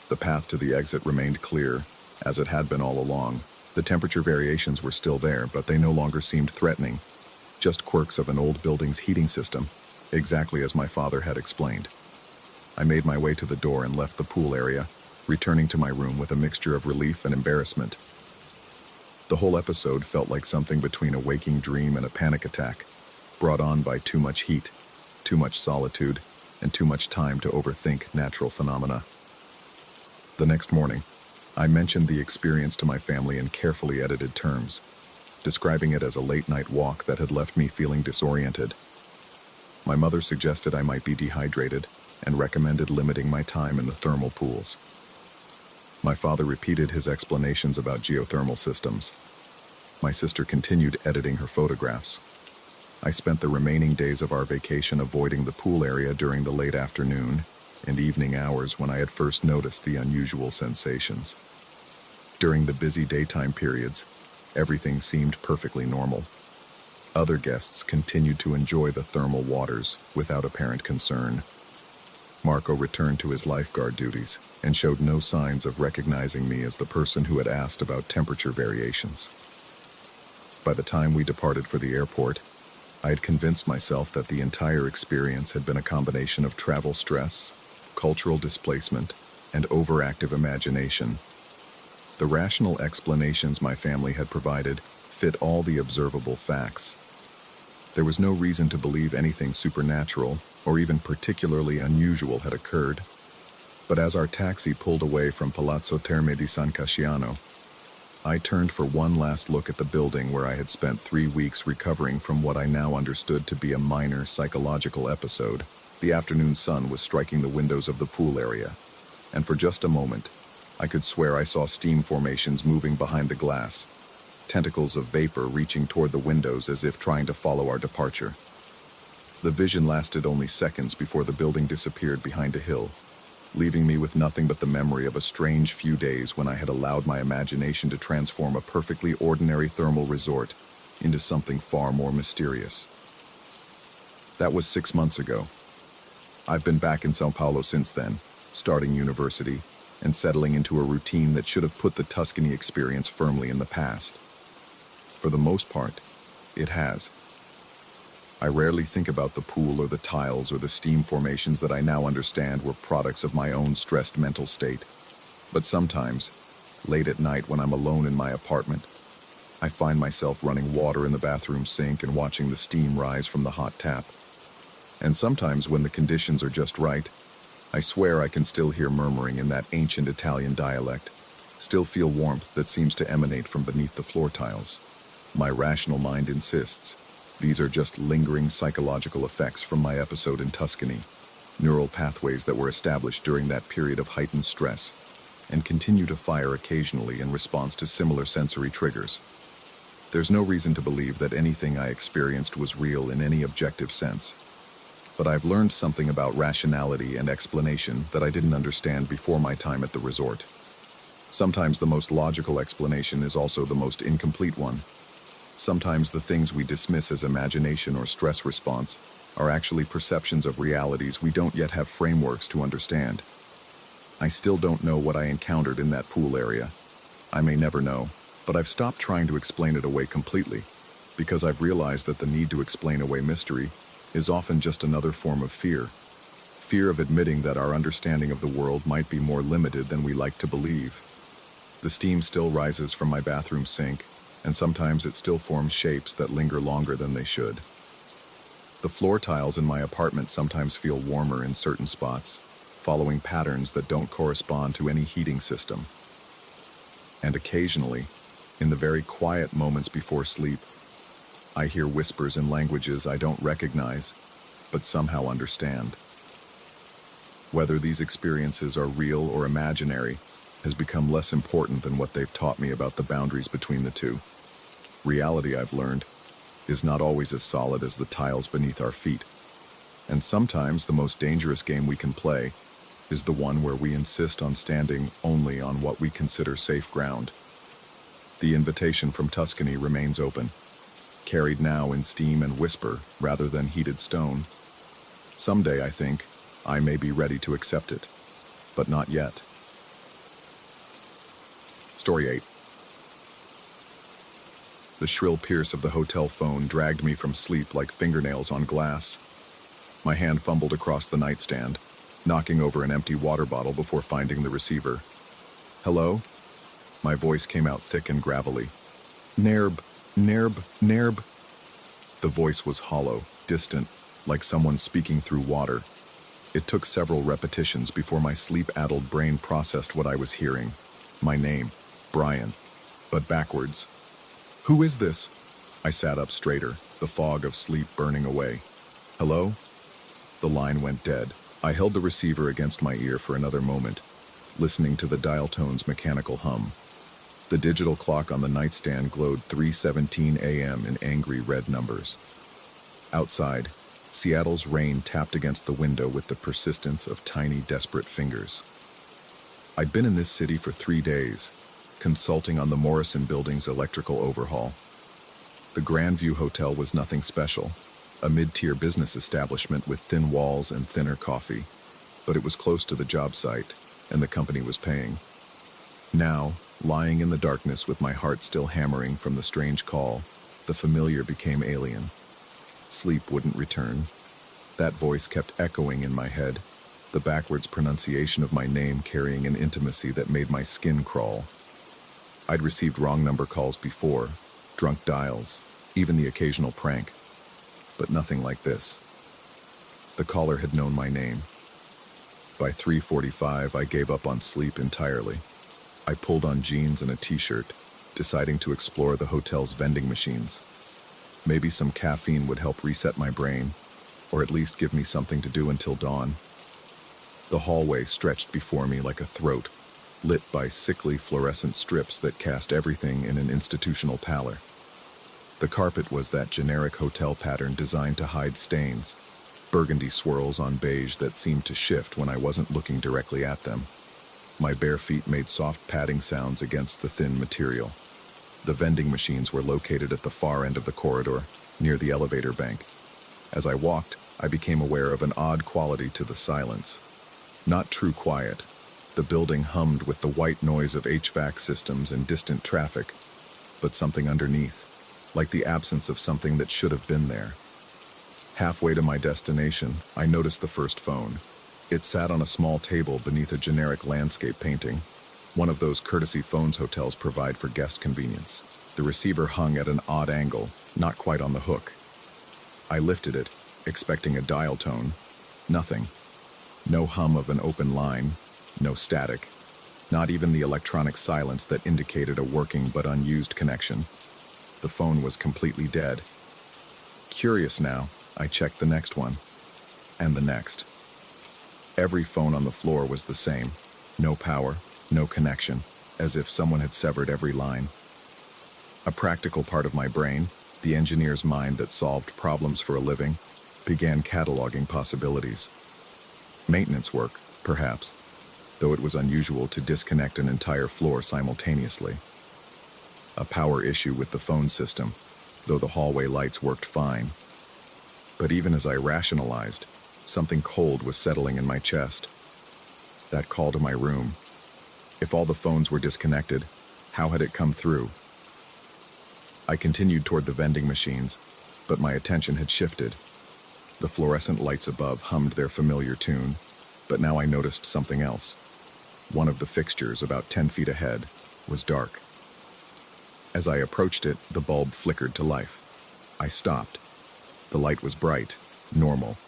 The path to the exit remained clear, as it had been all along. The temperature variations were still there, but they no longer seemed threatening, just quirks of an old building's heating system, exactly as my father had explained. I made my way to the door and left the pool area, returning to my room with a mixture of relief and embarrassment. The whole episode felt like something between a waking dream and a panic attack, brought on by too much heat, too much solitude, and too much time to overthink natural phenomena. The next morning, I mentioned the experience to my family in carefully edited terms, describing it as a late-night walk that had left me feeling disoriented. My mother suggested I might be dehydrated and recommended limiting my time in the thermal pools. My father repeated his explanations about geothermal systems. My sister continued editing her photographs. I spent the remaining days of our vacation avoiding the pool area during the late afternoon and evening hours when I had first noticed the unusual sensations. During the busy daytime periods, everything seemed perfectly normal. Other guests continued to enjoy the thermal waters without apparent concern. Marco returned to his lifeguard duties and showed no signs of recognizing me as the person who had asked about temperature variations. By the time we departed for the airport, I had convinced myself that the entire experience had been a combination of travel stress, cultural displacement, and overactive imagination. The rational explanations my family had provided fit all the observable facts. There was no reason to believe anything supernatural or even particularly unusual had occurred. But as our taxi pulled away from Palazzo Terme di San Casciano, I turned for one last look at the building where I had spent 3 weeks recovering from what I now understood to be a minor psychological episode. The afternoon sun was striking the windows of the pool area, and for just a moment, I could swear I saw steam formations moving behind the glass, tentacles of vapor reaching toward the windows as if trying to follow our departure. The vision lasted only seconds before the building disappeared behind a hill, leaving me with nothing but the memory of a strange few days when I had allowed my imagination to transform a perfectly ordinary thermal resort into something far more mysterious. That was 6 months ago. I've been back in São Paulo since then, starting university and settling into a routine that should have put the Tuscany experience firmly in the past. For the most part, it has. I rarely think about the pool or the tiles or the steam formations that I now understand were products of my own stressed mental state. But sometimes, late at night when I'm alone in my apartment, I find myself running water in the bathroom sink and watching the steam rise from the hot tap. And sometimes when the conditions are just right, I swear I can still hear murmuring in that ancient Italian dialect, still feel warmth that seems to emanate from beneath the floor tiles. My rational mind insists these are just lingering psychological effects from my episode in Tuscany, neural pathways that were established during that period of heightened stress, and continue to fire occasionally in response to similar sensory triggers. There's no reason to believe that anything I experienced was real in any objective sense. But I've learned something about rationality and explanation that I didn't understand before my time at the resort. Sometimes the most logical explanation is also the most incomplete one. Sometimes the things we dismiss as imagination or stress response are actually perceptions of realities we don't yet have frameworks to understand. I still don't know what I encountered in that pool area. I may never know, but I've stopped trying to explain it away completely, because I've realized that the need to explain away mystery is often just another form of fear. Fear of admitting that our understanding of the world might be more limited than we like to believe. The steam still rises from my bathroom sink, and sometimes it still forms shapes that linger longer than they should. The floor tiles in my apartment sometimes feel warmer in certain spots, following patterns that don't correspond to any heating system. And occasionally, in the very quiet moments before sleep, I hear whispers in languages I don't recognize, but somehow understand. Whether these experiences are real or imaginary has become less important than what they've taught me about the boundaries between the two. Reality, I've learned, is not always as solid as the tiles beneath our feet. And sometimes the most dangerous game we can play is the one where we insist on standing only on what we consider safe ground. The invitation from Tuscany remains open, carried now in steam and whisper rather than heated stone. Someday, I think, I may be ready to accept it, but not yet. Story 8. The shrill pierce of the hotel phone dragged me from sleep like fingernails on glass. My hand fumbled across the nightstand, knocking over an empty water bottle before finding the receiver. Hello? My voice came out thick and gravelly. Nerb, nerb, nerb. The voice was hollow, distant, like someone speaking through water. It took several repetitions before my sleep-addled brain processed what I was hearing. My name, Brian, but backwards. Who is this? I sat up straighter, the fog of sleep burning away. Hello? The line went dead. I held the receiver against my ear for another moment, listening to the dial tone's mechanical hum. The digital clock on the nightstand glowed 3:17 a.m. in angry red numbers. Outside, Seattle's rain tapped against the window with the persistence of tiny, desperate fingers. I'd been in this city for 3 days, consulting on the Morrison Building's electrical overhaul. The Grandview Hotel was nothing special, a mid-tier business establishment with thin walls and thinner coffee, but it was close to the job site, and the company was paying. Now, lying in the darkness with my heart still hammering from the strange call, the familiar became alien. Sleep wouldn't return. That voice kept echoing in my head, the backwards pronunciation of my name carrying an intimacy that made my skin crawl. I'd received wrong number calls before, drunk dials, even the occasional prank, but nothing like this. The caller had known my name. By 3:45, I gave up on sleep entirely. I pulled on jeans and a t-shirt, deciding to explore the hotel's vending machines. Maybe some caffeine would help reset my brain, or at least give me something to do until dawn. The hallway stretched before me like a throat, lit by sickly fluorescent strips that cast everything in an institutional pallor. The carpet was that generic hotel pattern designed to hide stains, burgundy swirls on beige that seemed to shift when I wasn't looking directly at them. My bare feet made soft padding sounds against the thin material. The vending machines were located at the far end of the corridor, near the elevator bank. As I walked, I became aware of an odd quality to the silence. Not true quiet. The building hummed with the white noise of HVAC systems and distant traffic, but something underneath, like the absence of something that should have been there. Halfway to my destination, I noticed the first phone. It sat on a small table beneath a generic landscape painting, one of those courtesy phones hotels provide for guest convenience. The receiver hung at an odd angle, not quite on the hook. I lifted it, expecting a dial tone. Nothing. No hum of an open line, no static, not even the electronic silence that indicated a working but unused connection. The phone was completely dead. Curious now, I checked the next one, and the next. Every phone on the floor was the same. No power, no connection, as if someone had severed every line. A practical part of my brain, the engineer's mind that solved problems for a living, began cataloging possibilities. Maintenance work, perhaps, though it was unusual to disconnect an entire floor simultaneously. A power issue with the phone system, though the hallway lights worked fine. But even as I rationalized, something cold was settling in my chest. That call to my room. If all the phones were disconnected, how had it come through? I continued toward the vending machines, but my attention had shifted. The fluorescent lights above hummed their familiar tune, but now I noticed something else. One of the fixtures, about 10 feet ahead, was dark. As I approached it, the bulb flickered to life. I stopped. The light was bright, normal,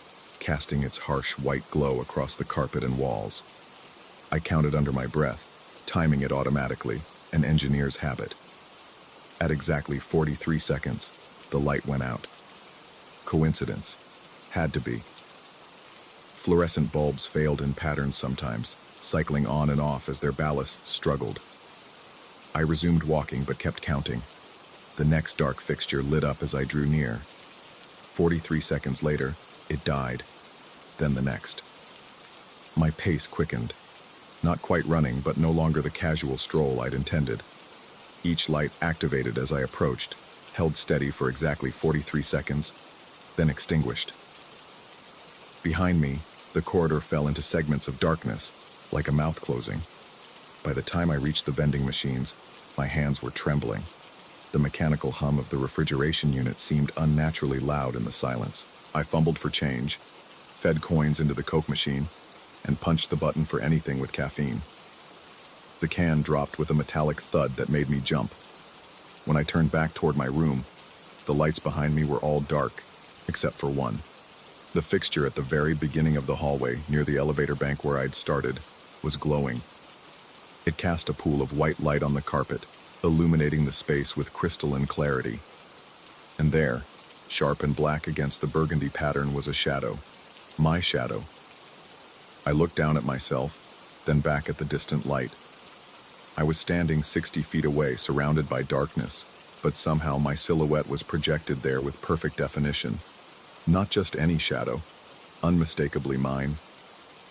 casting its harsh white glow across the carpet and walls. I counted under my breath, timing it automatically, an engineer's habit. At exactly 43 seconds, the light went out. Coincidence? Had to be. Fluorescent bulbs failed in patterns sometimes, cycling on and off as their ballasts struggled. I resumed walking but kept counting. The next dark fixture lit up as I drew near. 43 seconds later, it died. Then the next. My pace quickened. Not quite running, but no longer the casual stroll I'd intended. Each light activated as I approached, held steady for exactly 43 seconds, then extinguished. Behind me, the corridor fell into segments of darkness, like a mouth closing. By the time I reached the vending machines, my hands were trembling. The mechanical hum of the refrigeration unit seemed unnaturally loud in the silence. I fumbled for change, fed coins into the Coke machine, and punched the button for anything with caffeine. The can dropped with a metallic thud that made me jump. When I turned back toward my room, the lights behind me were all dark, except for one. The fixture at the very beginning of the hallway, near the elevator bank where I'd started, was glowing. It cast a pool of white light on the carpet, illuminating the space with crystalline clarity. And there, sharp and black against the burgundy pattern, was a shadow. My shadow. I looked down at myself, then back at the distant light. I was standing 60 feet away, surrounded by darkness, but somehow my silhouette was projected there with perfect definition. Not just any shadow, unmistakably mine.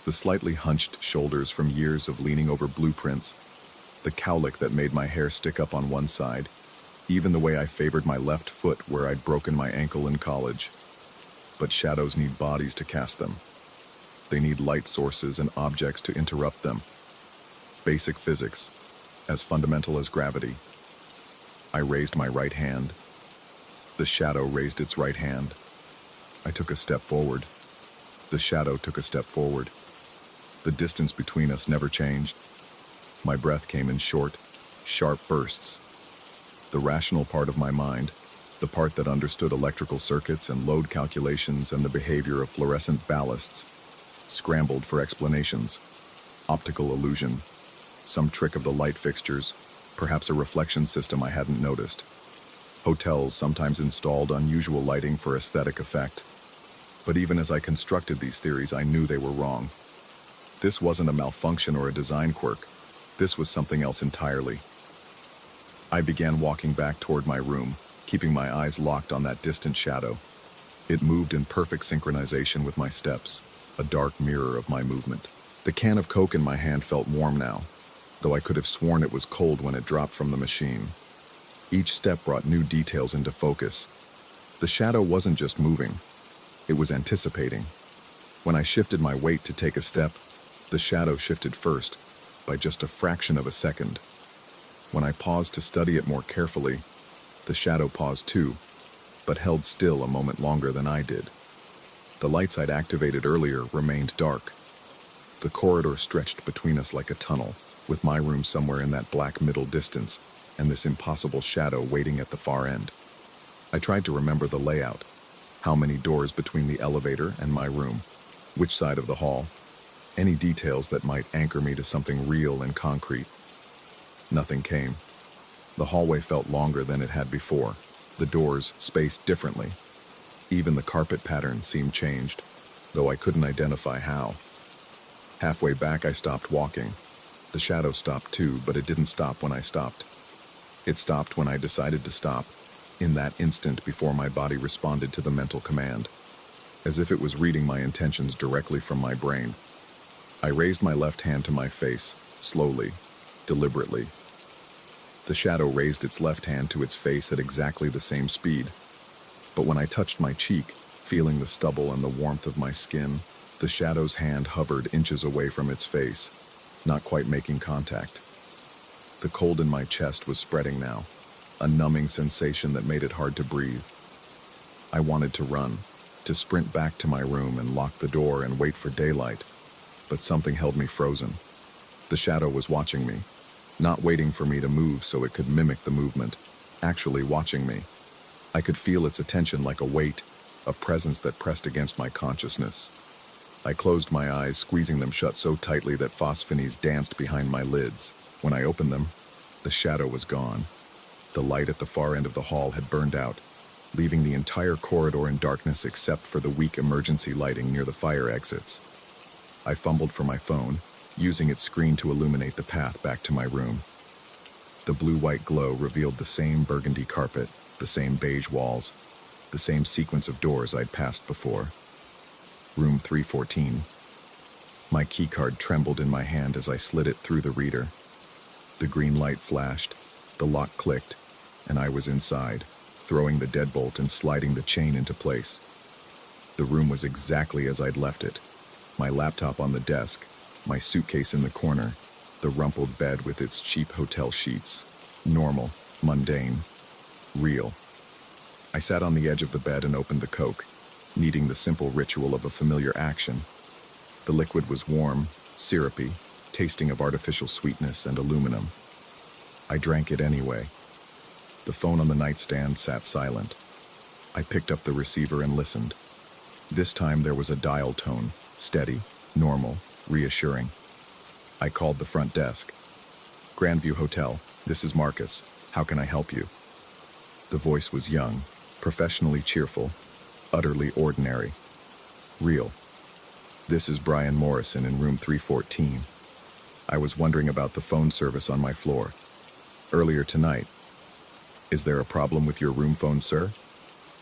The slightly hunched shoulders from years of leaning over blueprints, the cowlick that made my hair stick up on one side, even the way I favored my left foot where I'd broken my ankle in college. But shadows need bodies to cast them. They need light sources and objects to interrupt them. Basic physics, as fundamental as gravity. I raised my right hand. The shadow raised its right hand. I took a step forward. The shadow took a step forward. The distance between us never changed. My breath came in short, sharp bursts. The rational part of my mind, the part that understood electrical circuits and load calculations and the behavior of fluorescent ballasts, scrambled for explanations. Optical illusion, some trick of the light fixtures, perhaps a reflection system I hadn't noticed. Hotels sometimes installed unusual lighting for aesthetic effect. But even as I constructed these theories, I knew they were wrong. This wasn't a malfunction or a design quirk. This was something else entirely. I began walking back toward my room, keeping my eyes locked on that distant shadow. It moved in perfect synchronization with my steps, a dark mirror of my movement. The can of Coke in my hand felt warm now, though I could have sworn it was cold when it dropped from the machine. Each step brought new details into focus. The shadow wasn't just moving, it was anticipating. When I shifted my weight to take a step, the shadow shifted first, by just a fraction of a second. When I paused to study it more carefully, the shadow paused too, but held still a moment longer than I did. The lights I'd activated earlier remained dark. The corridor stretched between us like a tunnel, with my room somewhere in that black middle distance, and this impossible shadow waiting at the far end. I tried to remember the layout, how many doors between the elevator and my room, which side of the hall, any details that might anchor me to something real and concrete. Nothing came. The hallway felt longer than it had before, the doors spaced differently. Even the carpet pattern seemed changed, though I couldn't identify how. Halfway back, I stopped walking. The shadow stopped too, but it didn't stop when I stopped. It stopped when I decided to stop, in that instant before my body responded to the mental command, as if it was reading my intentions directly from my brain. I raised my left hand to my face, slowly, deliberately. The shadow raised its left hand to its face at exactly the same speed. But when I touched my cheek, feeling the stubble and the warmth of my skin, the shadow's hand hovered inches away from its face, not quite making contact. The cold in my chest was spreading now, a numbing sensation that made it hard to breathe. I wanted to run, to sprint back to my room and lock the door and wait for daylight, but something held me frozen. The shadow was watching me, not waiting for me to move so it could mimic the movement, actually watching me. I could feel its attention like a weight, a presence that pressed against my consciousness. I closed my eyes, squeezing them shut so tightly that phosphones danced behind my lids. When I opened them, the shadow was gone. The light at the far end of the hall had burned out, leaving the entire corridor in darkness except for the weak emergency lighting near the fire exits. I fumbled for my phone, using its screen to illuminate the path back to my room. The blue-white glow revealed the same burgundy carpet, the same beige walls, the same sequence of doors I'd passed before. Room 314. My keycard trembled in my hand as I slid it through the reader. The green light flashed, the lock clicked, and I was inside, throwing the deadbolt and sliding the chain into place. The room was exactly as I'd left it. My laptop on the desk, my suitcase in the corner, the rumpled bed with its cheap hotel sheets. Normal, mundane, real. I sat on the edge of the bed and opened the Coke, needing the simple ritual of a familiar action. The liquid was warm, syrupy, tasting of artificial sweetness and aluminum. I drank it anyway. The phone on the nightstand sat silent. I picked up the receiver and listened. This time there was a dial tone, steady, normal, reassuring. I called the front desk. Grandview Hotel, this is Marcus. How can I help you? The voice was young, professionally cheerful, utterly ordinary. Real. This is Brian Morrison in room 314. I was wondering about the phone service on my floor. Earlier tonight. Is there a problem with your room phone, sir?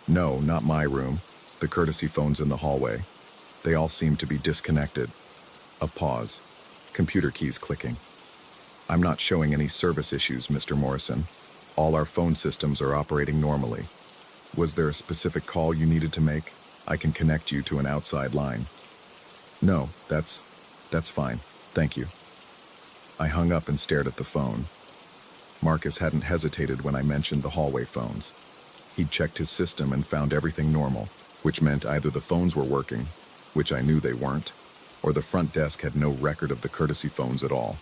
No, not my room. The courtesy phones in the hallway. They all seem to be disconnected. A pause. Computer keys clicking. I'm not showing any service issues, Mr. Morrison. All our phone systems are operating normally. Was there a specific call you needed to make? I can connect you to an outside line. No, that's fine. Thank you. I hung up and stared at the phone. Marcus hadn't hesitated when I mentioned the hallway phones. He'd checked his system and found everything normal, which meant either the phones were working, which I knew they weren't, or the front desk had no record of the courtesy phones at all.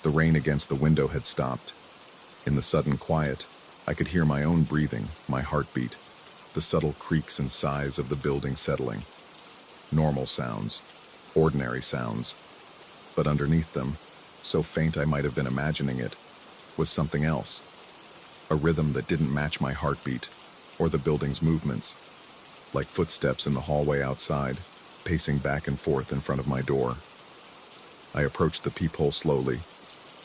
The rain against the window had stopped. In the sudden quiet, I could hear my own breathing, my heartbeat, the subtle creaks and sighs of the building settling. Normal sounds, ordinary sounds. But underneath them, so faint I might have been imagining it, was something else. A rhythm that didn't match my heartbeat, or the building's movements, like footsteps in the hallway outside, pacing back and forth in front of my door. I approached the peephole slowly,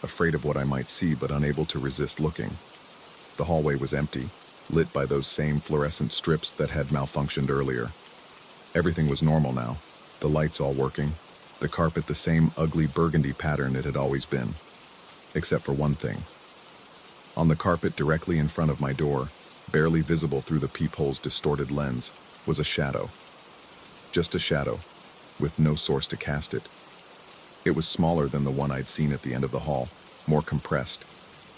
afraid of what I might see but unable to resist looking. The hallway was empty, lit by those same fluorescent strips that had malfunctioned earlier. Everything was normal now, the lights all working, the carpet the same ugly burgundy pattern it had always been. Except for one thing. On the carpet directly in front of my door, barely visible through the peephole's distorted lens, was a shadow. Just a shadow, with no source to cast it. It was smaller than the one I'd seen at the end of the hall, more compressed,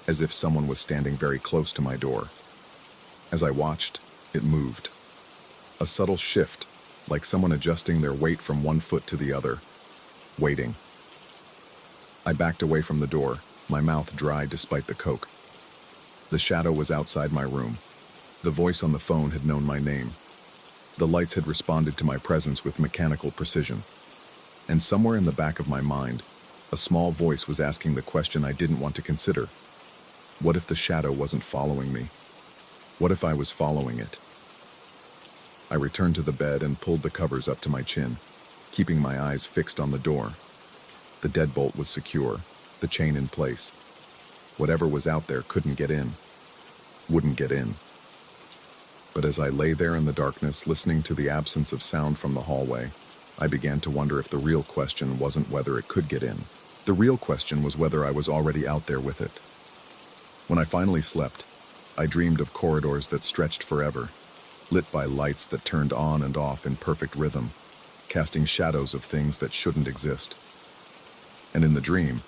as if someone was standing very close to my door. As I watched, it moved. A subtle shift, like someone adjusting their weight from one foot to the other, waiting. I backed away from the door, my mouth dry despite the coke. The shadow was outside my room. The voice on the phone had known my name. The lights had responded to my presence with mechanical precision. And somewhere in the back of my mind, a small voice was asking the question I didn't want to consider. What if the shadow wasn't following me? What if I was following it? I returned to the bed and pulled the covers up to my chin, keeping my eyes fixed on the door. The deadbolt was secure, the chain in place. Whatever was out there couldn't get in. Wouldn't get in. But as I lay there in the darkness, listening to the absence of sound from the hallway, I began to wonder if the real question wasn't whether it could get in. The real question was whether I was already out there with it. When I finally slept, I dreamed of corridors that stretched forever, lit by lights that turned on and off in perfect rhythm, casting shadows of things that shouldn't exist. And in the dream,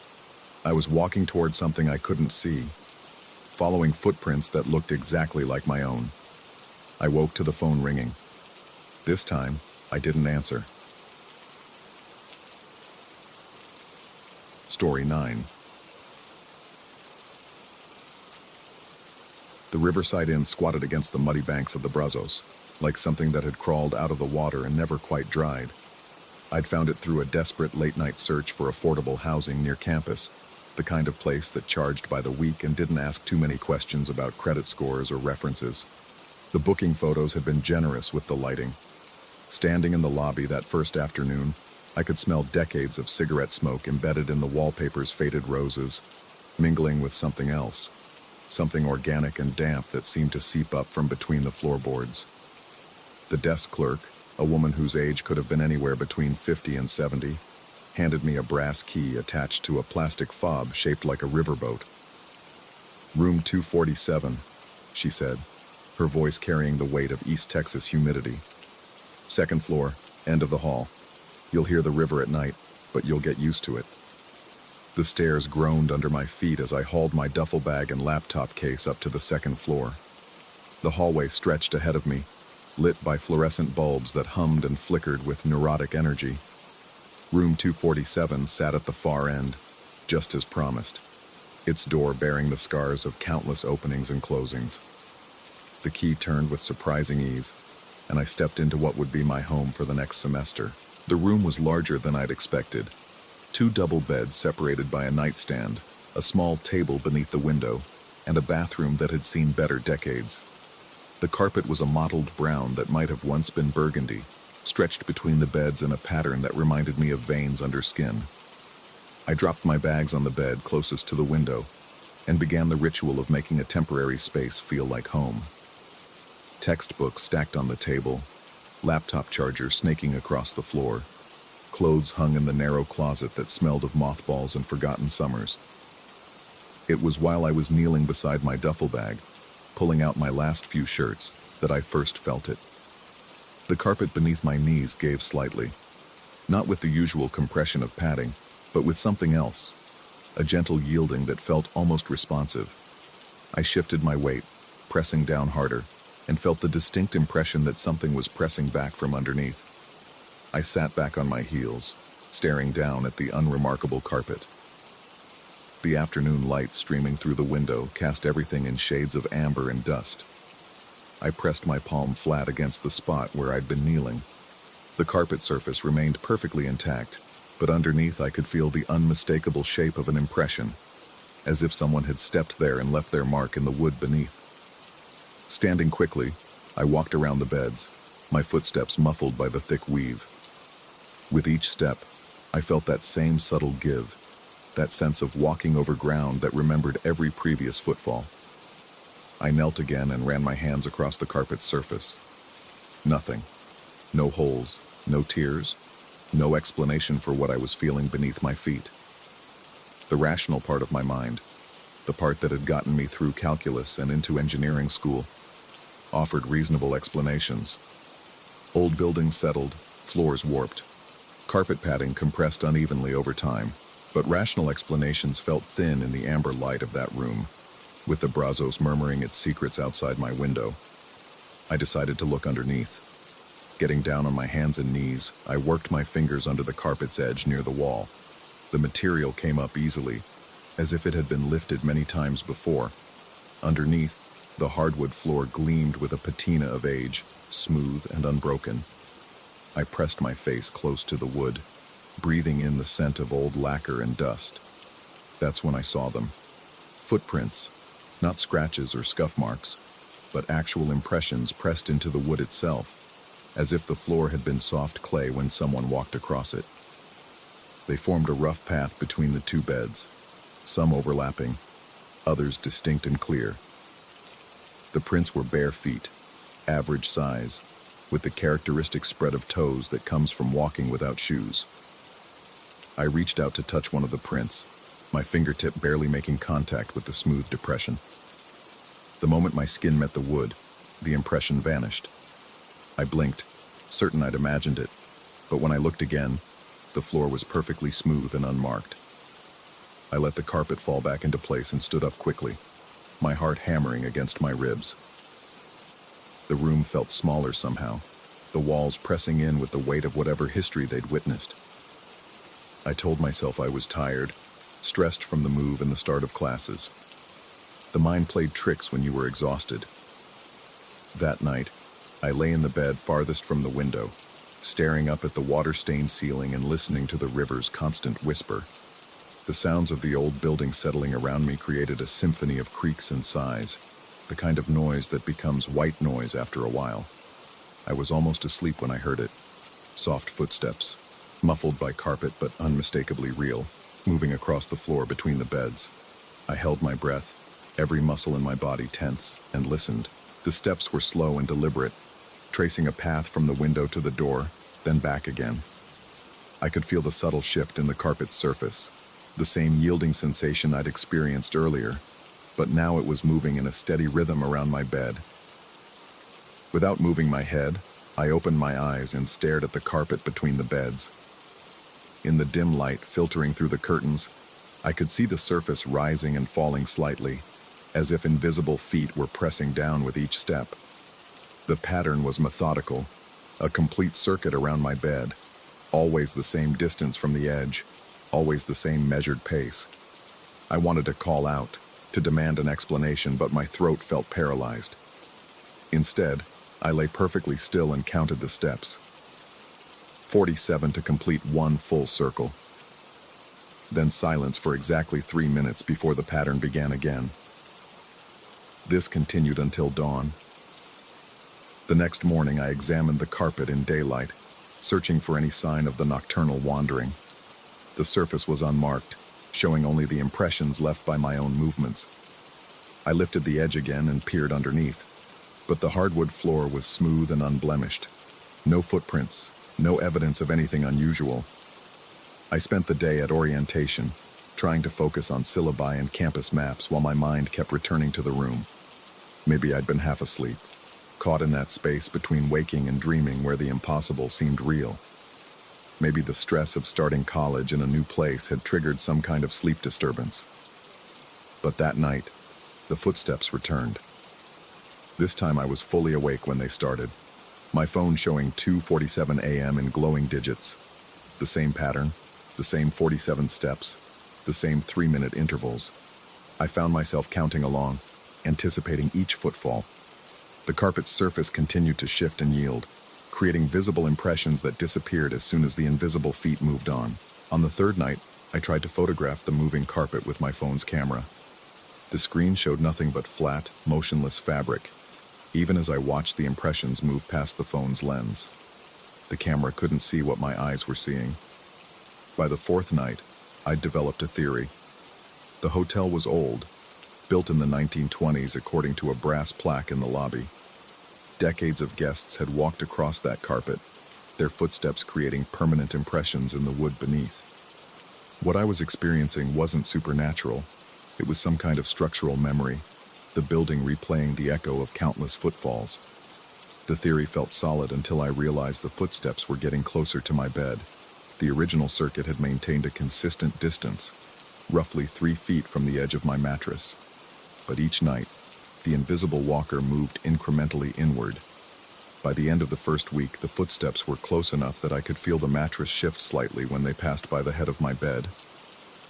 I was walking toward something I couldn't see, following footprints that looked exactly like my own. I woke to the phone ringing. This time, I didn't answer. Story 9. The Riverside Inn squatted against the muddy banks of the Brazos, like something that had crawled out of the water and never quite dried. I'd found it through a desperate late-night search for affordable housing near campus, the kind of place that charged by the week and didn't ask too many questions about credit scores or references. The booking photos had been generous with the lighting. Standing in the lobby that first afternoon, I could smell decades of cigarette smoke embedded in the wallpaper's faded roses, mingling with something else, something organic and damp that seemed to seep up from between the floorboards. The desk clerk, a woman whose age could have been anywhere between 50 and 70, handed me a brass key attached to a plastic fob shaped like a riverboat. "Room 247, she said, her voice carrying the weight of East Texas humidity. "Second floor, end of the hall. You'll hear the river at night, but you'll get used to it." The stairs groaned under my feet as I hauled my duffel bag and laptop case up to the second floor. The hallway stretched ahead of me, lit by fluorescent bulbs that hummed and flickered with neurotic energy. Room 247 sat at the far end, just as promised, its door bearing the scars of countless openings and closings. The key turned with surprising ease, and I stepped into what would be my home for the next semester. The room was larger than I'd expected. 2 double beds separated by a nightstand, a small table beneath the window, and a bathroom that had seen better decades. The carpet was a mottled brown that might have once been burgundy, stretched between the beds in a pattern that reminded me of veins under skin. I dropped my bags on the bed closest to the window and began the ritual of making a temporary space feel like home. Textbooks stacked on the table, laptop charger snaking across the floor, clothes hung in the narrow closet that smelled of mothballs and forgotten summers. It was while I was kneeling beside my duffel bag, pulling out my last few shirts, that I first felt it. The carpet beneath my knees gave slightly, not with the usual compression of padding, but with something else, a gentle yielding that felt almost responsive. I shifted my weight, pressing down harder, and felt the distinct impression that something was pressing back from underneath. I sat back on my heels, staring down at the unremarkable carpet. The afternoon light streaming through the window cast everything in shades of amber and dust. I pressed my palm flat against the spot where I'd been kneeling. The carpet surface remained perfectly intact, but underneath I could feel the unmistakable shape of an impression, as if someone had stepped there and left their mark in the wood beneath. Standing quickly, I walked around the beds, my footsteps muffled by the thick weave. With each step, I felt that same subtle give, that sense of walking over ground that remembered every previous footfall. I knelt again and ran my hands across the carpet's surface. Nothing. No holes, no tears, no explanation for what I was feeling beneath my feet. The rational part of my mind, the part that had gotten me through calculus and into engineering school, offered reasonable explanations. Old buildings settled, floors warped, carpet padding compressed unevenly over time, but rational explanations felt thin in the amber light of that room, with the Brazos murmuring its secrets outside my window. I decided to look underneath. Getting down on my hands and knees, I worked my fingers under the carpet's edge near the wall. The material came up easily, as if it had been lifted many times before. Underneath, the hardwood floor gleamed with a patina of age, smooth and unbroken. I pressed my face close to the wood, breathing in the scent of old lacquer and dust. That's when I saw them. Footprints, not scratches or scuff marks, but actual impressions pressed into the wood itself, as if the floor had been soft clay when someone walked across it. They formed a rough path between the two beds, some overlapping, others distinct and clear. The prints were bare feet, average size, with the characteristic spread of toes that comes from walking without shoes. I reached out to touch one of the prints, my fingertip barely making contact with the smooth depression. The moment my skin met the wood, the impression vanished. I blinked, certain I'd imagined it, but when I looked again, the floor was perfectly smooth and unmarked. I let the carpet fall back into place and stood up quickly, my heart hammering against my ribs. The room felt smaller somehow, the walls pressing in with the weight of whatever history they'd witnessed. I told myself I was tired, stressed from the move and the start of classes. The mind played tricks when you were exhausted. That night, I lay in the bed farthest from the window, staring up at the water-stained ceiling and listening to the river's constant whisper. The sounds of the old building settling around me created a symphony of creaks and sighs, the kind of noise that becomes white noise after a while. I was almost asleep when I heard it. Soft footsteps, muffled by carpet but unmistakably real, moving across the floor between the beds. I held my breath, every muscle in my body tense, and listened. The steps were slow and deliberate, tracing a path from the window to the door, then back again. I could feel the subtle shift in the carpet's surface, the same yielding sensation I'd experienced earlier, but now it was moving in a steady rhythm around my bed. Without moving my head, I opened my eyes and stared at the carpet between the beds. In the dim light filtering through the curtains, I could see the surface rising and falling slightly, as if invisible feet were pressing down with each step. The pattern was methodical, a complete circuit around my bed, always the same distance from the edge, always the same measured pace. I wanted to call out, to demand an explanation, but my throat felt paralyzed. Instead, I lay perfectly still and counted the steps. 47 to complete one full circle. Then silence for exactly 3 minutes before the pattern began again. This continued until dawn. The next morning I examined the carpet in daylight, searching for any sign of the nocturnal wandering. The surface was unmarked, showing only the impressions left by my own movements. I lifted the edge again and peered underneath, but the hardwood floor was smooth and unblemished. No footprints, no evidence of anything unusual. I spent the day at orientation, trying to focus on syllabi and campus maps while my mind kept returning to the room. Maybe I'd been half asleep, caught in that space between waking and dreaming where the impossible seemed real. Maybe the stress of starting college in a new place had triggered some kind of sleep disturbance. But that night, the footsteps returned. This time I was fully awake when they started, my phone showing 2:47 a.m. in glowing digits. The same pattern, the same 47 steps, the same 3-minute intervals. I found myself counting along, anticipating each footfall. The carpet's surface continued to shift and yield, creating visible impressions that disappeared as soon as the invisible feet moved on. On the third night, I tried to photograph the moving carpet with my phone's camera. The screen showed nothing but flat, motionless fabric, even as I watched the impressions move past the phone's lens. The camera couldn't see what my eyes were seeing. By the fourth night, I'd developed a theory. The hotel was old, built in the 1920s according to a brass plaque in the lobby. Decades of guests had walked across that carpet, their footsteps creating permanent impressions in the wood beneath. What I was experiencing wasn't supernatural. It was some kind of structural memory, the building replaying the echo of countless footfalls. The theory felt solid until I realized the footsteps were getting closer to my bed. The original circuit had maintained a consistent distance, roughly 3 feet from the edge of my mattress. But each night, the invisible walker moved incrementally inward. By the end of the first week, the footsteps were close enough that I could feel the mattress shift slightly when they passed by the head of my bed.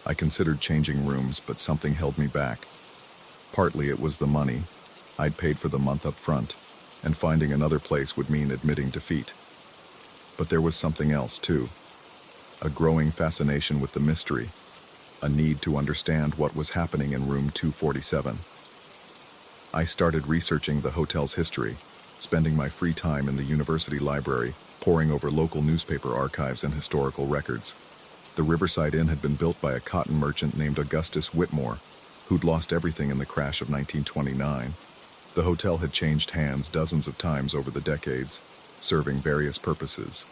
I considered changing rooms, but something held me back. Partly it was the money. I'd paid for the month up front, and finding another place would mean admitting defeat. But there was something else, too. A growing fascination with the mystery, a need to understand what was happening in room 247. I started researching the hotel's history, spending my free time in the university library, poring over local newspaper archives and historical records. The Riverside Inn had been built by a cotton merchant named Augustus Whitmore, who'd lost everything in the crash of 1929. The hotel had changed hands dozens of times over the decades, serving various purposes: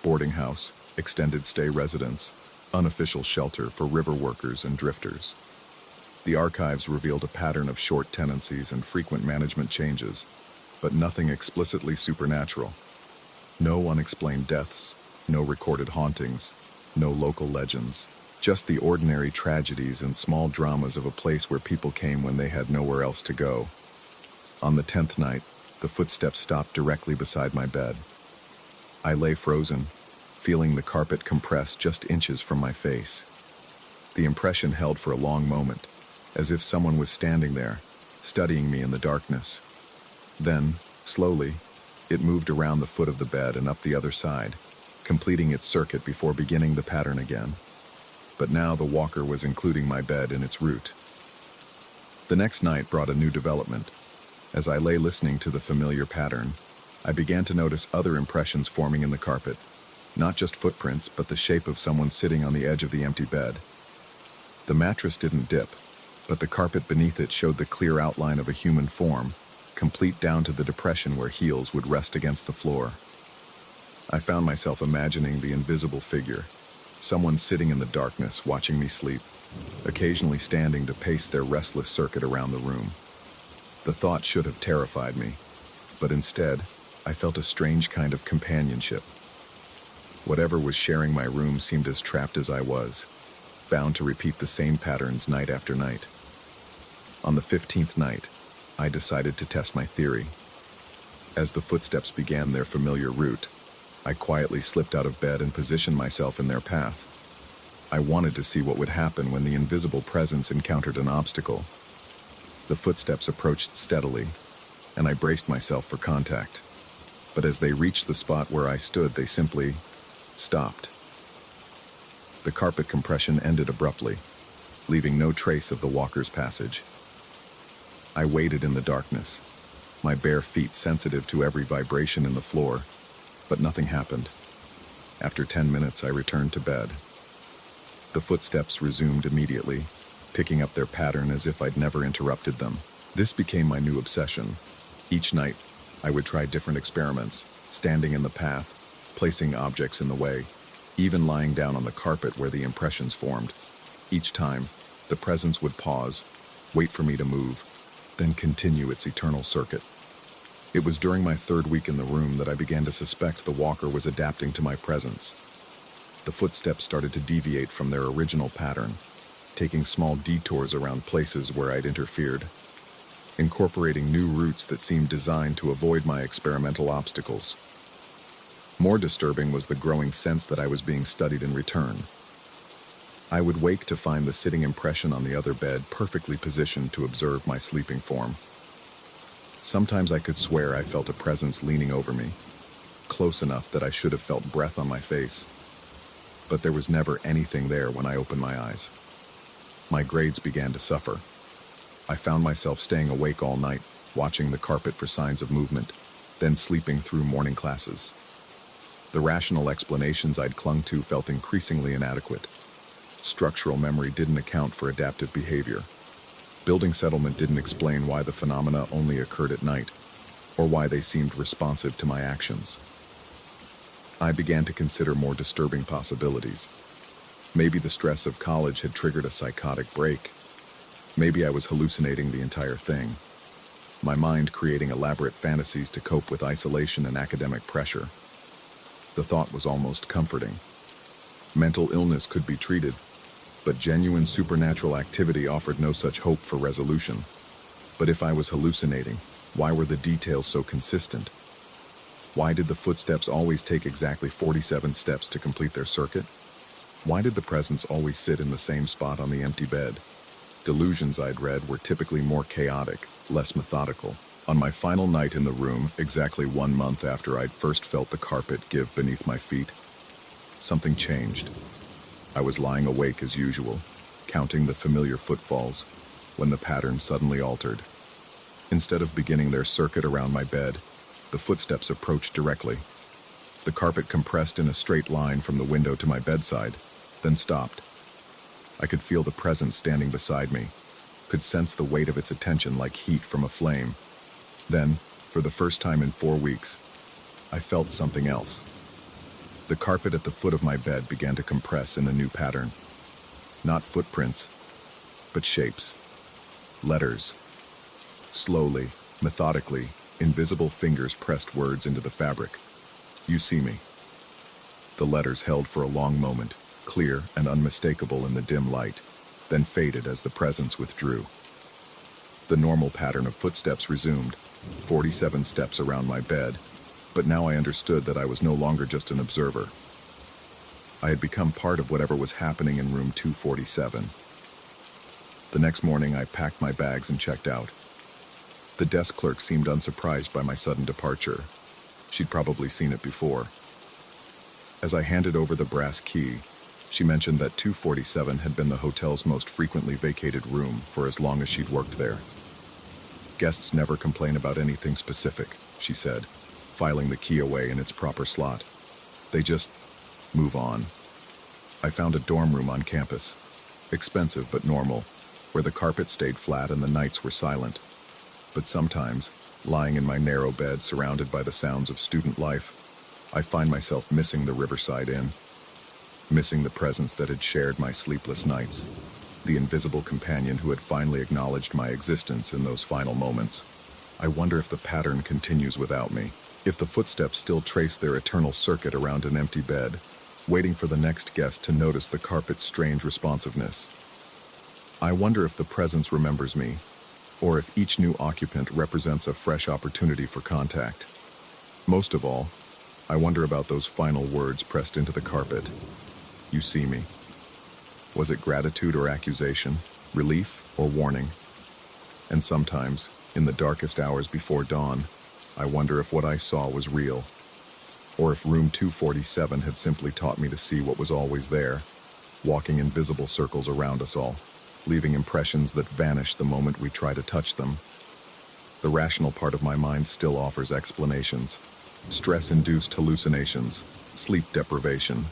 boarding house, extended stay residence, unofficial shelter for river workers and drifters. The archives revealed a pattern of short tenancies and frequent management changes, but nothing explicitly supernatural. No unexplained deaths, no recorded hauntings, no local legends, just the ordinary tragedies and small dramas of a place where people came when they had nowhere else to go. On the 10th night, the footsteps stopped directly beside my bed. I lay frozen, feeling the carpet compress just inches from my face. The impression held for a long moment, as if someone was standing there, studying me in the darkness. Then, slowly, it moved around the foot of the bed and up the other side, completing its circuit before beginning the pattern again. But now the walker was including my bed in its route. The next night brought a new development. As I lay listening to the familiar pattern, I began to notice other impressions forming in the carpet, not just footprints, but the shape of someone sitting on the edge of the empty bed. The mattress didn't dip, but the carpet beneath it showed the clear outline of a human form, complete down to the depression where heels would rest against the floor. I found myself imagining the invisible figure, someone sitting in the darkness watching me sleep, occasionally standing to pace their restless circuit around the room. The thought should have terrified me, but instead, I felt a strange kind of companionship. Whatever was sharing my room seemed as trapped as I was, bound to repeat the same patterns night after night. On the 15th night, I decided to test my theory. As the footsteps began their familiar route, I quietly slipped out of bed and positioned myself in their path. I wanted to see what would happen when the invisible presence encountered an obstacle. The footsteps approached steadily, and I braced myself for contact. But as they reached the spot where I stood, they simply stopped. The carpet compression ended abruptly, leaving no trace of the walker's passage. I waited in the darkness, my bare feet sensitive to every vibration in the floor, but nothing happened. After 10 minutes, I returned to bed. The footsteps resumed immediately, picking up their pattern as if I'd never interrupted them. This became my new obsession. Each night, I would try different experiments, standing in the path, placing objects in the way, even lying down on the carpet where the impressions formed. Each time, the presence would pause, wait for me to move, then continue its eternal circuit. It was during my 3rd week in the room that I began to suspect the walker was adapting to my presence. The footsteps started to deviate from their original pattern, taking small detours around places where I'd interfered, incorporating new routes that seemed designed to avoid my experimental obstacles. More disturbing was the growing sense that I was being studied in return. I would wake to find the sitting impression on the other bed perfectly positioned to observe my sleeping form. Sometimes I could swear I felt a presence leaning over me, close enough that I should have felt breath on my face. But there was never anything there when I opened my eyes. My grades began to suffer. I found myself staying awake all night, watching the carpet for signs of movement, then sleeping through morning classes. The rational explanations I'd clung to felt increasingly inadequate. Structural memory didn't account for adaptive behavior. Building settlement didn't explain why the phenomena only occurred at night, or why they seemed responsive to my actions. I began to consider more disturbing possibilities. Maybe the stress of college had triggered a psychotic break. Maybe I was hallucinating the entire thing, my mind creating elaborate fantasies to cope with isolation and academic pressure. The thought was almost comforting. Mental illness could be treated, but genuine supernatural activity offered no such hope for resolution. But if I was hallucinating, why were the details so consistent? Why did the footsteps always take exactly 47 steps to complete their circuit? Why did the presence always sit in the same spot on the empty bed? Delusions I'd read were typically more chaotic, less methodical. On my final night in the room, exactly 1 month after I'd first felt the carpet give beneath my feet, something changed. I was lying awake as usual, counting the familiar footfalls, when the pattern suddenly altered. Instead of beginning their circuit around my bed, the footsteps approached directly. The carpet compressed in a straight line from the window to my bedside, then stopped. I could feel the presence standing beside me, could sense the weight of its attention like heat from a flame. Then, for the first time in 4 weeks, I felt something else. The carpet at the foot of my bed began to compress in a new pattern. Not footprints, but shapes. Letters. Slowly, methodically, invisible fingers pressed words into the fabric. You see me. The letters held for a long moment, clear and unmistakable in the dim light, then faded as the presence withdrew. The normal pattern of footsteps resumed, 47 steps around my bed, but now I understood that I was no longer just an observer. I had become part of whatever was happening in room 247. The next morning, I packed my bags and checked out. The desk clerk seemed unsurprised by my sudden departure. She'd probably seen it before. As I handed over the brass key, she mentioned that 247 had been the hotel's most frequently vacated room for as long as she'd worked there. Guests never complain about anything specific, she said, filing the key away in its proper slot. They just move on. I found a dorm room on campus, expensive but normal, where the carpet stayed flat and the nights were silent. But sometimes, lying in my narrow bed surrounded by the sounds of student life, I find myself missing the Riverside Inn, missing the presence that had shared my sleepless nights, the invisible companion who had finally acknowledged my existence in those final moments. I wonder if the pattern continues without me, if the footsteps still trace their eternal circuit around an empty bed, waiting for the next guest to notice the carpet's strange responsiveness. I wonder if the presence remembers me, or if each new occupant represents a fresh opportunity for contact. Most of all, I wonder about those final words pressed into the carpet. You see me. Was it gratitude or accusation, relief or warning? And sometimes, in the darkest hours before dawn, I wonder if what I saw was real, or if room 247 had simply taught me to see what was always there, walking in visible circles around us all, leaving impressions that vanish the moment we try to touch them. The rational part of my mind still offers explanations. Stress-induced hallucinations, sleep deprivation,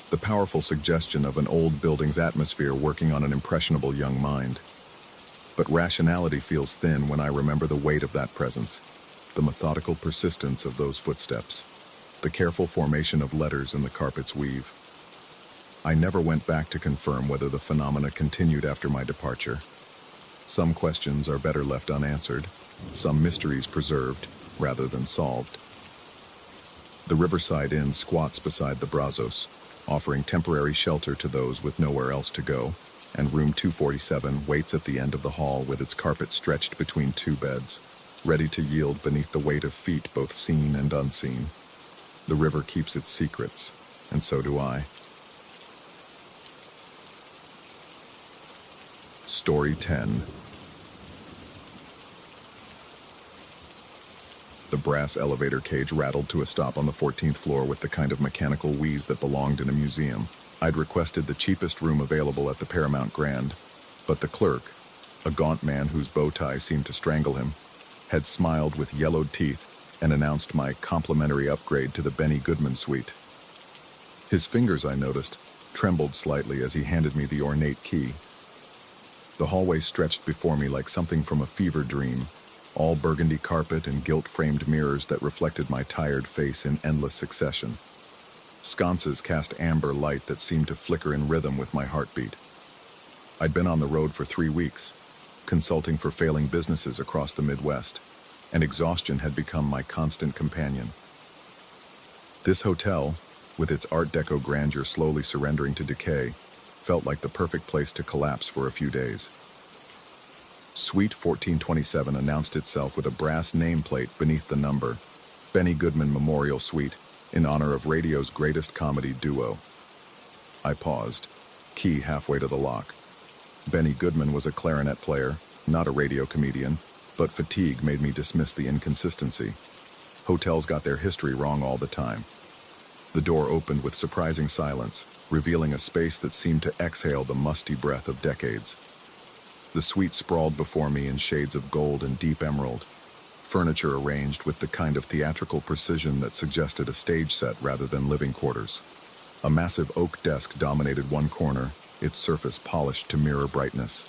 the powerful suggestion of an old building's atmosphere working on an impressionable young mind. But rationality feels thin when I remember the weight of that presence, the methodical persistence of those footsteps, the careful formation of letters in the carpet's weave. I never went back to confirm whether the phenomena continued after my departure. Some questions are better left unanswered, some mysteries preserved rather than solved. The Riverside Inn squats beside the Brazos, offering temporary shelter to those with nowhere else to go, and room 247 waits at the end of the hall with its carpet stretched between 2 beds, ready to yield beneath the weight of feet both seen and unseen. The river keeps its secrets, and so do I. Story 10. The brass elevator cage rattled to a stop on the 14th floor with the kind of mechanical wheeze that belonged in a museum. I'd requested the cheapest room available at the Paramount Grand, but the clerk, a gaunt man whose bow tie seemed to strangle him, had smiled with yellowed teeth and announced my complimentary upgrade to the Benny Goodman suite. His fingers, I noticed, trembled slightly as he handed me the ornate key. The hallway stretched before me like something from a fever dream, all burgundy carpet and gilt-framed mirrors that reflected my tired face in endless succession. Sconces cast amber light that seemed to flicker in rhythm with my heartbeat. I'd been on the road for 3 weeks, consulting for failing businesses across the Midwest, and exhaustion had become my constant companion. This hotel, with its Art Deco grandeur slowly surrendering to decay, felt like the perfect place to collapse for a few days. Suite 1427 announced itself with a brass nameplate beneath the number, Benny Goodman Memorial Suite, in honor of radio's greatest comedy duo. I paused, key halfway to the lock. Benny Goodman was a clarinet player, not a radio comedian, but fatigue made me dismiss the inconsistency. Hotels got their history wrong all the time. The door opened with surprising silence, revealing a space that seemed to exhale the musty breath of decades. The suite sprawled before me in shades of gold and deep emerald, furniture arranged with the kind of theatrical precision that suggested a stage set rather than living quarters. A massive oak desk dominated one corner, its surface polished to mirror brightness.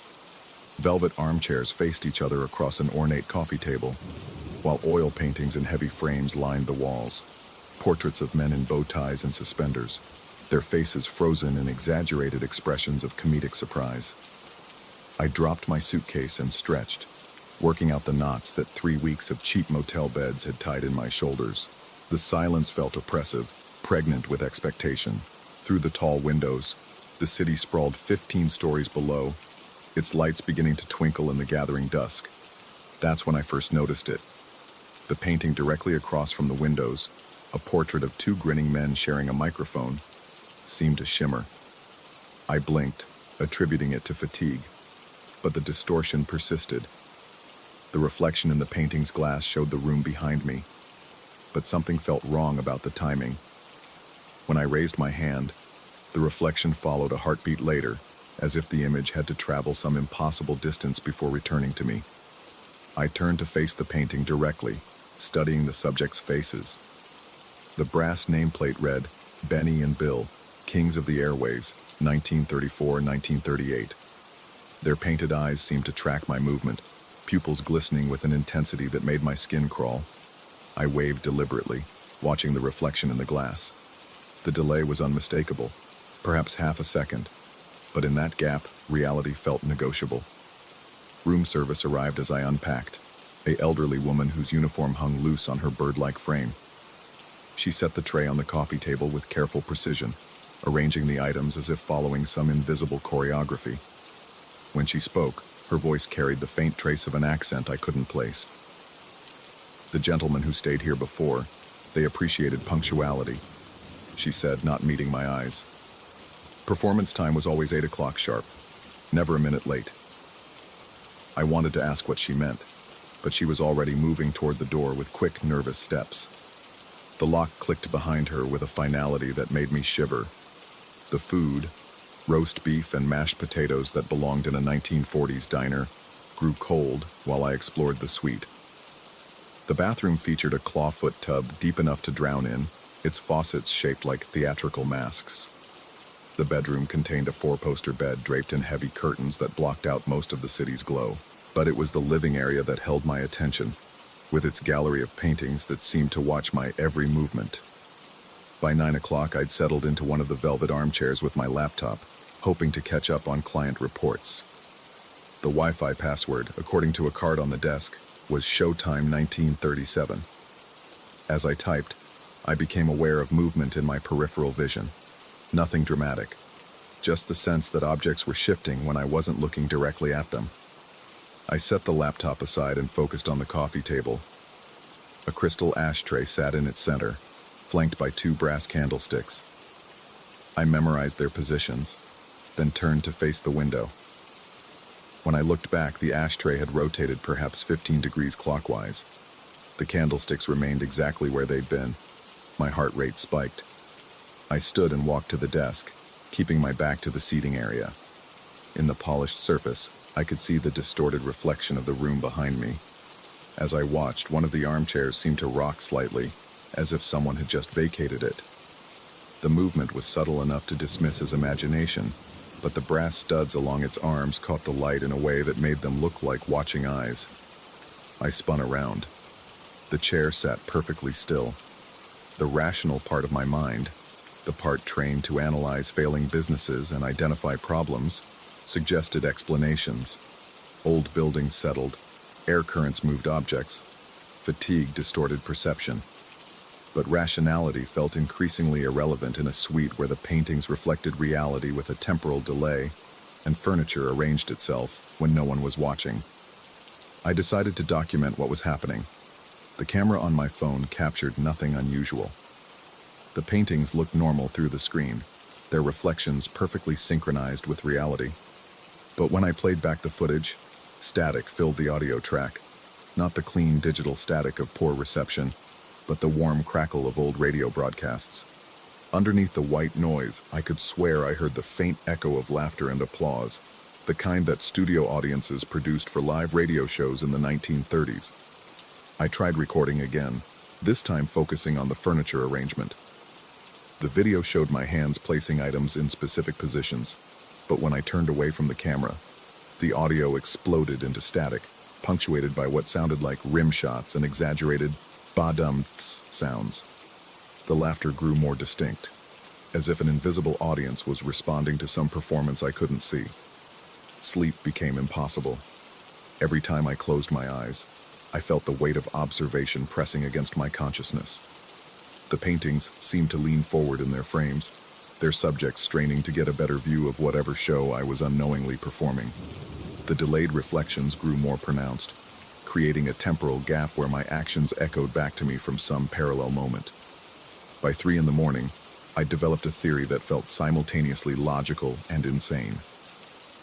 Velvet armchairs faced each other across an ornate coffee table, while oil paintings in heavy frames lined the walls. Portraits of men in bow ties and suspenders, their faces frozen in exaggerated expressions of comedic surprise. I dropped my suitcase and stretched, working out the knots that 3 weeks of cheap motel beds had tied in my shoulders. The silence felt oppressive, pregnant with expectation. Through the tall windows, the city sprawled 15 stories below, its lights beginning to twinkle in the gathering dusk. That's when I first noticed it. The painting directly across from the windows, a portrait of 2 grinning men sharing a microphone, seemed to shimmer. I blinked, attributing it to fatigue, but the distortion persisted. The reflection in the painting's glass showed the room behind me, but something felt wrong about the timing. When I raised my hand, the reflection followed a heartbeat later, as if the image had to travel some impossible distance before returning to me. I turned to face the painting directly, studying the subjects' faces. The brass nameplate read, Benny and Bill, Kings of the Airways, 1934-1938. Their painted eyes seemed to track my movement, pupils glistening with an intensity that made my skin crawl. I waved deliberately, watching the reflection in the glass. The delay was unmistakable, perhaps half a second, but in that gap, reality felt negotiable. Room service arrived as I unpacked, an elderly woman whose uniform hung loose on her bird-like frame. She set the tray on the coffee table with careful precision, arranging the items as if following some invisible choreography. When she spoke, her voice carried the faint trace of an accent I couldn't place. The gentlemen who stayed here before, they appreciated punctuality, she said, not meeting my eyes. Performance time was always 8 o'clock sharp, never a minute late. I wanted to ask what she meant, but she was already moving toward the door with quick, nervous steps. The lock clicked behind her with a finality that made me shiver. The food, roast beef and mashed potatoes that belonged in a 1940s diner, grew cold while I explored the suite. The bathroom featured a clawfoot tub deep enough to drown in, its faucets shaped like theatrical masks. The bedroom contained a 4-poster bed draped in heavy curtains that blocked out most of the city's glow. But it was the living area that held my attention, with its gallery of paintings that seemed to watch my every movement. By 9 o'clock, I'd settled into one of the velvet armchairs with my laptop, hoping to catch up on client reports. The Wi-Fi password, according to a card on the desk, was Showtime 1937. As I typed, I became aware of movement in my peripheral vision. Nothing dramatic, just the sense that objects were shifting when I wasn't looking directly at them. I set the laptop aside and focused on the coffee table. A crystal ashtray sat in its center, flanked by 2 brass candlesticks. I memorized their positions, then turned to face the window. When I looked back, the ashtray had rotated perhaps 15 degrees clockwise. The candlesticks remained exactly where they'd been. My heart rate spiked. I stood and walked to the desk, keeping my back to the seating area. In the polished surface, I could see the distorted reflection of the room behind me. As I watched, one of the armchairs seemed to rock slightly, as if someone had just vacated it. The movement was subtle enough to dismiss as imagination, but the brass studs along its arms caught the light in a way that made them look like watching eyes. I spun around. The chair sat perfectly still. The rational part of my mind, the part trained to analyze failing businesses and identify problems, suggested explanations. Old buildings settled, air currents moved objects, fatigue distorted perception. But rationality felt increasingly irrelevant in a suite where the paintings reflected reality with a temporal delay, and furniture arranged itself when no one was watching. I decided to document what was happening. The camera on my phone captured nothing unusual. The paintings looked normal through the screen, their reflections perfectly synchronized with reality. But when I played back the footage, static filled the audio track. Not the clean digital static of poor reception, but the warm crackle of old radio broadcasts. Underneath the white noise, I could swear I heard the faint echo of laughter and applause, the kind that studio audiences produced for live radio shows in the 1930s. I tried recording again, this time focusing on the furniture arrangement. The video showed my hands placing items in specific positions, but when I turned away from the camera, the audio exploded into static, punctuated by what sounded like rim shots and exaggerated ba-dum-ts sounds. The laughter grew more distinct, as if an invisible audience was responding to some performance I couldn't see. Sleep became impossible. Every time I closed my eyes, I felt the weight of observation pressing against my consciousness. The paintings seemed to lean forward in their frames, their subjects straining to get a better view of whatever show I was unknowingly performing. The delayed reflections grew more pronounced, creating a temporal gap where my actions echoed back to me from some parallel moment. By 3 a.m, I developed a theory that felt simultaneously logical and insane.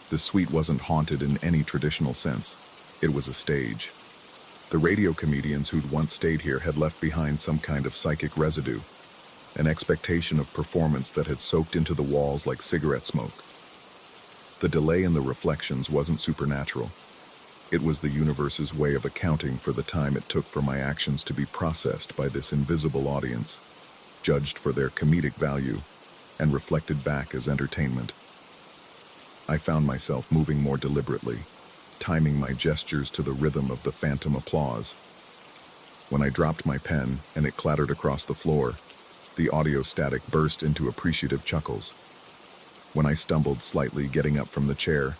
The suite wasn't haunted in any traditional sense. It was a stage. The radio comedians who'd once stayed here had left behind some kind of psychic residue, an expectation of performance that had soaked into the walls like cigarette smoke. The delay in the reflections wasn't supernatural. It was the universe's way of accounting for the time it took for my actions to be processed by this invisible audience, judged for their comedic value, and reflected back as entertainment. I found myself moving more deliberately, timing my gestures to the rhythm of the phantom applause. When I dropped my pen and it clattered across the floor, the audio static burst into appreciative chuckles. When I stumbled slightly getting up from the chair,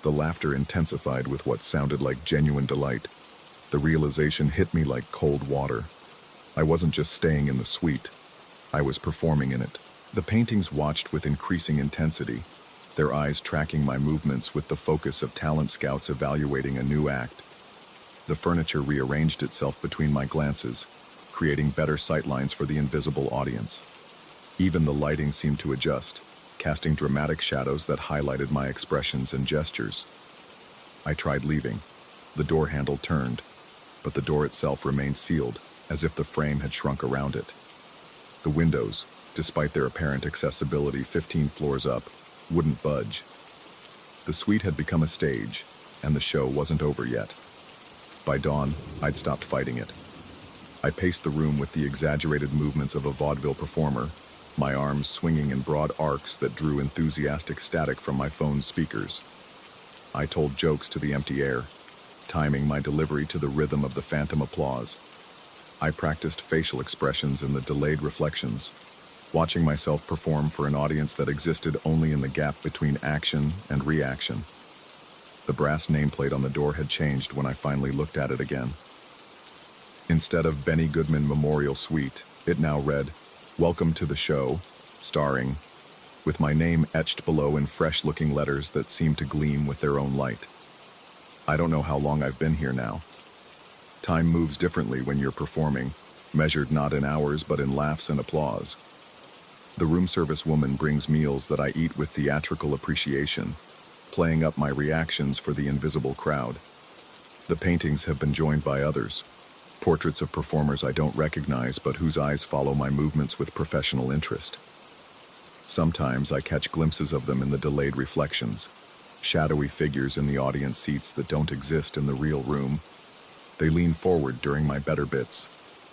the laughter intensified with what sounded like genuine delight. The realization hit me like cold water. I wasn't just staying in the suite, I was performing in it. The paintings watched with increasing intensity, their eyes tracking my movements with the focus of talent scouts evaluating a new act. The furniture rearranged itself between my glances, creating better sightlines for the invisible audience. Even the lighting seemed to adjust, casting dramatic shadows that highlighted my expressions and gestures. I tried leaving. The door handle turned, but the door itself remained sealed, as if the frame had shrunk around it. The windows, despite their apparent accessibility 15 floors up, wouldn't budge. The suite had become a stage, and the show wasn't over yet. By dawn, I'd stopped fighting it. I paced the room with the exaggerated movements of a vaudeville performer, my arms swinging in broad arcs that drew enthusiastic static from my phone's speakers. I told jokes to the empty air, timing my delivery to the rhythm of the phantom applause. I practiced facial expressions in the delayed reflections, watching myself perform for an audience that existed only in the gap between action and reaction. The brass nameplate on the door had changed when I finally looked at it again. Instead of Benny Goodman Memorial Suite, it now read, "Welcome to the show, starring," with my name etched below in fresh-looking letters that seemed to gleam with their own light. I don't know how long I've been here now. Time moves differently when you're performing, measured not in hours but in laughs and applause. The room service woman brings meals that I eat with theatrical appreciation, playing up my reactions for the invisible crowd. The paintings have been joined by others, portraits of performers I don't recognize but whose eyes follow my movements with professional interest. Sometimes I catch glimpses of them in the delayed reflections, shadowy figures in the audience seats that don't exist in the real room. They lean forward during my better bits,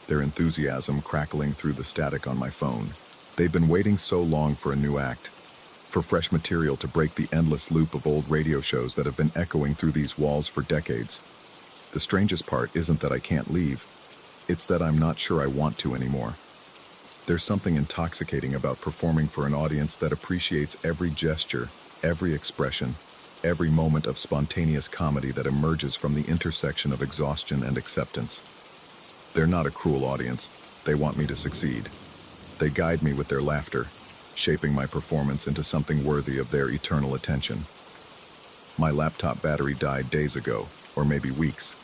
their enthusiasm crackling through the static on my phone. They've been waiting so long for a new act, for fresh material to break the endless loop of old radio shows that have been echoing through these walls for decades. The strangest part isn't that I can't leave, it's that I'm not sure I want to anymore. There's something intoxicating about performing for an audience that appreciates every gesture, every expression, every moment of spontaneous comedy that emerges from the intersection of exhaustion and acceptance. They're not a cruel audience. They want me to succeed. They guide me with their laughter, shaping my performance into something worthy of their eternal attention. My laptop battery died days ago, or maybe weeks.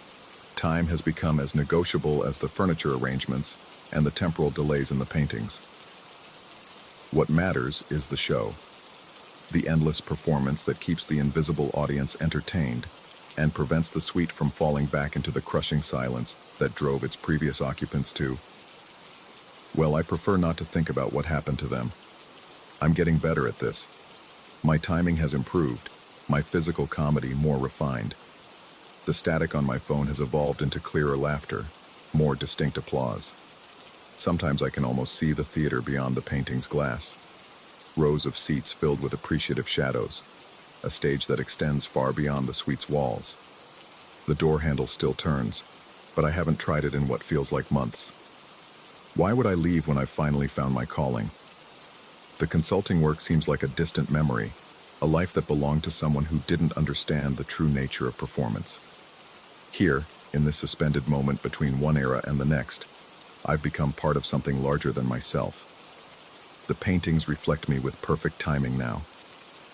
Time has become as negotiable as the furniture arrangements and the temporal delays in the paintings. What matters is the show, the endless performance that keeps the invisible audience entertained and prevents the suite from falling back into the crushing silence that drove its previous occupants to. Well, I prefer not to think about what happened to them. I'm getting better at this. My timing has improved, my physical comedy more refined. The static on my phone has evolved into clearer laughter, more distinct applause. Sometimes I can almost see the theater beyond the painting's glass. Rows of seats filled with appreciative shadows, a stage that extends far beyond the suite's walls. The door handle still turns, but I haven't tried it in what feels like months. Why would I leave when I've finally found my calling? The consulting work seems like a distant memory, a life that belonged to someone who didn't understand the true nature of performance. Here, in this suspended moment between one era and the next, I've become part of something larger than myself. The paintings reflect me with perfect timing now,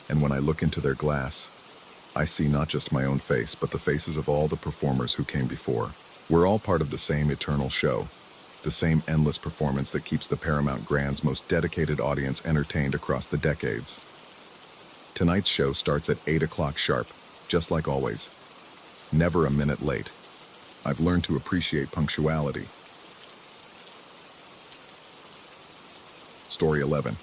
and when I look into their glass, I see not just my own face, but the faces of all the performers who came before. We're all part of the same eternal show, the same endless performance that keeps the Paramount Grand's most dedicated audience entertained across the decades. Tonight's show starts at 8 o'clock sharp, just like always. Never a minute late. I've learned to appreciate punctuality. Story 11.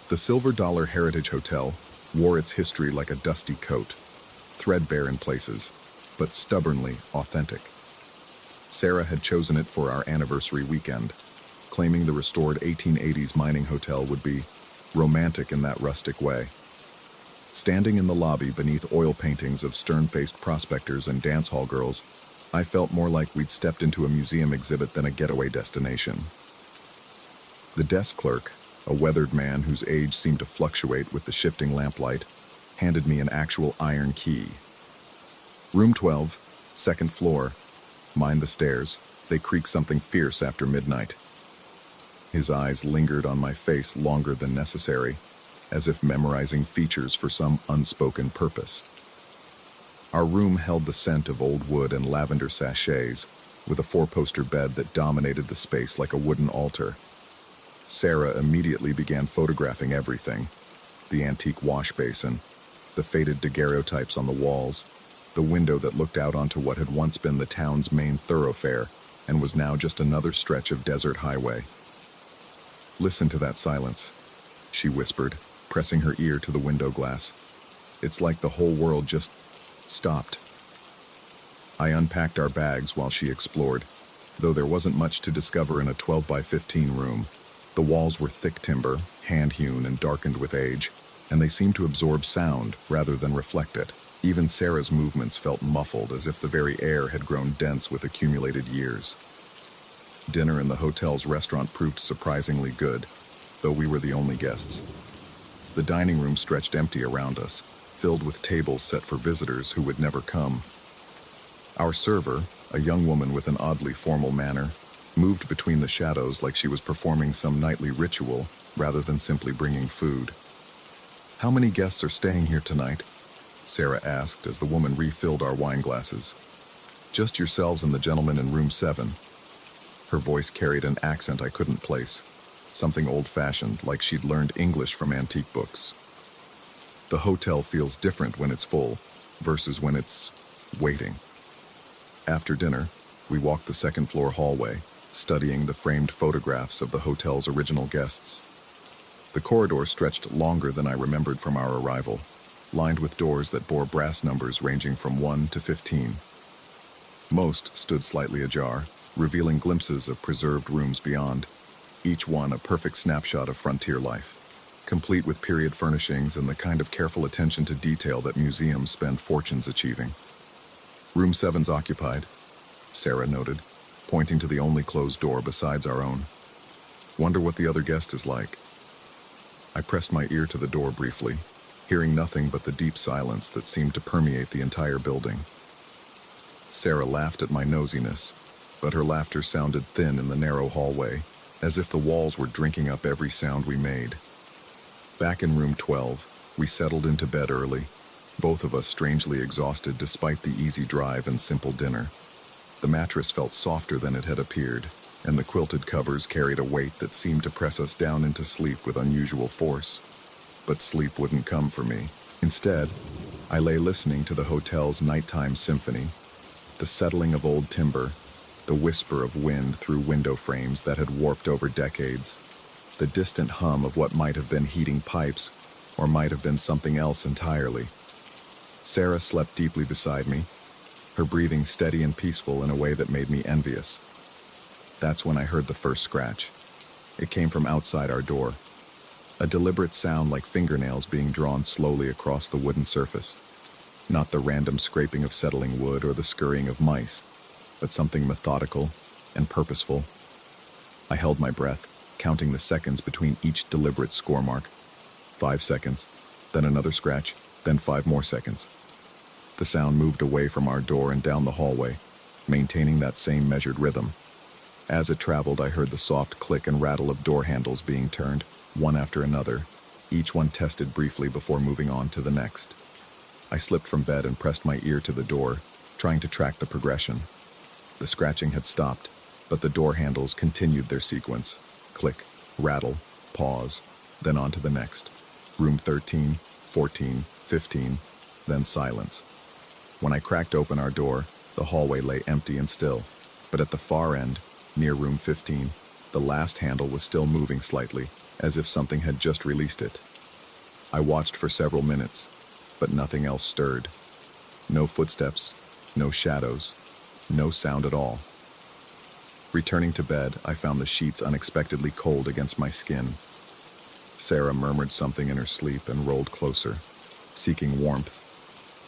The Silver Dollar Heritage Hotel wore its history like a dusty coat, threadbare in places, but stubbornly authentic. Sarah had chosen it for our anniversary weekend, claiming the restored 1880s mining hotel would be romantic in that rustic way. Standing in the lobby beneath oil paintings of stern-faced prospectors and dance hall girls, I felt more like we'd stepped into a museum exhibit than a getaway destination. The desk clerk, a weathered man whose age seemed to fluctuate with the shifting lamplight, handed me an actual iron key. Room 12, second floor. Mind the stairs. They creak something fierce after midnight. His eyes lingered on my face longer than necessary, as if memorizing features for some unspoken purpose. Our room held the scent of old wood and lavender sachets, with a four-poster bed that dominated the space like a wooden altar. Sarah immediately began photographing everything: the antique wash basin, the faded daguerreotypes on the walls, the window that looked out onto what had once been the town's main thoroughfare and was now just another stretch of desert highway. "Listen to that silence," she whispered, pressing her ear to the window glass. "It's like the whole world just stopped." I unpacked our bags while she explored, though there wasn't much to discover in a 12 by 15 room. The walls were thick timber, hand-hewn and darkened with age, and they seemed to absorb sound rather than reflect it. Even Sarah's movements felt muffled, as if the very air had grown dense with accumulated years. Dinner in the hotel's restaurant proved surprisingly good, though we were the only guests. The dining room stretched empty around us, filled with tables set for visitors who would never come. Our server, a young woman with an oddly formal manner, moved between the shadows like she was performing some nightly ritual rather than simply bringing food. "How many guests are staying here tonight?" Sarah asked as the woman refilled our wine glasses. "Just yourselves and the gentleman in room 7. Her voice carried an accent I couldn't place, something old-fashioned, like she'd learned English from antique books. The hotel feels different when it's full versus when it's waiting. After dinner, we walked the second-floor hallway, studying the framed photographs of the hotel's original guests. The corridor stretched longer than I remembered from our arrival, lined with doors that bore brass numbers ranging from 1 to 15. Most stood slightly ajar, revealing glimpses of preserved rooms beyond. each one a perfect snapshot of frontier life, complete with period furnishings and the kind of careful attention to detail that museums spend fortunes achieving. Room 7's occupied, Sarah noted, pointing to the only closed door besides our own. Wonder what the other guest is like. I pressed my ear to the door briefly, hearing nothing but the deep silence that seemed to permeate the entire building. Sarah laughed at my nosiness, but her laughter sounded thin in the narrow hallway, as if the walls were drinking up every sound we made. Back in room 12, we settled into bed early, both of us strangely exhausted despite the easy drive and simple dinner. The mattress felt softer than it had appeared, and the quilted covers carried a weight that seemed to press us down into sleep with unusual force. But sleep wouldn't come for me. Instead, I lay listening to the hotel's nighttime symphony, the settling of old timber, the whisper of wind through window frames that had warped over decades, the distant hum of what might have been heating pipes or might have been something else entirely. Sarah slept deeply beside me, her breathing steady and peaceful in a way that made me envious. That's when I heard the first scratch. It came from outside our door, a deliberate sound like fingernails being drawn slowly across the wooden surface. Not the random scraping of settling wood or the scurrying of mice, but something methodical and purposeful. I held my breath, counting the seconds between each deliberate score mark. 5 seconds, then another scratch, then 5 more seconds. The sound moved away from our door and down the hallway, maintaining that same measured rhythm. As it traveled, I heard the soft click and rattle of door handles being turned, one after another, each one tested briefly before moving on to the next. I slipped from bed and pressed my ear to the door, trying to track the progression. The scratching had stopped, but the door handles continued their sequence. Click, rattle, pause, then on to the next. Room 13, 14, 15, then silence. When I cracked open our door, the hallway lay empty and still, but at the far end, near room 15, the last handle was still moving slightly, as if something had just released it. I watched for several minutes, but nothing else stirred. No footsteps, no shadows, no sound at all. Returning to bed, I found the sheets unexpectedly cold against my skin. Sarah murmured something in her sleep and rolled closer, seeking warmth,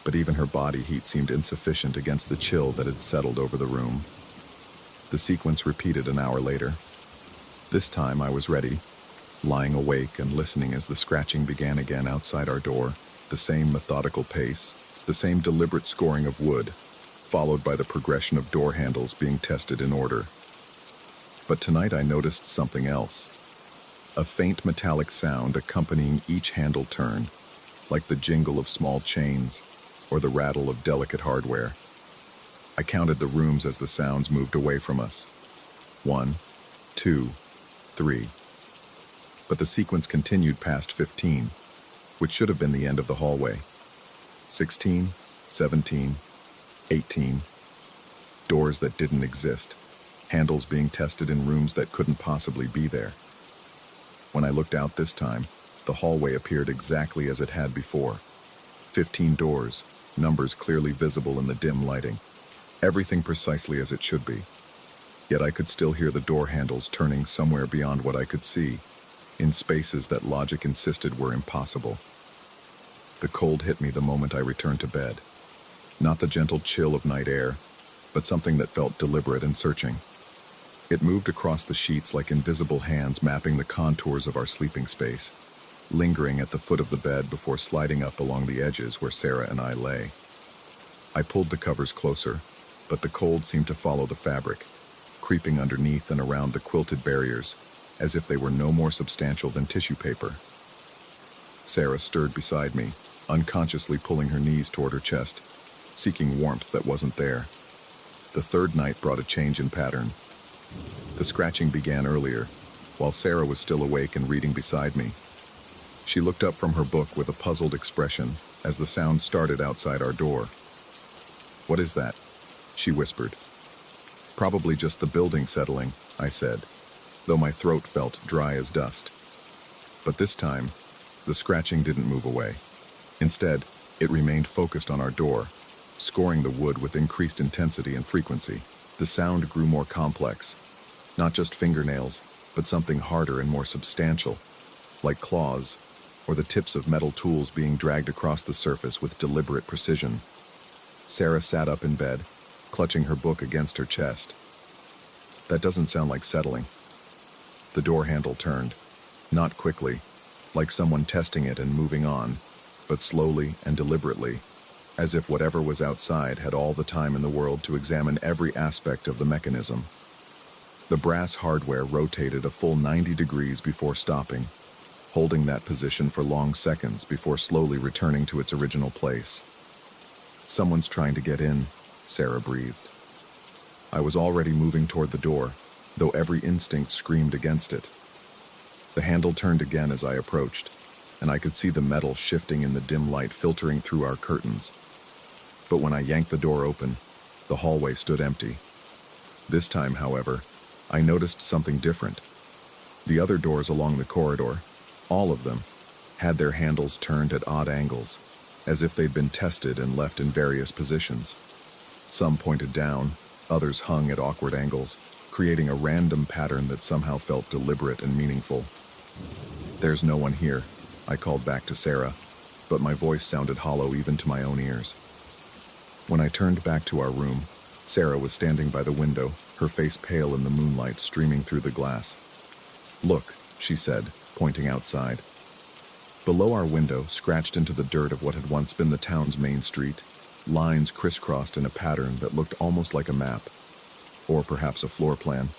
but even her body heat seemed insufficient against the chill that had settled over the room. The sequence repeated an hour later. This time I was ready, lying awake and listening as the scratching began again outside our door, the same methodical pace, the same deliberate scoring of wood, followed by the progression of door handles being tested in order. But tonight I noticed something else. A faint metallic sound accompanying each handle turn, like the jingle of small chains or the rattle of delicate hardware. I counted the rooms as the sounds moved away from us. 1, 2, 3. But the sequence continued past 15, which should have been the end of the hallway. 16, 17, 18. Doors that didn't exist. Handles being tested in rooms that couldn't possibly be there. When I looked out this time, the hallway appeared exactly as it had before. 15 doors, numbers clearly visible in the dim lighting. Everything precisely as it should be. Yet I could still hear the door handles turning somewhere beyond what I could see, in spaces that logic insisted were impossible. The cold hit me the moment I returned to bed. Not the gentle chill of night air, but something that felt deliberate and searching. It moved across the sheets like invisible hands mapping the contours of our sleeping space, lingering at the foot of the bed before sliding up along the edges where Sarah and I lay. I pulled the covers closer, but the cold seemed to follow the fabric, creeping underneath and around the quilted barriers, as if they were no more substantial than tissue paper. Sarah stirred beside me, unconsciously pulling her knees toward her chest, seeking warmth that wasn't there. The third night brought a change in pattern. The scratching began earlier, while Sarah was still awake and reading beside me. She looked up from her book with a puzzled expression as the sound started outside our door. "What is that?" she whispered. "Probably just the building settling," I said, though my throat felt dry as dust. But this time, the scratching didn't move away. Instead, it remained focused on our door, scoring the wood with increased intensity and frequency. The sound grew more complex, not just fingernails, but something harder and more substantial, like claws, or the tips of metal tools being dragged across the surface with deliberate precision. Sarah sat up in bed, clutching her book against her chest. That doesn't sound like settling. The door handle turned, not quickly, like someone testing it and moving on, but slowly and deliberately, as if whatever was outside had all the time in the world to examine every aspect of the mechanism. The brass hardware rotated a full 90 degrees before stopping, holding that position for long seconds before slowly returning to its original place. "Someone's trying to get in," Sarah breathed. I was already moving toward the door, though every instinct screamed against it. The handle turned again as I approached, and I could see the metal shifting in the dim light filtering through our curtains. But when I yanked the door open, the hallway stood empty. This time, however, I noticed something different. The other doors along the corridor, all of them, had their handles turned at odd angles, as if they'd been tested and left in various positions. Some pointed down, others hung at awkward angles, creating a random pattern that somehow felt deliberate and meaningful. "There's no one here," I called back to Sarah, but my voice sounded hollow even to my own ears. When I turned back to our room, Sarah was standing by the window, her face pale in the moonlight streaming through the glass. "Look," she said, pointing outside. Below our window, scratched into the dirt of what had once been the town's main street, lines crisscrossed in a pattern that looked almost like a map, or perhaps a floor plan.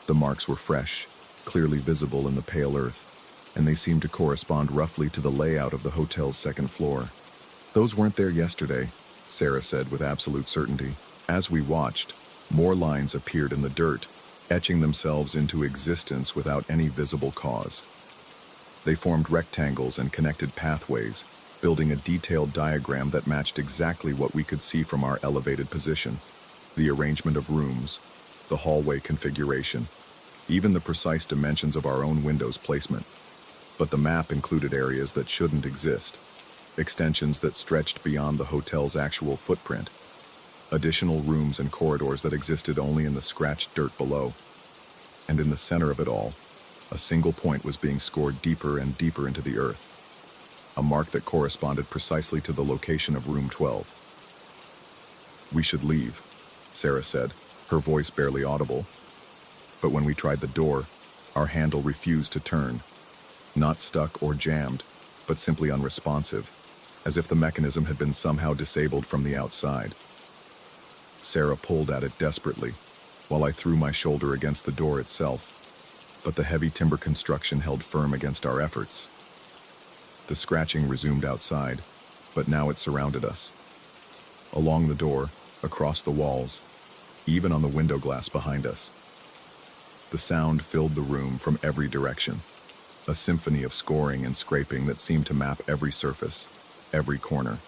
The marks were fresh, clearly visible in the pale earth, and they seemed to correspond roughly to the layout of the hotel's second floor. "Those weren't there yesterday," Sarah said with absolute certainty. As we watched, more lines appeared in the dirt, etching themselves into existence without any visible cause. They formed rectangles and connected pathways, building a detailed diagram that matched exactly what we could see from our elevated position: the arrangement of rooms, the hallway configuration, even the precise dimensions of our own windows' placement. But the map included areas that shouldn't exist, extensions that stretched beyond the hotel's actual footprint, additional rooms and corridors that existed only in the scratched dirt below. And in the center of it all, a single point was being scored deeper and deeper into the earth, a mark that corresponded precisely to the location of room 12. "We should leave," Sarah said, her voice barely audible. But when we tried the door, our handle refused to turn, not stuck or jammed, but simply unresponsive, as if the mechanism had been somehow disabled from the outside. Sarah pulled at it desperately, while I threw my shoulder against the door itself, but the heavy timber construction held firm against our efforts. The scratching resumed outside, but now it surrounded us. Along the door, across the walls, even on the window glass behind us. The sound filled the room from every direction, a symphony of scoring and scraping that seemed to map every surface, every corner,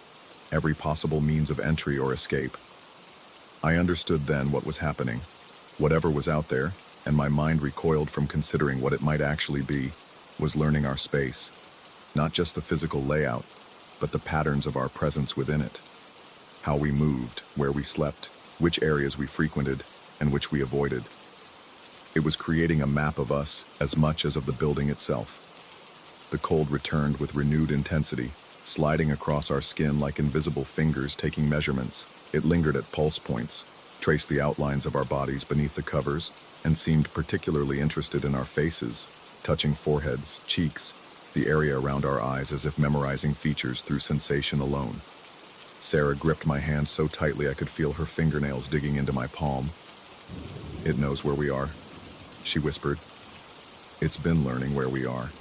every possible means of entry or escape. I understood then what was happening. Whatever was out there, and my mind recoiled from considering what it might actually be, was learning our space. Not just the physical layout, but the patterns of our presence within it. How we moved, where we slept, which areas we frequented, and which we avoided. It was creating a map of us as much as of the building itself. The cold returned with renewed intensity, sliding across our skin like invisible fingers taking measurements. It lingered at pulse points, traced the outlines of our bodies beneath the covers, and seemed particularly interested in our faces, touching foreheads, cheeks, the area around our eyes as if memorizing features through sensation alone. Sarah gripped my hand so tightly I could feel her fingernails digging into my palm. "It knows where we are," she whispered. "It's been learning where we are."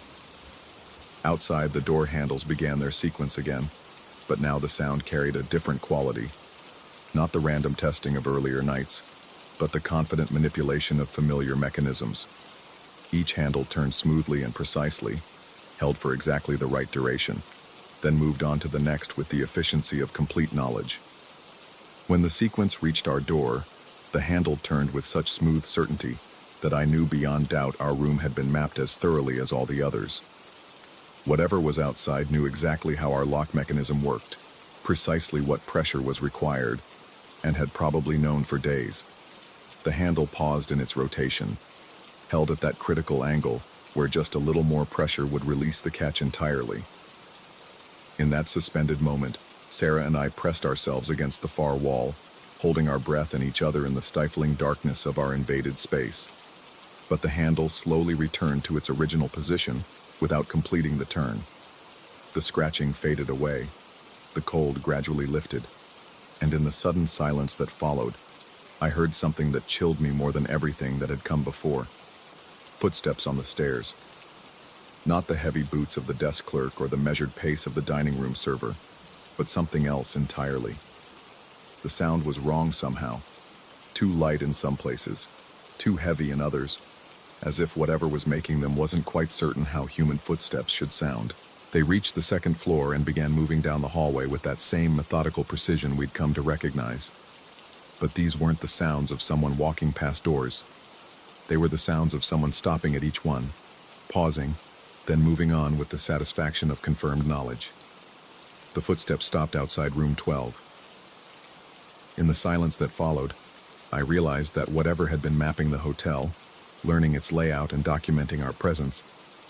Outside, the door handles began their sequence again, but now the sound carried a different quality. Not the random testing of earlier nights, but the confident manipulation of familiar mechanisms. Each handle turned smoothly and precisely, held for exactly the right duration, then moved on to the next with the efficiency of complete knowledge. When the sequence reached our door, the handle turned with such smooth certainty that I knew beyond doubt our room had been mapped as thoroughly as all the others. Whatever was outside knew exactly how our lock mechanism worked, precisely what pressure was required, and had probably known for days. The handle paused in its rotation, held at that critical angle where just a little more pressure would release the catch entirely. In that suspended moment, Sarah and I pressed ourselves against the far wall, holding our breath and each other in the stifling darkness of our invaded space. But the handle slowly returned to its original position without completing the turn. The scratching faded away, the cold gradually lifted, and in the sudden silence that followed, I heard something that chilled me more than everything that had come before. Footsteps on the stairs. Not the heavy boots of the desk clerk or the measured pace of the dining room server, but something else entirely. The sound was wrong somehow. Too light in some places, too heavy in others, as if whatever was making them wasn't quite certain how human footsteps should sound. They reached the second floor and began moving down the hallway with that same methodical precision we'd come to recognize. But these weren't the sounds of someone walking past doors. They were the sounds of someone stopping at each one, pausing, then moving on with the satisfaction of confirmed knowledge. The footsteps stopped outside room 12. In the silence that followed, I realized that whatever had been mapping the hotel, learning its layout and documenting our presence,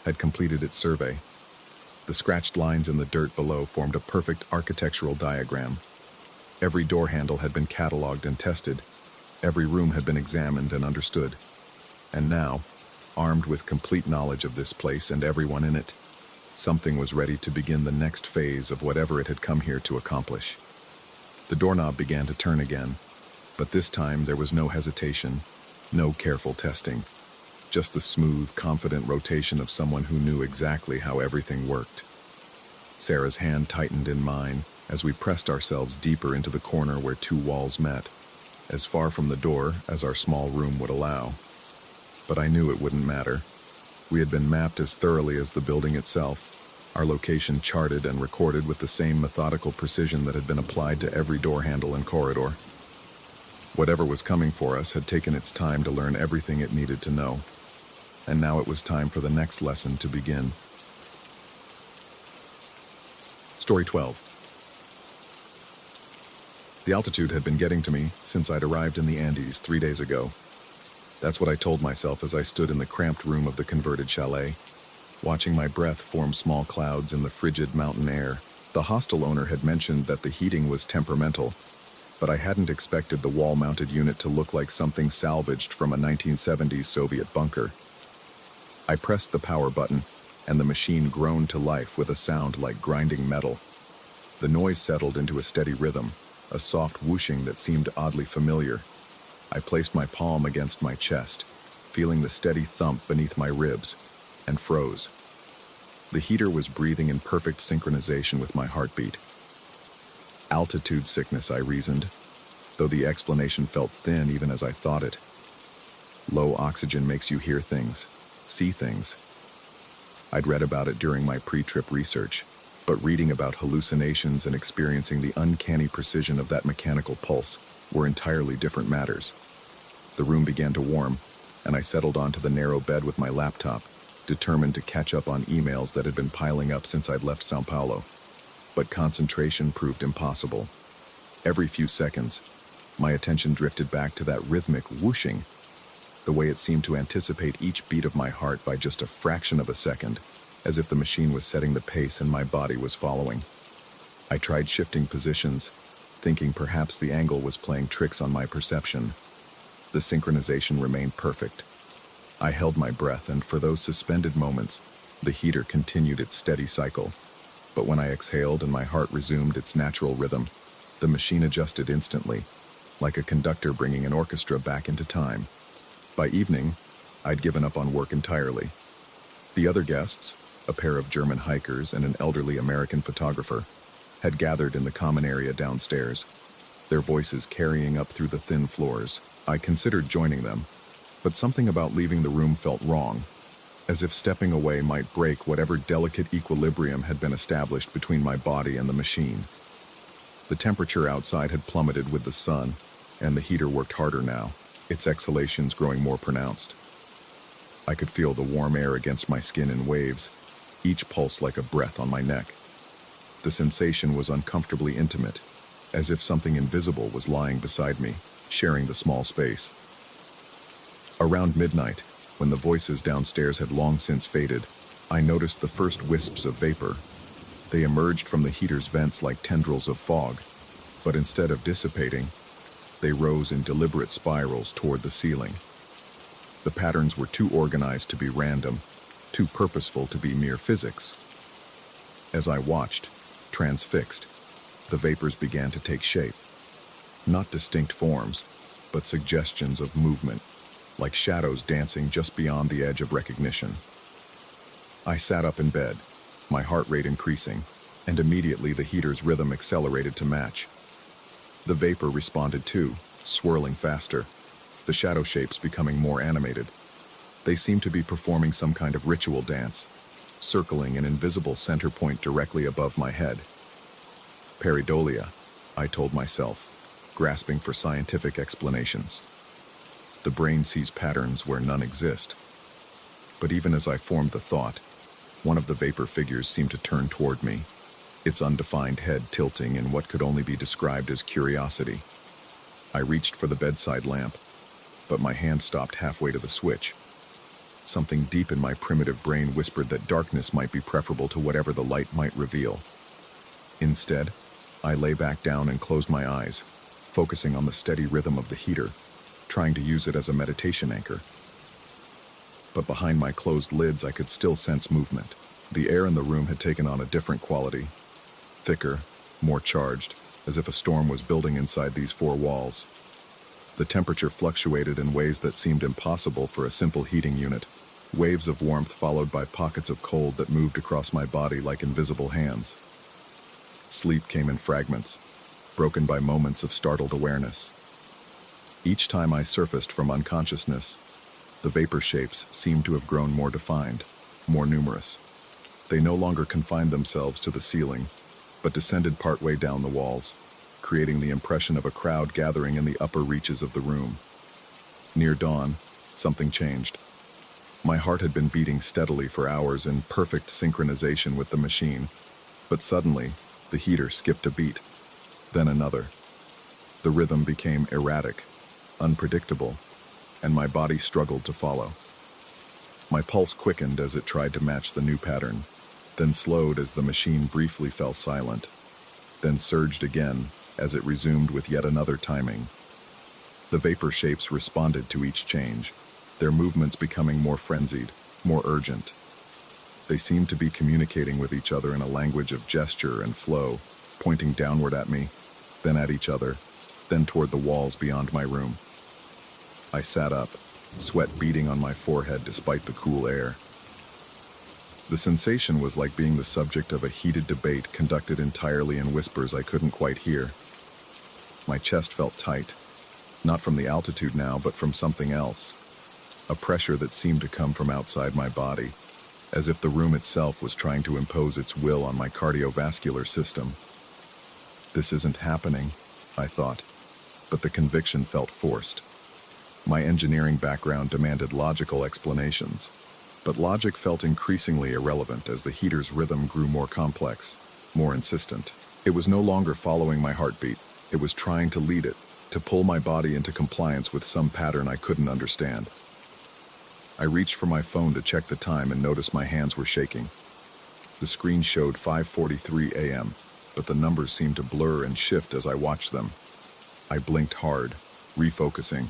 had completed its survey. The scratched lines in the dirt below formed a perfect architectural diagram. Every door handle had been cataloged and tested. Every room had been examined and understood. And now, armed with complete knowledge of this place and everyone in it, something was ready to begin the next phase of whatever it had come here to accomplish. The doorknob began to turn again, but this time there was no hesitation, no careful testing, just the smooth, confident rotation of someone who knew exactly how everything worked. Sarah's hand tightened in mine as we pressed ourselves deeper into the corner where two walls met, as far from the door as our small room would allow. But I knew it wouldn't matter. We had been mapped as thoroughly as the building itself, our location charted and recorded with the same methodical precision that had been applied to every door handle and corridor. Whatever was coming for us had taken its time to learn everything it needed to know, and now it was time for the next lesson to begin. Story 12. The altitude had been getting to me since I'd arrived in the Andes 3 days ago. That's what I told myself as I stood in the cramped room of the converted chalet, watching my breath form small clouds in the frigid mountain air. The hostel owner had mentioned that the heating was temperamental, but I hadn't expected the wall-mounted unit to look like something salvaged from a 1970s Soviet bunker. I pressed the power button, and the machine groaned to life with a sound like grinding metal. The noise settled into a steady rhythm, a soft whooshing that seemed oddly familiar. I placed my palm against my chest, feeling the steady thump beneath my ribs, and froze. The heater was breathing in perfect synchronization with my heartbeat. Altitude sickness, I reasoned, though the explanation felt thin even as I thought it. Low oxygen makes you hear things, see things. I'd read about it during my pre-trip research, but reading about hallucinations and experiencing the uncanny precision of that mechanical pulse were entirely different matters. The room began to warm, and I settled onto the narrow bed with my laptop, determined to catch up on emails that had been piling up since I'd left Sao Paulo. But concentration proved impossible. Every few seconds, my attention drifted back to that rhythmic whooshing, the way it seemed to anticipate each beat of my heart by just a fraction of a second, as if the machine was setting the pace and my body was following. I tried shifting positions, thinking perhaps the angle was playing tricks on my perception. The synchronization remained perfect. I held my breath, and for those suspended moments, the heater continued its steady cycle. But when I exhaled and my heart resumed its natural rhythm, the machine adjusted instantly, like a conductor bringing an orchestra back into time. By evening, I'd given up on work entirely. The other guests, a pair of German hikers and an elderly American photographer, had gathered in the common area downstairs, their voices carrying up through the thin floors. I considered joining them, but something about leaving the room felt wrong, as if stepping away might break whatever delicate equilibrium had been established between my body and the machine. The temperature outside had plummeted with the sun, and the heater worked harder now, its exhalations growing more pronounced. I could feel the warm air against my skin in waves, each pulse like a breath on my neck. The sensation was uncomfortably intimate, as if something invisible was lying beside me, sharing the small space. Around midnight, When the voices downstairs had long since faded, I noticed the first wisps of vapor. They emerged from the heater's vents like tendrils of fog, but instead of dissipating, they rose in deliberate spirals toward the ceiling. The patterns were too organized to be random, too purposeful to be mere physics. As I watched, transfixed, the vapors began to take shape. Not distinct forms, but suggestions of movement, like shadows dancing just beyond the edge of recognition. I sat up in bed, my heart rate increasing, and immediately the heater's rhythm accelerated to match. The vapor responded too, swirling faster, the shadow shapes becoming more animated. They seemed to be performing some kind of ritual dance, circling an invisible center point directly above my head. Pareidolia, I told myself, grasping for scientific explanations. The brain sees patterns where none exist. But even as I formed the thought, one of the vapor figures seemed to turn toward me, its undefined head tilting in what could only be described as curiosity. I reached for the bedside lamp, but my hand stopped halfway to the switch. Something deep in my primitive brain whispered that darkness might be preferable to whatever the light might reveal. Instead, I lay back down and closed my eyes, focusing on the steady rhythm of the heater, trying to use it as a meditation anchor. But behind my closed lids, I could still sense movement. The air in the room had taken on a different quality, thicker, more charged, as if a storm was building inside these four walls. The temperature fluctuated in ways that seemed impossible for a simple heating unit, waves of warmth followed by pockets of cold that moved across my body like invisible hands. Sleep came in fragments, broken by moments of startled awareness. Each time I surfaced from unconsciousness, the vapor shapes seemed to have grown more defined, more numerous. They no longer confined themselves to the ceiling, but descended partway down the walls, creating the impression of a crowd gathering in the upper reaches of the room. Near dawn, something changed. My heart had been beating steadily for hours in perfect synchronization with the machine, but suddenly, the heater skipped a beat, then another. The rhythm became erratic, unpredictable, and my body struggled to follow. My pulse quickened as it tried to match the new pattern, then slowed as the machine briefly fell silent, then surged again as it resumed with yet another timing. The vapor shapes responded to each change, their movements becoming more frenzied, more urgent. They seemed to be communicating with each other in a language of gesture and flow, pointing downward at me, then at each other, then toward the walls beyond my room. I sat up, sweat beading on my forehead despite the cool air. The sensation was like being the subject of a heated debate conducted entirely in whispers I couldn't quite hear. My chest felt tight, not from the altitude now, but from something else, a pressure that seemed to come from outside my body, as if the room itself was trying to impose its will on my cardiovascular system. This isn't happening, I thought, but the conviction felt forced. My engineering background demanded logical explanations, but logic felt increasingly irrelevant as the heater's rhythm grew more complex, more insistent. It was no longer following my heartbeat. It was trying to lead it, to pull my body into compliance with some pattern I couldn't understand. I reached for my phone to check the time and noticed my hands were shaking. The screen showed 5:43 a.m., but the numbers seemed to blur and shift as I watched them. I blinked hard, refocusing,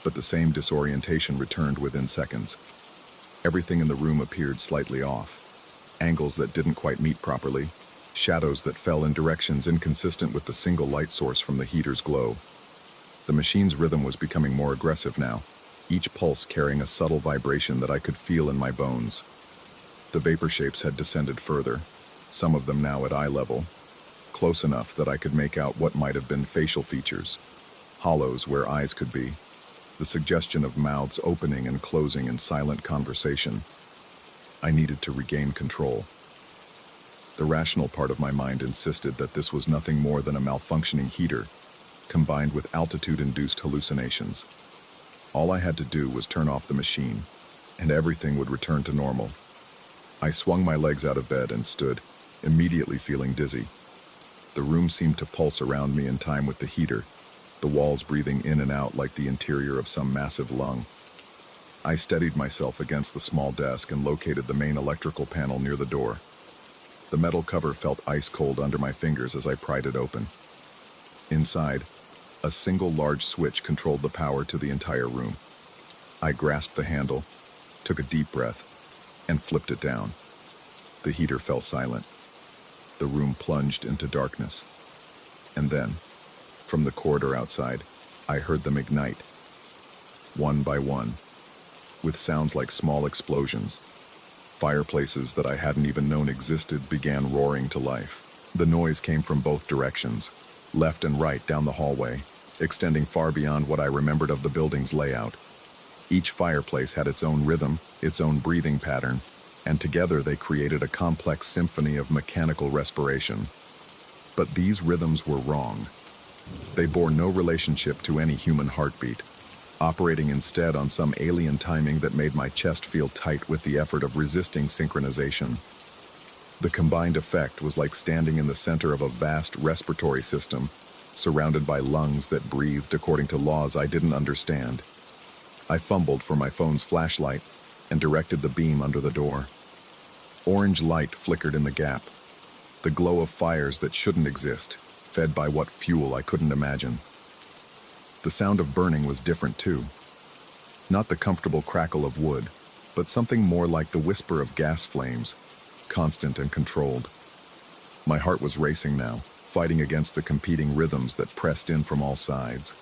but the same disorientation returned within seconds. Everything in the room appeared slightly off. Angles that didn't quite meet properly, shadows that fell in directions inconsistent with the single light source from the heater's glow. The machine's rhythm was becoming more aggressive now, each pulse carrying a subtle vibration that I could feel in my bones. The vapor shapes had descended further, some of them now at eye level, close enough that I could make out what might have been facial features, hollows where eyes could be, the suggestion of mouths opening and closing in silent conversation. I needed to regain control. The rational part of my mind insisted that this was nothing more than a malfunctioning heater, combined with altitude-induced hallucinations. All I had to do was turn off the machine, and everything would return to normal. I swung my legs out of bed and stood, immediately feeling dizzy. The room seemed to pulse around me in time with the heater, the walls breathing in and out like the interior of some massive lung. I steadied myself against the small desk and located the main electrical panel near the door. The metal cover felt ice-cold under my fingers as I pried it open. Inside, a single large switch controlled the power to the entire room. I grasped the handle, took a deep breath, and flipped it down. The heater fell silent. The room plunged into darkness. And then, from the corridor outside, I heard them ignite. One by one, with sounds like small explosions. Fireplaces that I hadn't even known existed began roaring to life. The noise came from both directions, left and right down the hallway, extending far beyond what I remembered of the building's layout. Each fireplace had its own rhythm, its own breathing pattern, and together they created a complex symphony of mechanical respiration. But these rhythms were wrong. They bore no relationship to any human heartbeat, operating instead on some alien timing that made my chest feel tight with the effort of resisting synchronization. The combined effect was like standing in the center of a vast respiratory system, surrounded by lungs that breathed according to laws I didn't understand. I fumbled for my phone's flashlight and directed the beam under the door. Orange light flickered in the gap, the glow of fires that shouldn't exist, fed by what fuel I couldn't imagine. The sound of burning was different too. Not the comfortable crackle of wood, but something more like the whisper of gas flames, constant and controlled. My heart was racing now, fighting against the competing rhythms that pressed in from all sides.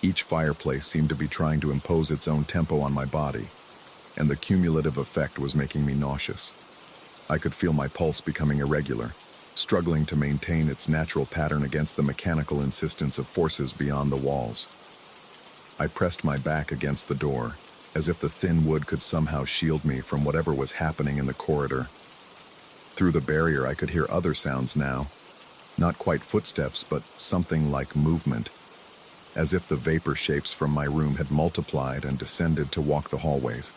Each fireplace seemed to be trying to impose its own tempo on my body, and the cumulative effect was making me nauseous. I could feel my pulse becoming irregular, struggling to maintain its natural pattern against the mechanical insistence of forces beyond the walls. I pressed my back against the door, as if the thin wood could somehow shield me from whatever was happening in the corridor. Through the barrier I could hear other sounds now, not quite footsteps, but something like movement, as if the vapor shapes from my room had multiplied and descended to walk the hallways.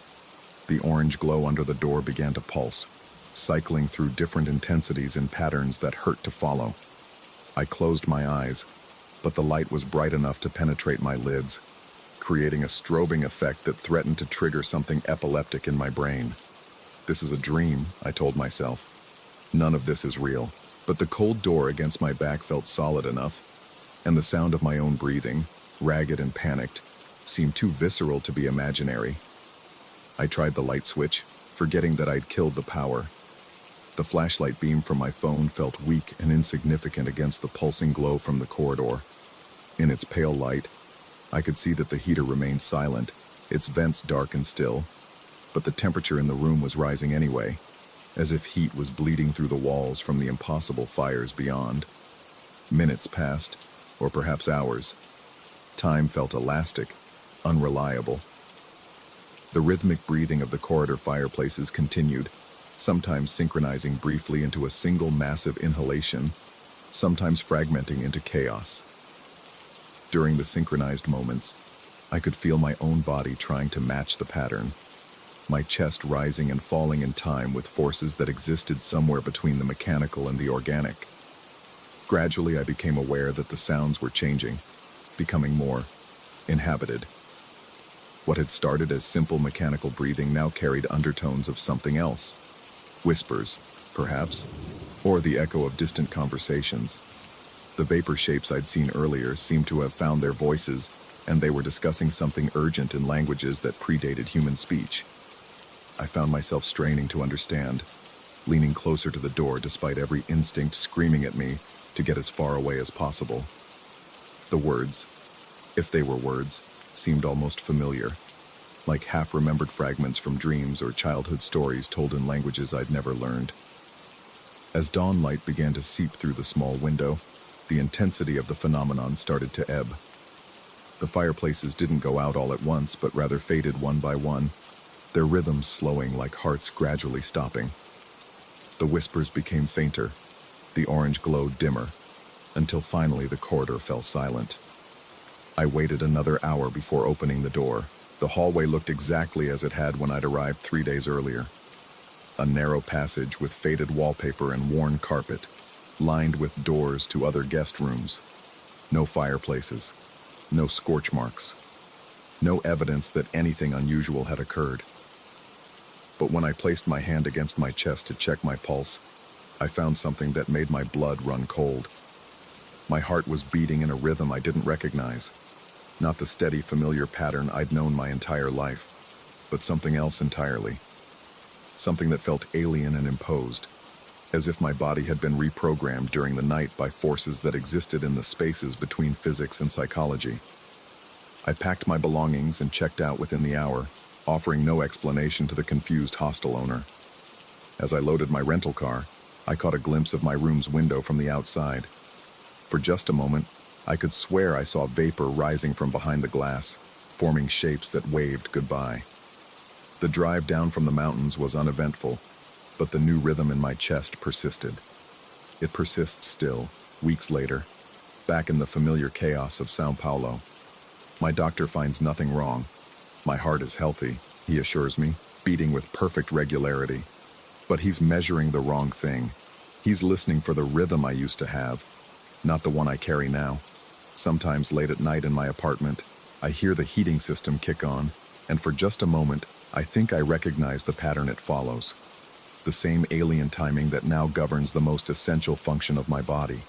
The orange glow under the door began to pulse, cycling through different intensities and patterns that hurt to follow. I closed my eyes, but the light was bright enough to penetrate my lids, creating a strobing effect that threatened to trigger something epileptic in my brain. This is a dream, I told myself. None of this is real. But the cold door against my back felt solid enough, and the sound of my own breathing, ragged and panicked, seemed too visceral to be imaginary. I tried the light switch, forgetting that I'd killed the power. The flashlight beam from my phone felt weak and insignificant against the pulsing glow from the corridor. In its pale light, I could see that the heater remained silent, its vents dark and still, but the temperature in the room was rising anyway, as if heat was bleeding through the walls from the impossible fires beyond. Minutes passed, or perhaps hours. Time felt elastic, unreliable. The rhythmic breathing of the corridor fireplaces continued, sometimes synchronizing briefly into a single massive inhalation, sometimes fragmenting into chaos. During the synchronized moments, I could feel my own body trying to match the pattern, my chest rising and falling in time with forces that existed somewhere between the mechanical and the organic. Gradually, I became aware that the sounds were changing, becoming more inhabited. What had started as simple mechanical breathing now carried undertones of something else. Whispers, perhaps, or the echo of distant conversations. The vapor shapes I'd seen earlier seemed to have found their voices, and they were discussing something urgent in languages that predated human speech. I found myself straining to understand, leaning closer to the door despite every instinct screaming at me to get as far away as possible. The words, if they were words, seemed almost familiar, like half-remembered fragments from dreams or childhood stories told in languages I'd never learned. As dawn light began to seep through the small window, the intensity of the phenomenon started to ebb. The fireplaces didn't go out all at once, but rather faded one by one, their rhythms slowing like hearts gradually stopping. The whispers became fainter, the orange glow dimmer, until finally the corridor fell silent. I waited another hour before opening the door. The hallway looked exactly as it had when I'd arrived 3 days earlier. A narrow passage with faded wallpaper and worn carpet, lined with doors to other guest rooms. No fireplaces, no scorch marks, No evidence that anything unusual had occurred. But when I placed my hand against my chest to check my pulse, I found something that made my blood run cold. My heart was beating in a rhythm I didn't recognize. Not the steady, familiar pattern I'd known my entire life, but something else entirely. Something that felt alien and imposed, as if my body had been reprogrammed during the night by forces that existed in the spaces between physics and psychology. I packed my belongings and checked out within the hour, offering no explanation to the confused hostel owner. As I loaded my rental car, I caught a glimpse of my room's window from the outside. For just a moment, I could swear I saw vapor rising from behind the glass, forming shapes that waved goodbye. The drive down from the mountains was uneventful, but the new rhythm in my chest persisted. It persists still, weeks later, back in the familiar chaos of São Paulo. My doctor finds nothing wrong. My heart is healthy, he assures me, beating with perfect regularity. But he's measuring the wrong thing. He's listening for the rhythm I used to have, not the one I carry now. Sometimes late at night in my apartment, I hear the heating system kick on, and for just a moment, I think I recognize the pattern it follows. The same alien timing that now governs the most essential function of my body.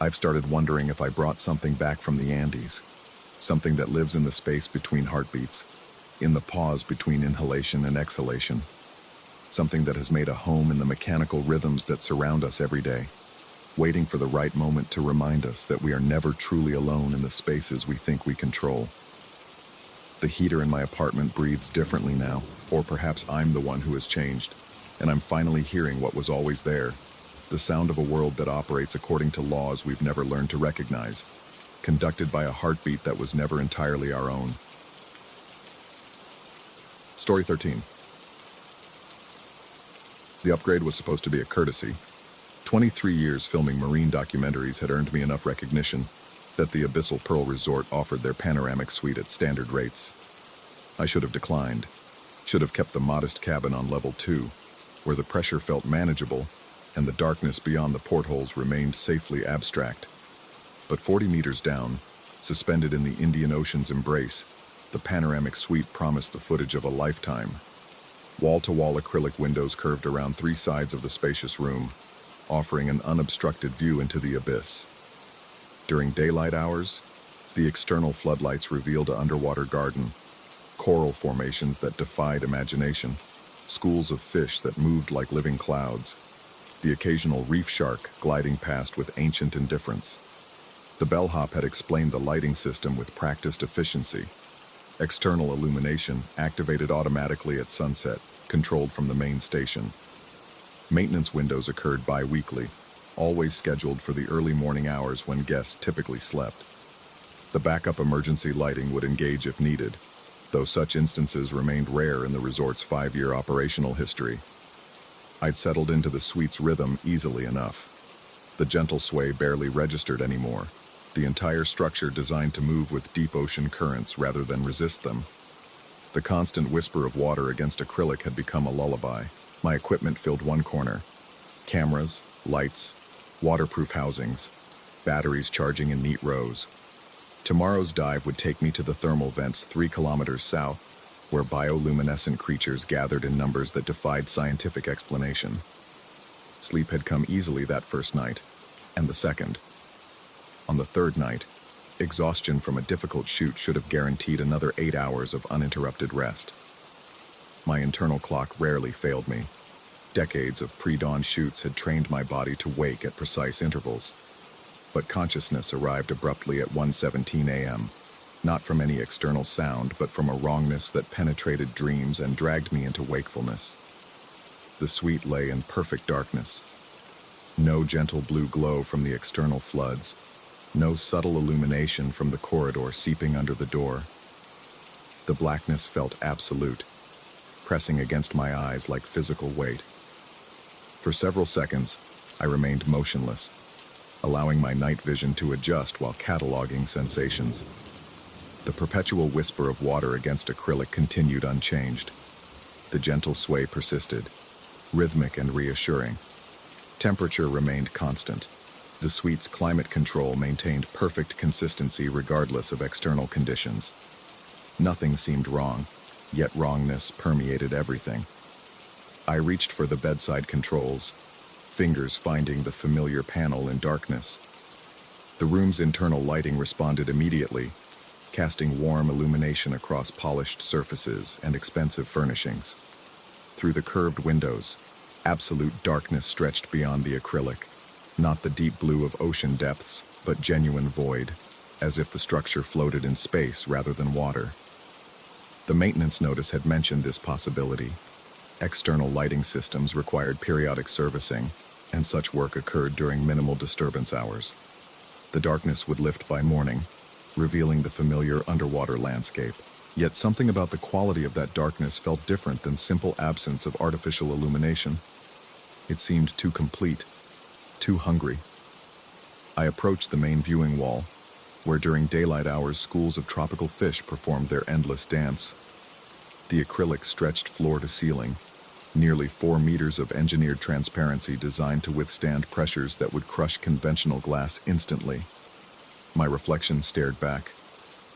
I've started wondering if I brought something back from the Andes, something that lives in the space between heartbeats, in the pause between inhalation and exhalation, something that has made a home in the mechanical rhythms that surround us every day, waiting for the right moment to remind us that we are never truly alone in the spaces we think we control. The heater in my apartment breathes differently now, or perhaps I'm the one who has changed, and I'm finally hearing what was always there, the sound of a world that operates according to laws we've never learned to recognize, conducted by a heartbeat that was never entirely our own. Story 13. The upgrade was supposed to be a courtesy. 23 years filming marine documentaries had earned me enough recognition that the Abyssal Pearl Resort offered their panoramic suite at standard rates. I should have declined. Should have kept the modest cabin on level 2, where the pressure felt manageable and the darkness beyond the portholes remained safely abstract. But 40 meters down, suspended in the Indian Ocean's embrace, the panoramic suite promised the footage of a lifetime. Wall-to-wall acrylic windows curved around 3 sides of the spacious room, offering an unobstructed view into the abyss. During daylight hours, the external floodlights revealed an underwater garden, coral formations that defied imagination, schools of fish that moved like living clouds, the occasional reef shark gliding past with ancient indifference. The bellhop had explained the lighting system with practiced efficiency. External illumination activated automatically at sunset, controlled from the main station. Maintenance windows occurred bi-weekly, always scheduled for the early morning hours when guests typically slept. The backup emergency lighting would engage if needed, though such instances remained rare in the resort's 5-year operational history. I'd settled into the suite's rhythm easily enough. The gentle sway barely registered anymore, the entire structure designed to move with deep ocean currents rather than resist them. The constant whisper of water against acrylic had become a lullaby. My equipment filled one corner. Cameras, lights, waterproof housings, batteries charging in neat rows. Tomorrow's dive would take me to the thermal vents 3 kilometers south, where bioluminescent creatures gathered in numbers that defied scientific explanation. Sleep had come easily that first night, and the second. On the third night, exhaustion from a difficult shoot should have guaranteed another 8 hours of uninterrupted rest. My internal clock rarely failed me. Decades of pre-dawn shoots had trained my body to wake at precise intervals. But consciousness arrived abruptly at 1:17 a.m., not from any external sound, but from a wrongness that penetrated dreams and dragged me into wakefulness. The suite lay in perfect darkness. No gentle blue glow from the external floods, no subtle illumination from the corridor seeping under the door. The blackness felt absolute, pressing against my eyes like physical weight. For several seconds, I remained motionless, allowing my night vision to adjust while cataloging sensations. The perpetual whisper of water against acrylic continued unchanged. The gentle sway persisted, rhythmic and reassuring. Temperature remained constant. The suite's climate control maintained perfect consistency regardless of external conditions. Nothing seemed wrong, yet wrongness permeated everything. I reached for the bedside controls, fingers finding the familiar panel in darkness. The room's internal lighting responded immediately, casting warm illumination across polished surfaces and expensive furnishings. Through the curved windows, absolute darkness stretched beyond the acrylic, not the deep blue of ocean depths, but genuine void, as if the structure floated in space rather than water. The maintenance notice had mentioned this possibility. External lighting systems required periodic servicing, and such work occurred during minimal disturbance hours. The darkness would lift by morning, revealing the familiar underwater landscape. Yet something about the quality of that darkness felt different than simple absence of artificial illumination. It seemed too complete, too hungry. I approached the main viewing wall, where during daylight hours schools of tropical fish performed their endless dance. The acrylic stretched floor to ceiling, nearly 4 meters of engineered transparency designed to withstand pressures that would crush conventional glass instantly. My reflection stared back,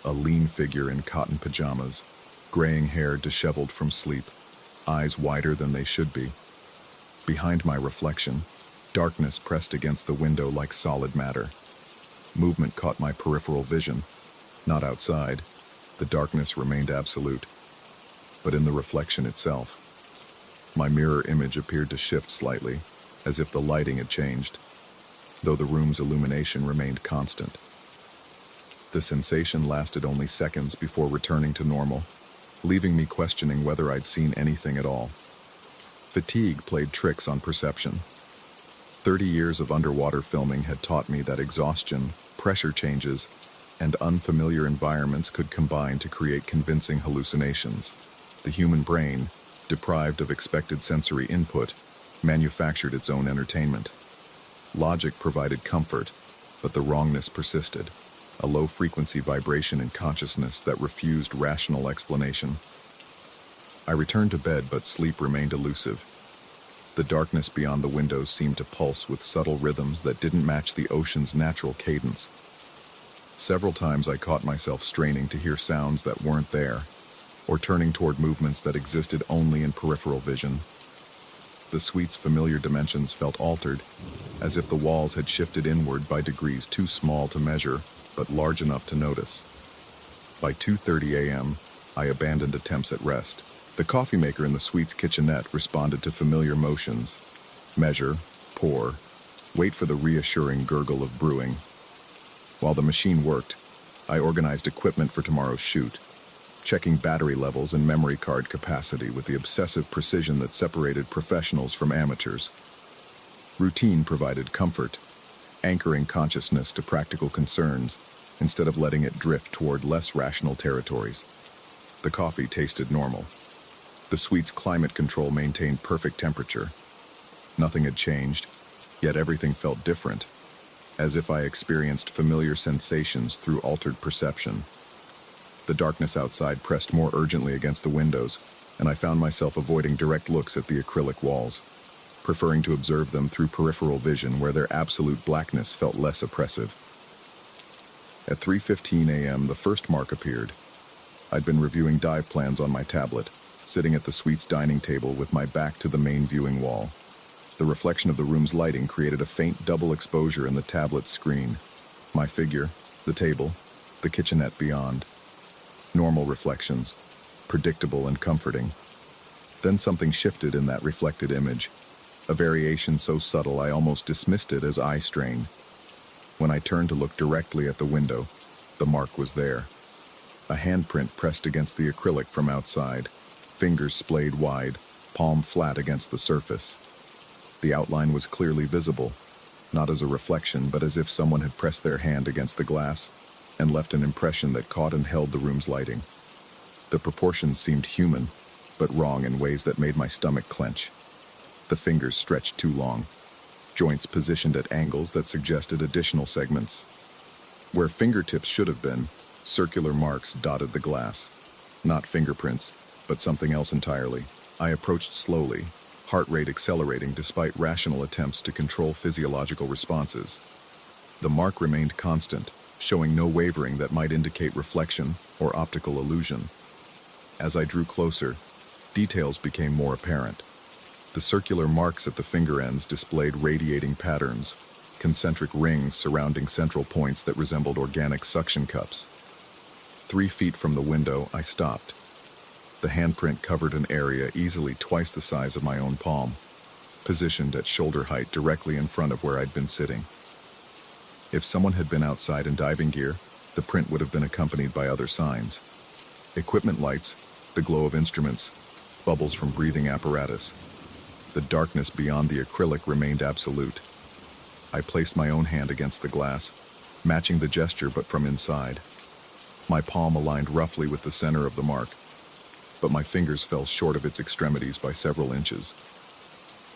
a lean figure in cotton pajamas, graying hair disheveled from sleep, eyes wider than they should be. Behind my reflection, darkness pressed against the window like solid matter. Movement caught my peripheral vision. Not outside, the darkness remained absolute, but in the reflection itself. My mirror image appeared to shift slightly, as if the lighting had changed, though the room's illumination remained constant. The sensation lasted only seconds before returning to normal, leaving me questioning whether I'd seen anything at all. Fatigue played tricks on perception. 30 years of underwater filming had taught me that exhaustion, pressure changes, and unfamiliar environments could combine to create convincing hallucinations. The human brain, deprived of expected sensory input, manufactured its own entertainment. Logic provided comfort, but the wrongness persisted, a low-frequency vibration in consciousness that refused rational explanation. I returned to bed, but sleep remained elusive. The darkness beyond the windows seemed to pulse with subtle rhythms that didn't match the ocean's natural cadence. Several times I caught myself straining to hear sounds that weren't there, or turning toward movements that existed only in peripheral vision. The suite's familiar dimensions felt altered, as if the walls had shifted inward by degrees too small to measure, but large enough to notice. By 2:30 a.m., I abandoned attempts at rest. The coffee maker in the suite's kitchenette responded to familiar motions. Measure, pour, wait for the reassuring gurgle of brewing. While the machine worked, I organized equipment for tomorrow's shoot, checking battery levels and memory card capacity with the obsessive precision that separated professionals from amateurs. Routine provided comfort, anchoring consciousness to practical concerns instead of letting it drift toward less rational territories. The coffee tasted normal. The suite's climate control maintained perfect temperature. Nothing had changed, yet everything felt different, as if I experienced familiar sensations through altered perception. The darkness outside pressed more urgently against the windows, and I found myself avoiding direct looks at the acrylic walls, preferring to observe them through peripheral vision where their absolute blackness felt less oppressive. At 3:15 a.m., the first mark appeared. I'd been reviewing dive plans on my tablet, sitting at the suite's dining table with my back to the main viewing wall. The reflection of the room's lighting created a faint double exposure in the tablet's screen. My figure, the table, the kitchenette beyond. Normal reflections, predictable and comforting. Then something shifted in that reflected image, a variation so subtle I almost dismissed it as eye strain. When I turned to look directly at the window, the mark was there. A handprint pressed against the acrylic from outside, fingers splayed wide, palm flat against the surface. The outline was clearly visible, not as a reflection, but as if someone had pressed their hand against the glass and left an impression that caught and held the room's lighting. The proportions seemed human, but wrong in ways that made my stomach clench. The fingers stretched too long, joints positioned at angles that suggested additional segments. Where fingertips should have been, circular marks dotted the glass. Not fingerprints, but something else entirely. I approached slowly, heart rate accelerating despite rational attempts to control physiological responses. The mark remained constant, showing no wavering that might indicate reflection, or optical illusion. As I drew closer, details became more apparent. The circular marks at the finger ends displayed radiating patterns, concentric rings surrounding central points that resembled organic suction cups. 3 feet from the window, I stopped. The handprint covered an area easily twice the size of my own palm, positioned at shoulder height directly in front of where I'd been sitting. If someone had been outside in diving gear, the print would have been accompanied by other signs. Equipment lights, the glow of instruments, bubbles from breathing apparatus. The darkness beyond the acrylic remained absolute. I placed my own hand against the glass, matching the gesture but from inside. My palm aligned roughly with the center of the mark, but my fingers fell short of its extremities by several inches.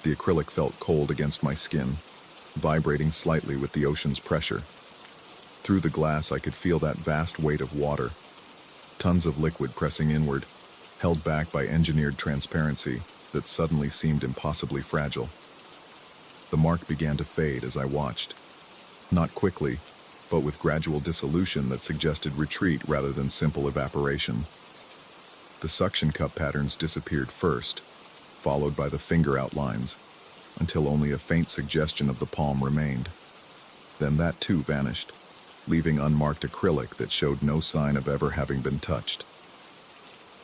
The acrylic felt cold against my skin, vibrating slightly with the ocean's pressure. Through the glass, I could feel that vast weight of water, tons of liquid pressing inward, held back by engineered transparency that suddenly seemed impossibly fragile. The mark began to fade as I watched, not quickly, but with gradual dissolution that suggested retreat rather than simple evaporation. The suction cup patterns disappeared first, followed by the finger outlines, until only a faint suggestion of the palm remained. Then that too vanished, leaving unmarked acrylic that showed no sign of ever having been touched.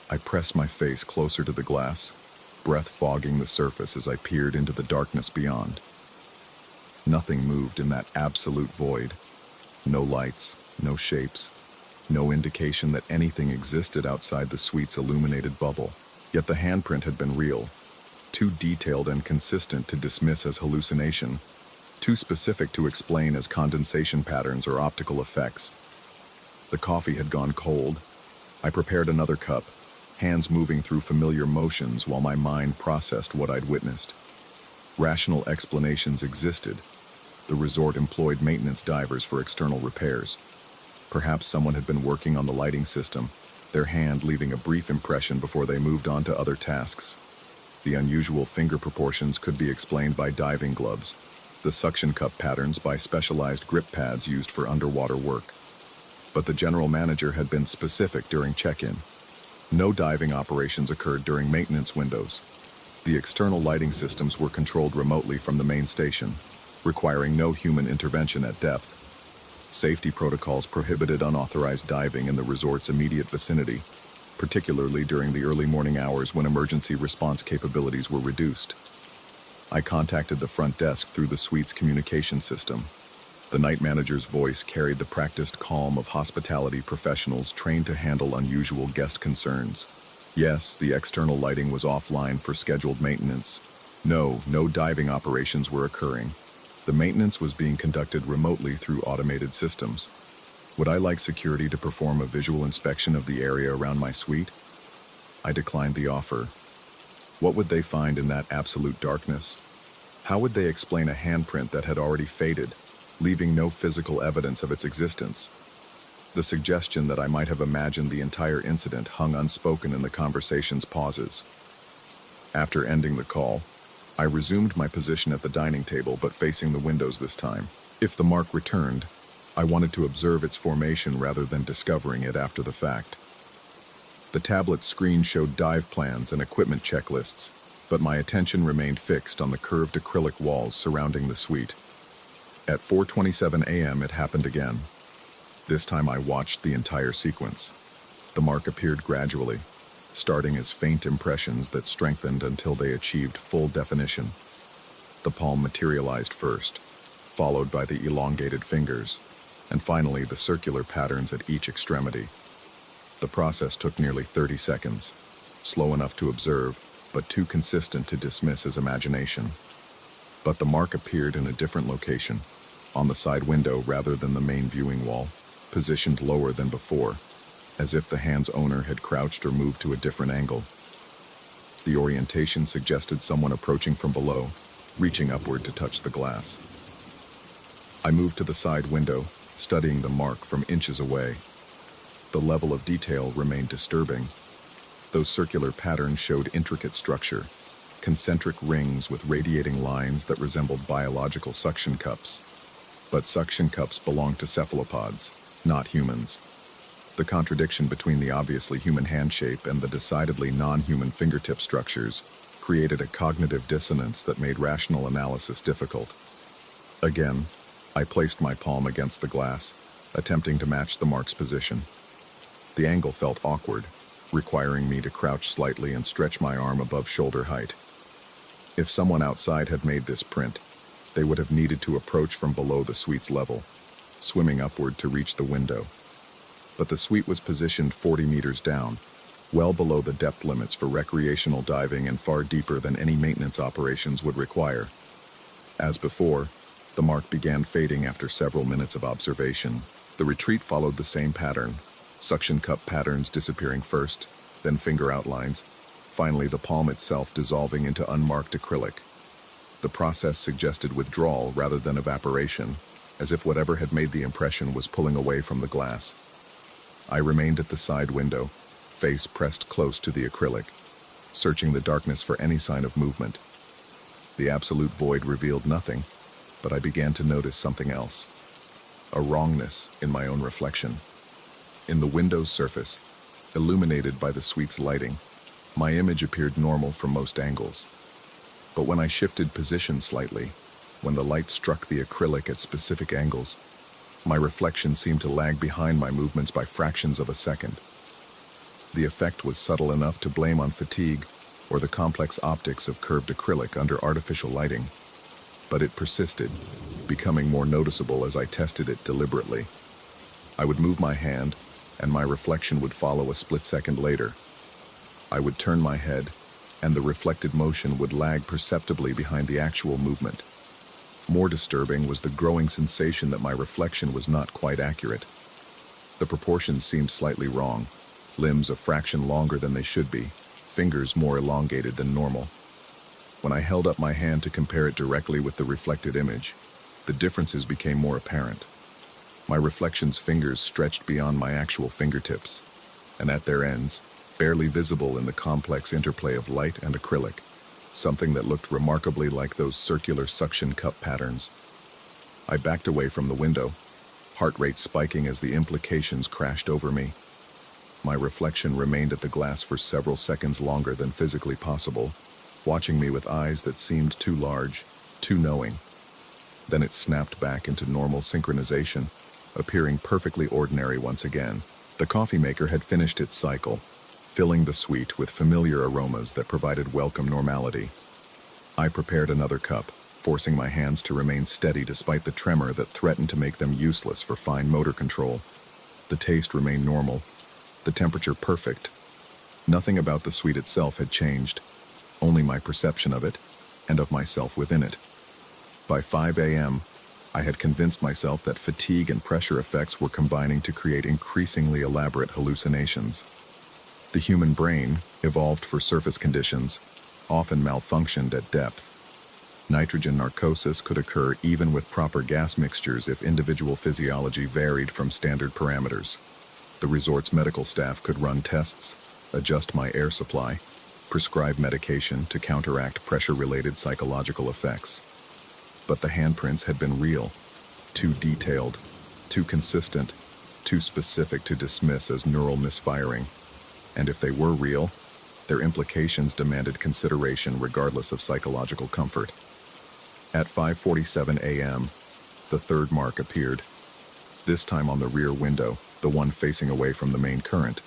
I pressed my face closer to the glass, breath fogging the surface as I peered into the darkness beyond. Nothing moved in that absolute void. No lights, no shapes, no indication that anything existed outside the suite's illuminated bubble. Yet the handprint had been real, too detailed and consistent to dismiss as hallucination, too specific to explain as condensation patterns or optical effects. The coffee had gone cold. I prepared another cup, hands moving through familiar motions while my mind processed what I'd witnessed. Rational explanations existed. The resort employed maintenance divers for external repairs. Perhaps someone had been working on the lighting system, their hand leaving a brief impression before they moved on to other tasks. The unusual finger proportions could be explained by diving gloves, the suction cup patterns by specialized grip pads used for underwater work. But the general manager had been specific during check-in. No diving operations occurred during maintenance windows. The external lighting systems were controlled remotely from the main station, requiring no human intervention at depth. Safety protocols prohibited unauthorized diving in the resort's immediate vicinity, particularly during the early morning hours when emergency response capabilities were reduced. I contacted the front desk through the suite's communication system. The night manager's voice carried the practiced calm of hospitality professionals trained to handle unusual guest concerns. Yes, the external lighting was offline for scheduled maintenance. No diving operations were occurring. The maintenance was being conducted remotely through automated systems. Would I like security to perform a visual inspection of the area around my suite? I declined the offer. What would they find in that absolute darkness? How would they explain a handprint that had already faded, leaving no physical evidence of its existence? The suggestion that I might have imagined the entire incident hung unspoken in the conversation's pauses. After ending the call, I resumed my position at the dining table, but facing the windows this time. If the mark returned, I wanted to observe its formation rather than discovering it after the fact. The tablet screen showed dive plans and equipment checklists, but my attention remained fixed on the curved acrylic walls surrounding the suite. At 4:27 a.m. it happened again. This time I watched the entire sequence. The mark appeared gradually, starting as faint impressions that strengthened until they achieved full definition. The palm materialized first, followed by the elongated fingers, and finally the circular patterns at each extremity. The process took nearly 30 seconds, slow enough to observe, but too consistent to dismiss as imagination. But the mark appeared in a different location, on the side window rather than the main viewing wall, positioned lower than before, as if the hand's owner had crouched or moved to a different angle. The orientation suggested someone approaching from below, reaching upward to touch the glass. I moved to the side window, studying the mark from inches away. The level of detail remained disturbing. Those circular patterns showed intricate structure, concentric rings with radiating lines that resembled biological suction cups. But suction cups belonged to cephalopods, not humans. The contradiction between the obviously human hand shape and the decidedly non-human fingertip structures created a cognitive dissonance that made rational analysis difficult. Again, I placed my palm against the glass, attempting to match the mark's position. The angle felt awkward, requiring me to crouch slightly and stretch my arm above shoulder height. If someone outside had made this print, they would have needed to approach from below the suite's level, swimming upward to reach the window. But the suite was positioned 40 meters down, well below the depth limits for recreational diving and far deeper than any maintenance operations would require. As before, the mark began fading after several minutes of observation. The retreat followed the same pattern, suction cup patterns disappearing first, then finger outlines, finally the palm itself dissolving into unmarked acrylic. The process suggested withdrawal rather than evaporation, as if whatever had made the impression was pulling away from the glass. I remained at the side window, face pressed close to the acrylic, searching the darkness for any sign of movement. The absolute void revealed nothing, but I began to notice something else. A wrongness in my own reflection. In the window's surface, illuminated by the suite's lighting, my image appeared normal from most angles. But when I shifted position slightly, when the light struck the acrylic at specific angles, my reflection seemed to lag behind my movements by fractions of a second. The effect was subtle enough to blame on fatigue or the complex optics of curved acrylic under artificial lighting, but it persisted, becoming more noticeable as I tested it deliberately. I would move my hand, and my reflection would follow a split second later. I would turn my head, and the reflected motion would lag perceptibly behind the actual movement. More disturbing was the growing sensation that my reflection was not quite accurate. The proportions seemed slightly wrong, limbs a fraction longer than they should be, fingers more elongated than normal. When I held up my hand to compare it directly with the reflected image, the differences became more apparent. My reflection's fingers stretched beyond my actual fingertips, and at their ends, barely visible in the complex interplay of light and acrylic, something that looked remarkably like those circular suction cup patterns. I backed away from the window, heart rate spiking as the implications crashed over me. My reflection remained at the glass for several seconds longer than physically possible, watching me with eyes that seemed too large, too knowing. Then it snapped back into normal synchronization, appearing perfectly ordinary once again. The coffee maker had finished its cycle, filling the suite with familiar aromas that provided welcome normality. I prepared another cup, forcing my hands to remain steady despite the tremor that threatened to make them useless for fine motor control. The taste remained normal, the temperature perfect. Nothing about the suite itself had changed, only my perception of it and of myself within it. By 5 a.m., I had convinced myself that fatigue and pressure effects were combining to create increasingly elaborate hallucinations. The human brain, evolved for surface conditions, often malfunctioned at depth. Nitrogen narcosis could occur even with proper gas mixtures if individual physiology varied from standard parameters. The resort's medical staff could run tests, adjust my air supply, prescribe medication to counteract pressure-related psychological effects. But the handprints had been real, too detailed, too consistent, too specific to dismiss as neural misfiring. And if they were real, their implications demanded consideration regardless of psychological comfort. At 5:47 a.m., the third mark appeared, this time on the rear window, the one facing away from the main current.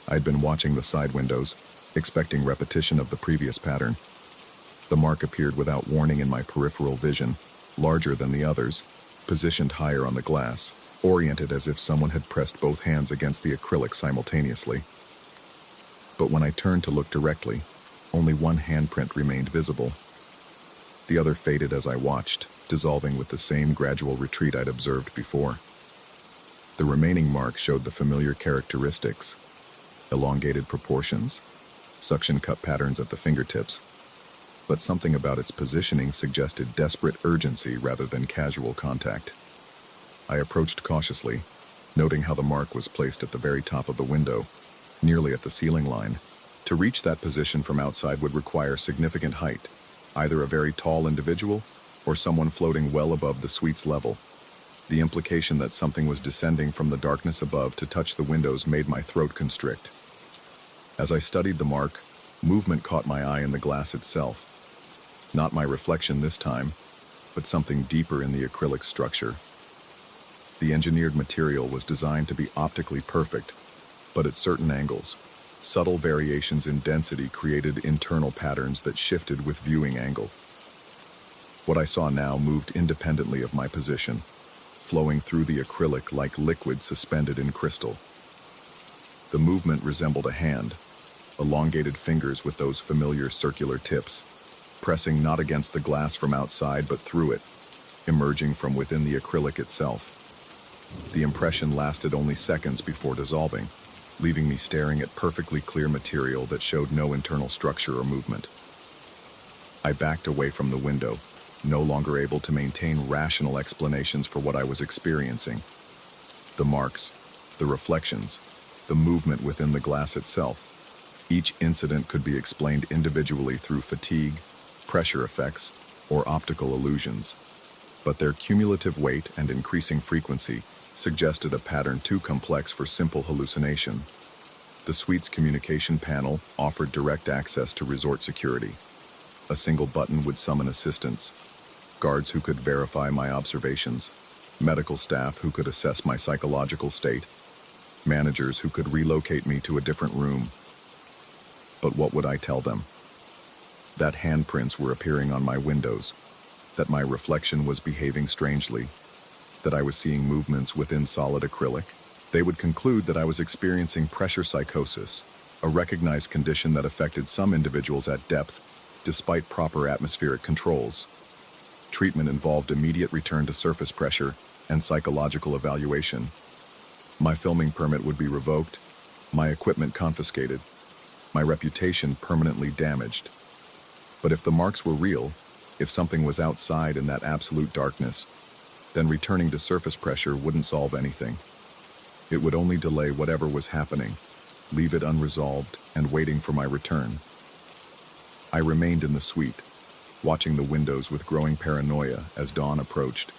I'd been watching the side windows, expecting repetition of the previous pattern. The mark appeared without warning in my peripheral vision, larger than the others, positioned higher on the glass, oriented as if someone had pressed both hands against the acrylic simultaneously. But when I turned to look directly, only one handprint remained visible. The other faded as I watched, dissolving with the same gradual retreat I'd observed before. The remaining mark showed the familiar characteristics: elongated proportions, suction cup patterns at the fingertips, but something about its positioning suggested desperate urgency rather than casual contact. I approached cautiously, noting how the mark was placed at the very top of the window, nearly at the ceiling line. To reach that position from outside would require significant height, either a very tall individual or someone floating well above the suite's level. The implication that something was descending from the darkness above to touch the windows made my throat constrict. As I studied the mark, movement caught my eye in the glass itself. Not my reflection this time, but something deeper in the acrylic structure. The engineered material was designed to be optically perfect, but at certain angles, subtle variations in density created internal patterns that shifted with viewing angle. What I saw now moved independently of my position, flowing through the acrylic like liquid suspended in crystal. The movement resembled a hand, elongated fingers with those familiar circular tips, pressing not against the glass from outside but through it, emerging from within the acrylic itself. The impression lasted only seconds before dissolving, leaving me staring at perfectly clear material that showed no internal structure or movement. I backed away from the window, no longer able to maintain rational explanations for what I was experiencing. The marks, the reflections, the movement within the glass itself. Each incident could be explained individually through fatigue, pressure effects, or optical illusions. But their cumulative weight and increasing frequency suggested a pattern too complex for simple hallucination. The suite's communication panel offered direct access to resort security. A single button would summon assistance, guards who could verify my observations, medical staff who could assess my psychological state, managers who could relocate me to a different room. But what would I tell them? That handprints were appearing on my windows, that my reflection was behaving strangely, that I was seeing movements within solid acrylic. They would conclude that I was experiencing pressure psychosis, a recognized condition that affected some individuals at depth, despite proper atmospheric controls. Treatment involved immediate return to surface pressure and psychological evaluation. My filming permit would be revoked, my equipment confiscated, my reputation permanently damaged. But if the marks were real, if something was outside in that absolute darkness, then returning to surface pressure wouldn't solve anything. It would only delay whatever was happening, leave it unresolved, and waiting for my return. I remained in the suite, watching the windows with growing paranoia as dawn approached.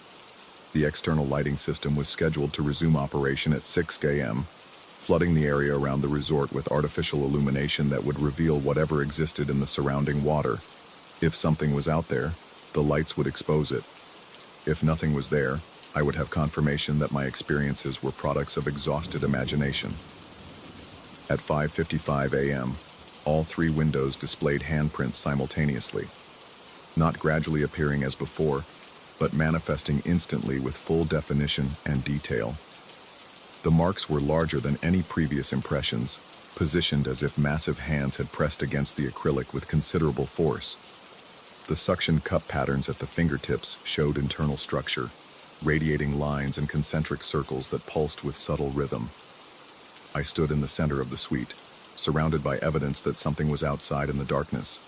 The external lighting system was scheduled to resume operation at 6 a.m., flooding the area around the resort with artificial illumination that would reveal whatever existed in the surrounding water. If something was out there, the lights would expose it. If nothing was there, I would have confirmation that my experiences were products of exhausted imagination. At 5:55 a.m., all three windows displayed handprints simultaneously, not gradually appearing as before, but manifesting instantly with full definition and detail. The marks were larger than any previous impressions, positioned as if massive hands had pressed against the acrylic with considerable force. The suction cup patterns at the fingertips showed internal structure, radiating lines and concentric circles that pulsed with subtle rhythm. I stood in the center of the suite, surrounded by evidence that something was outside in the darkness,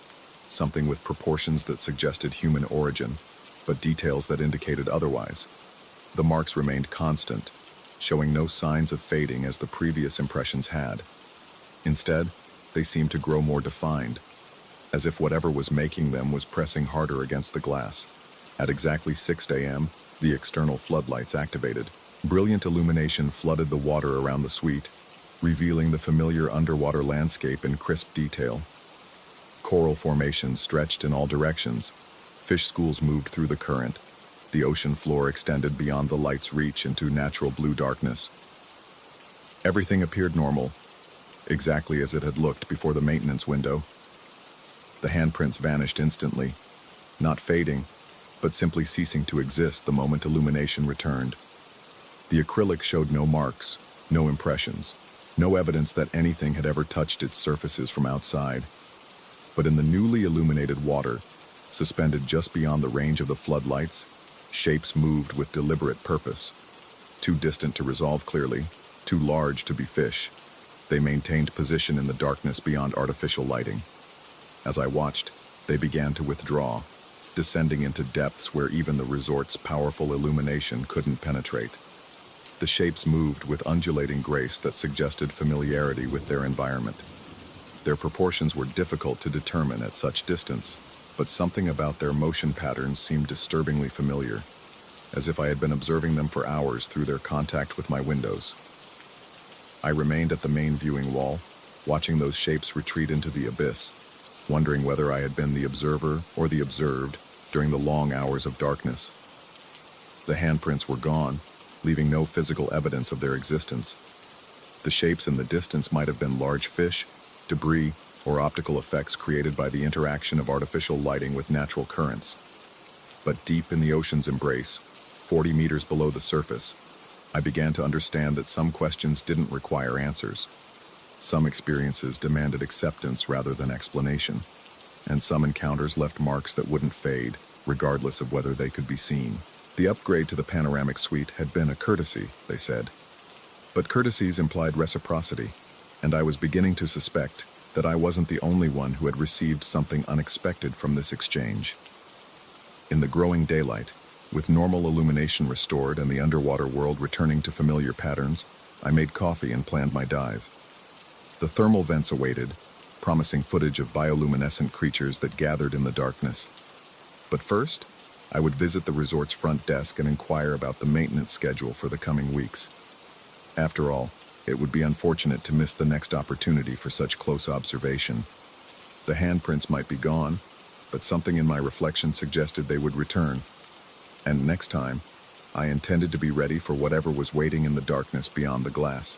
something with proportions that suggested human origin, but details that indicated otherwise. The marks remained constant, showing no signs of fading as the previous impressions had. Instead, they seemed to grow more defined, as if whatever was making them was pressing harder against the glass. At exactly 6 a.m., the external floodlights activated. Brilliant illumination flooded the water around the suite, revealing the familiar underwater landscape in crisp detail. Coral formations stretched in all directions. Fish schools moved through the current. The ocean floor extended beyond the light's reach into natural blue darkness. Everything appeared normal, exactly as it had looked before the maintenance window. The handprints vanished instantly, not fading, but simply ceasing to exist the moment illumination returned. The acrylic showed no marks, no impressions, no evidence that anything had ever touched its surfaces from outside. But in the newly illuminated water, suspended just beyond the range of the floodlights, shapes moved with deliberate purpose. Too distant to resolve clearly, too large to be fish, they maintained position in the darkness beyond artificial lighting. As I watched, they began to withdraw, descending into depths where even the resort's powerful illumination couldn't penetrate. The shapes moved with undulating grace that suggested familiarity with their environment. Their proportions were difficult to determine at such distance, but something about their motion patterns seemed disturbingly familiar. as if I had been observing them for hours through their contact with my windows. I remained at the main viewing wall, watching those shapes retreat into the abyss, wondering whether I had been the observer or the observed during the long hours of darkness. The handprints were gone, leaving no physical evidence of their existence. The shapes in the distance might have been large fish, debris, or optical effects created by the interaction of artificial lighting with natural currents. But deep in the ocean's embrace, 40 meters below the surface, I began to understand that some questions didn't require answers. Some experiences demanded acceptance rather than explanation, and some encounters left marks that wouldn't fade, regardless of whether they could be seen. The upgrade to the panoramic suite had been a courtesy, they said. But courtesies implied reciprocity, and I was beginning to suspect that I wasn't the only one who had received something unexpected from this exchange. In the growing daylight, with normal illumination restored and the underwater world returning to familiar patterns, I made coffee and planned my dive. The thermal vents awaited, promising footage of bioluminescent creatures that gathered in the darkness. But first, I would visit the resort's front desk and inquire about the maintenance schedule for the coming weeks. After all, it would be unfortunate to miss the next opportunity for such close observation. The handprints might be gone, but something in my reflection suggested they would return. And next time, I intended to be ready for whatever was waiting in the darkness beyond the glass,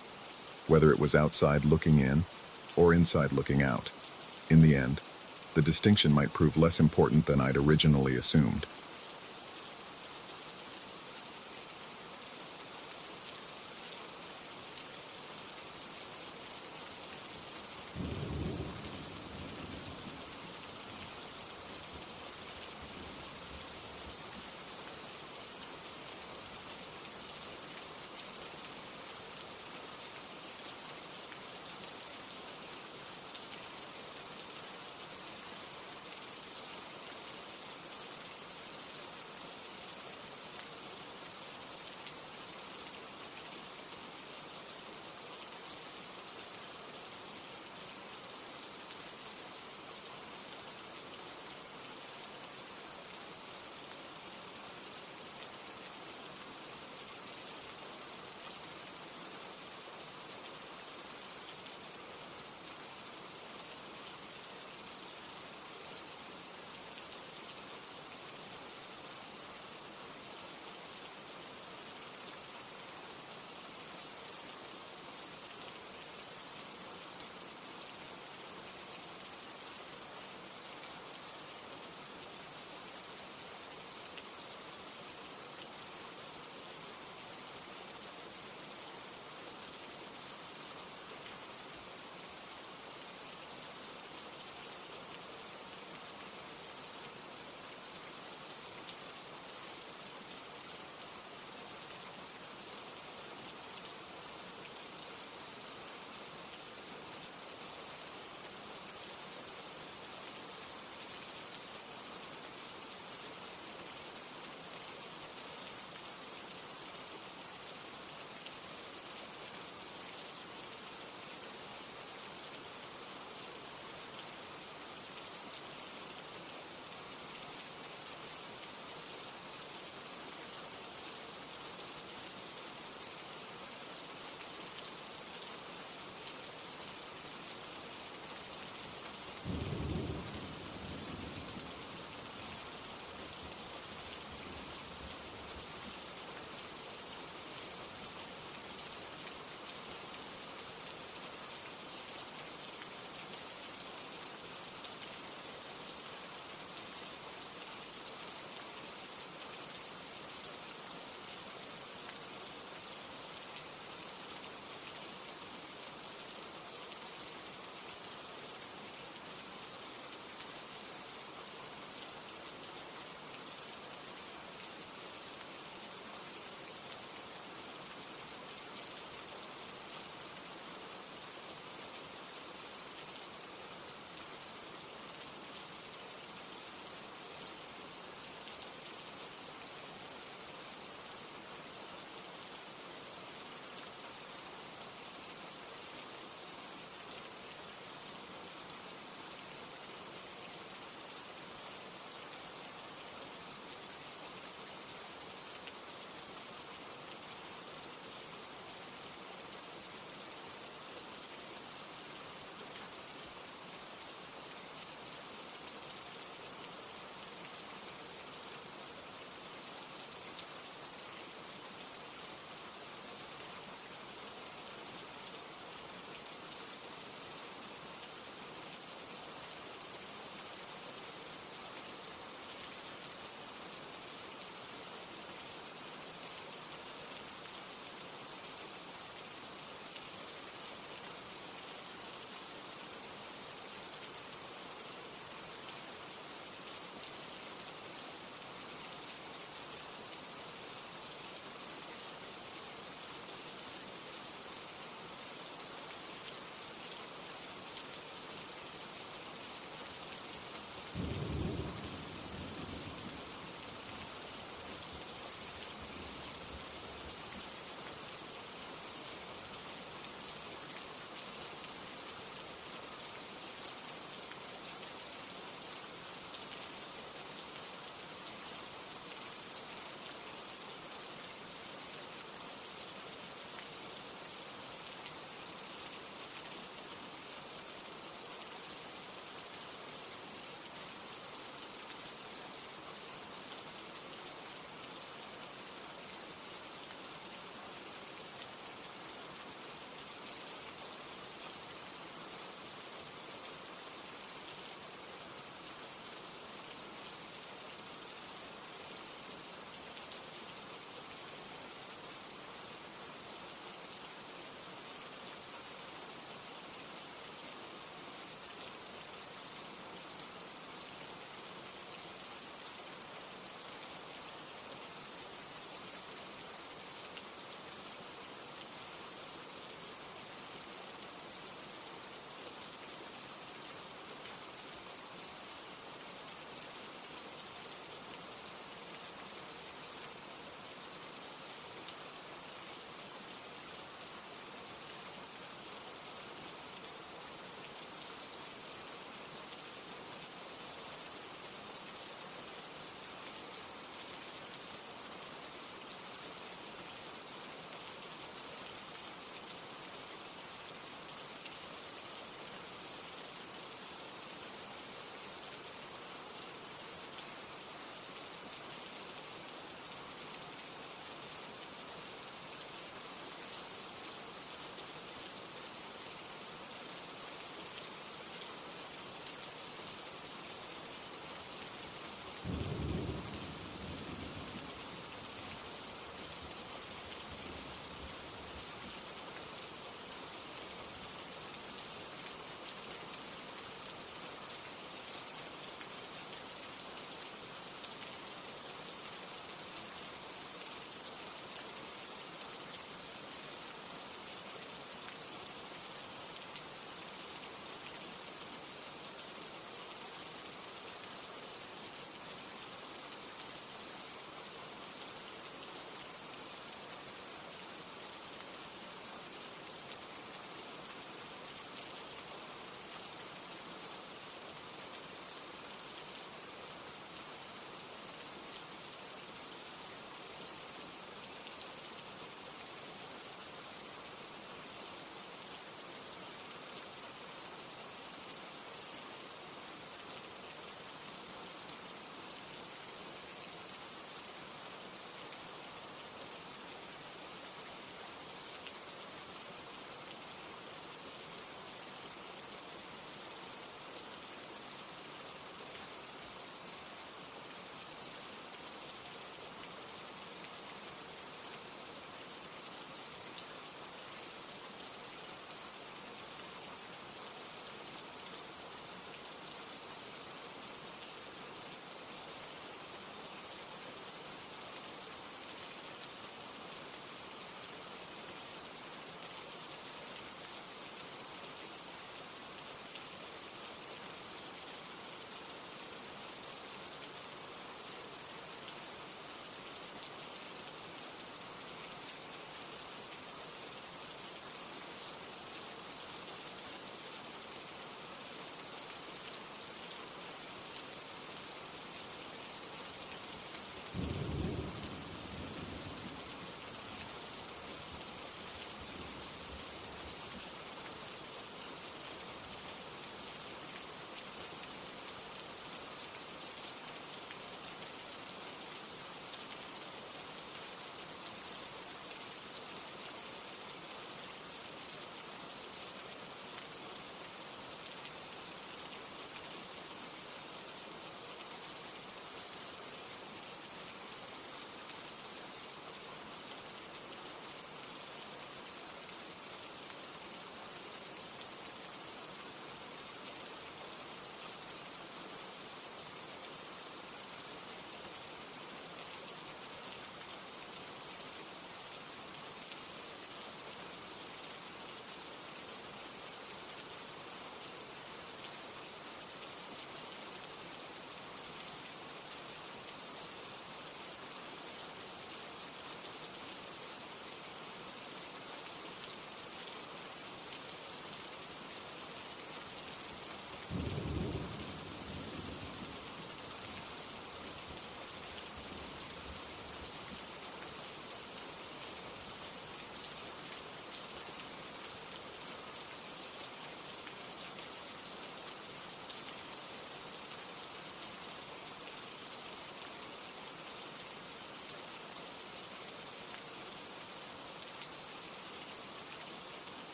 whether it was outside looking in or inside looking out. In the end, the distinction might prove less important than I'd originally assumed.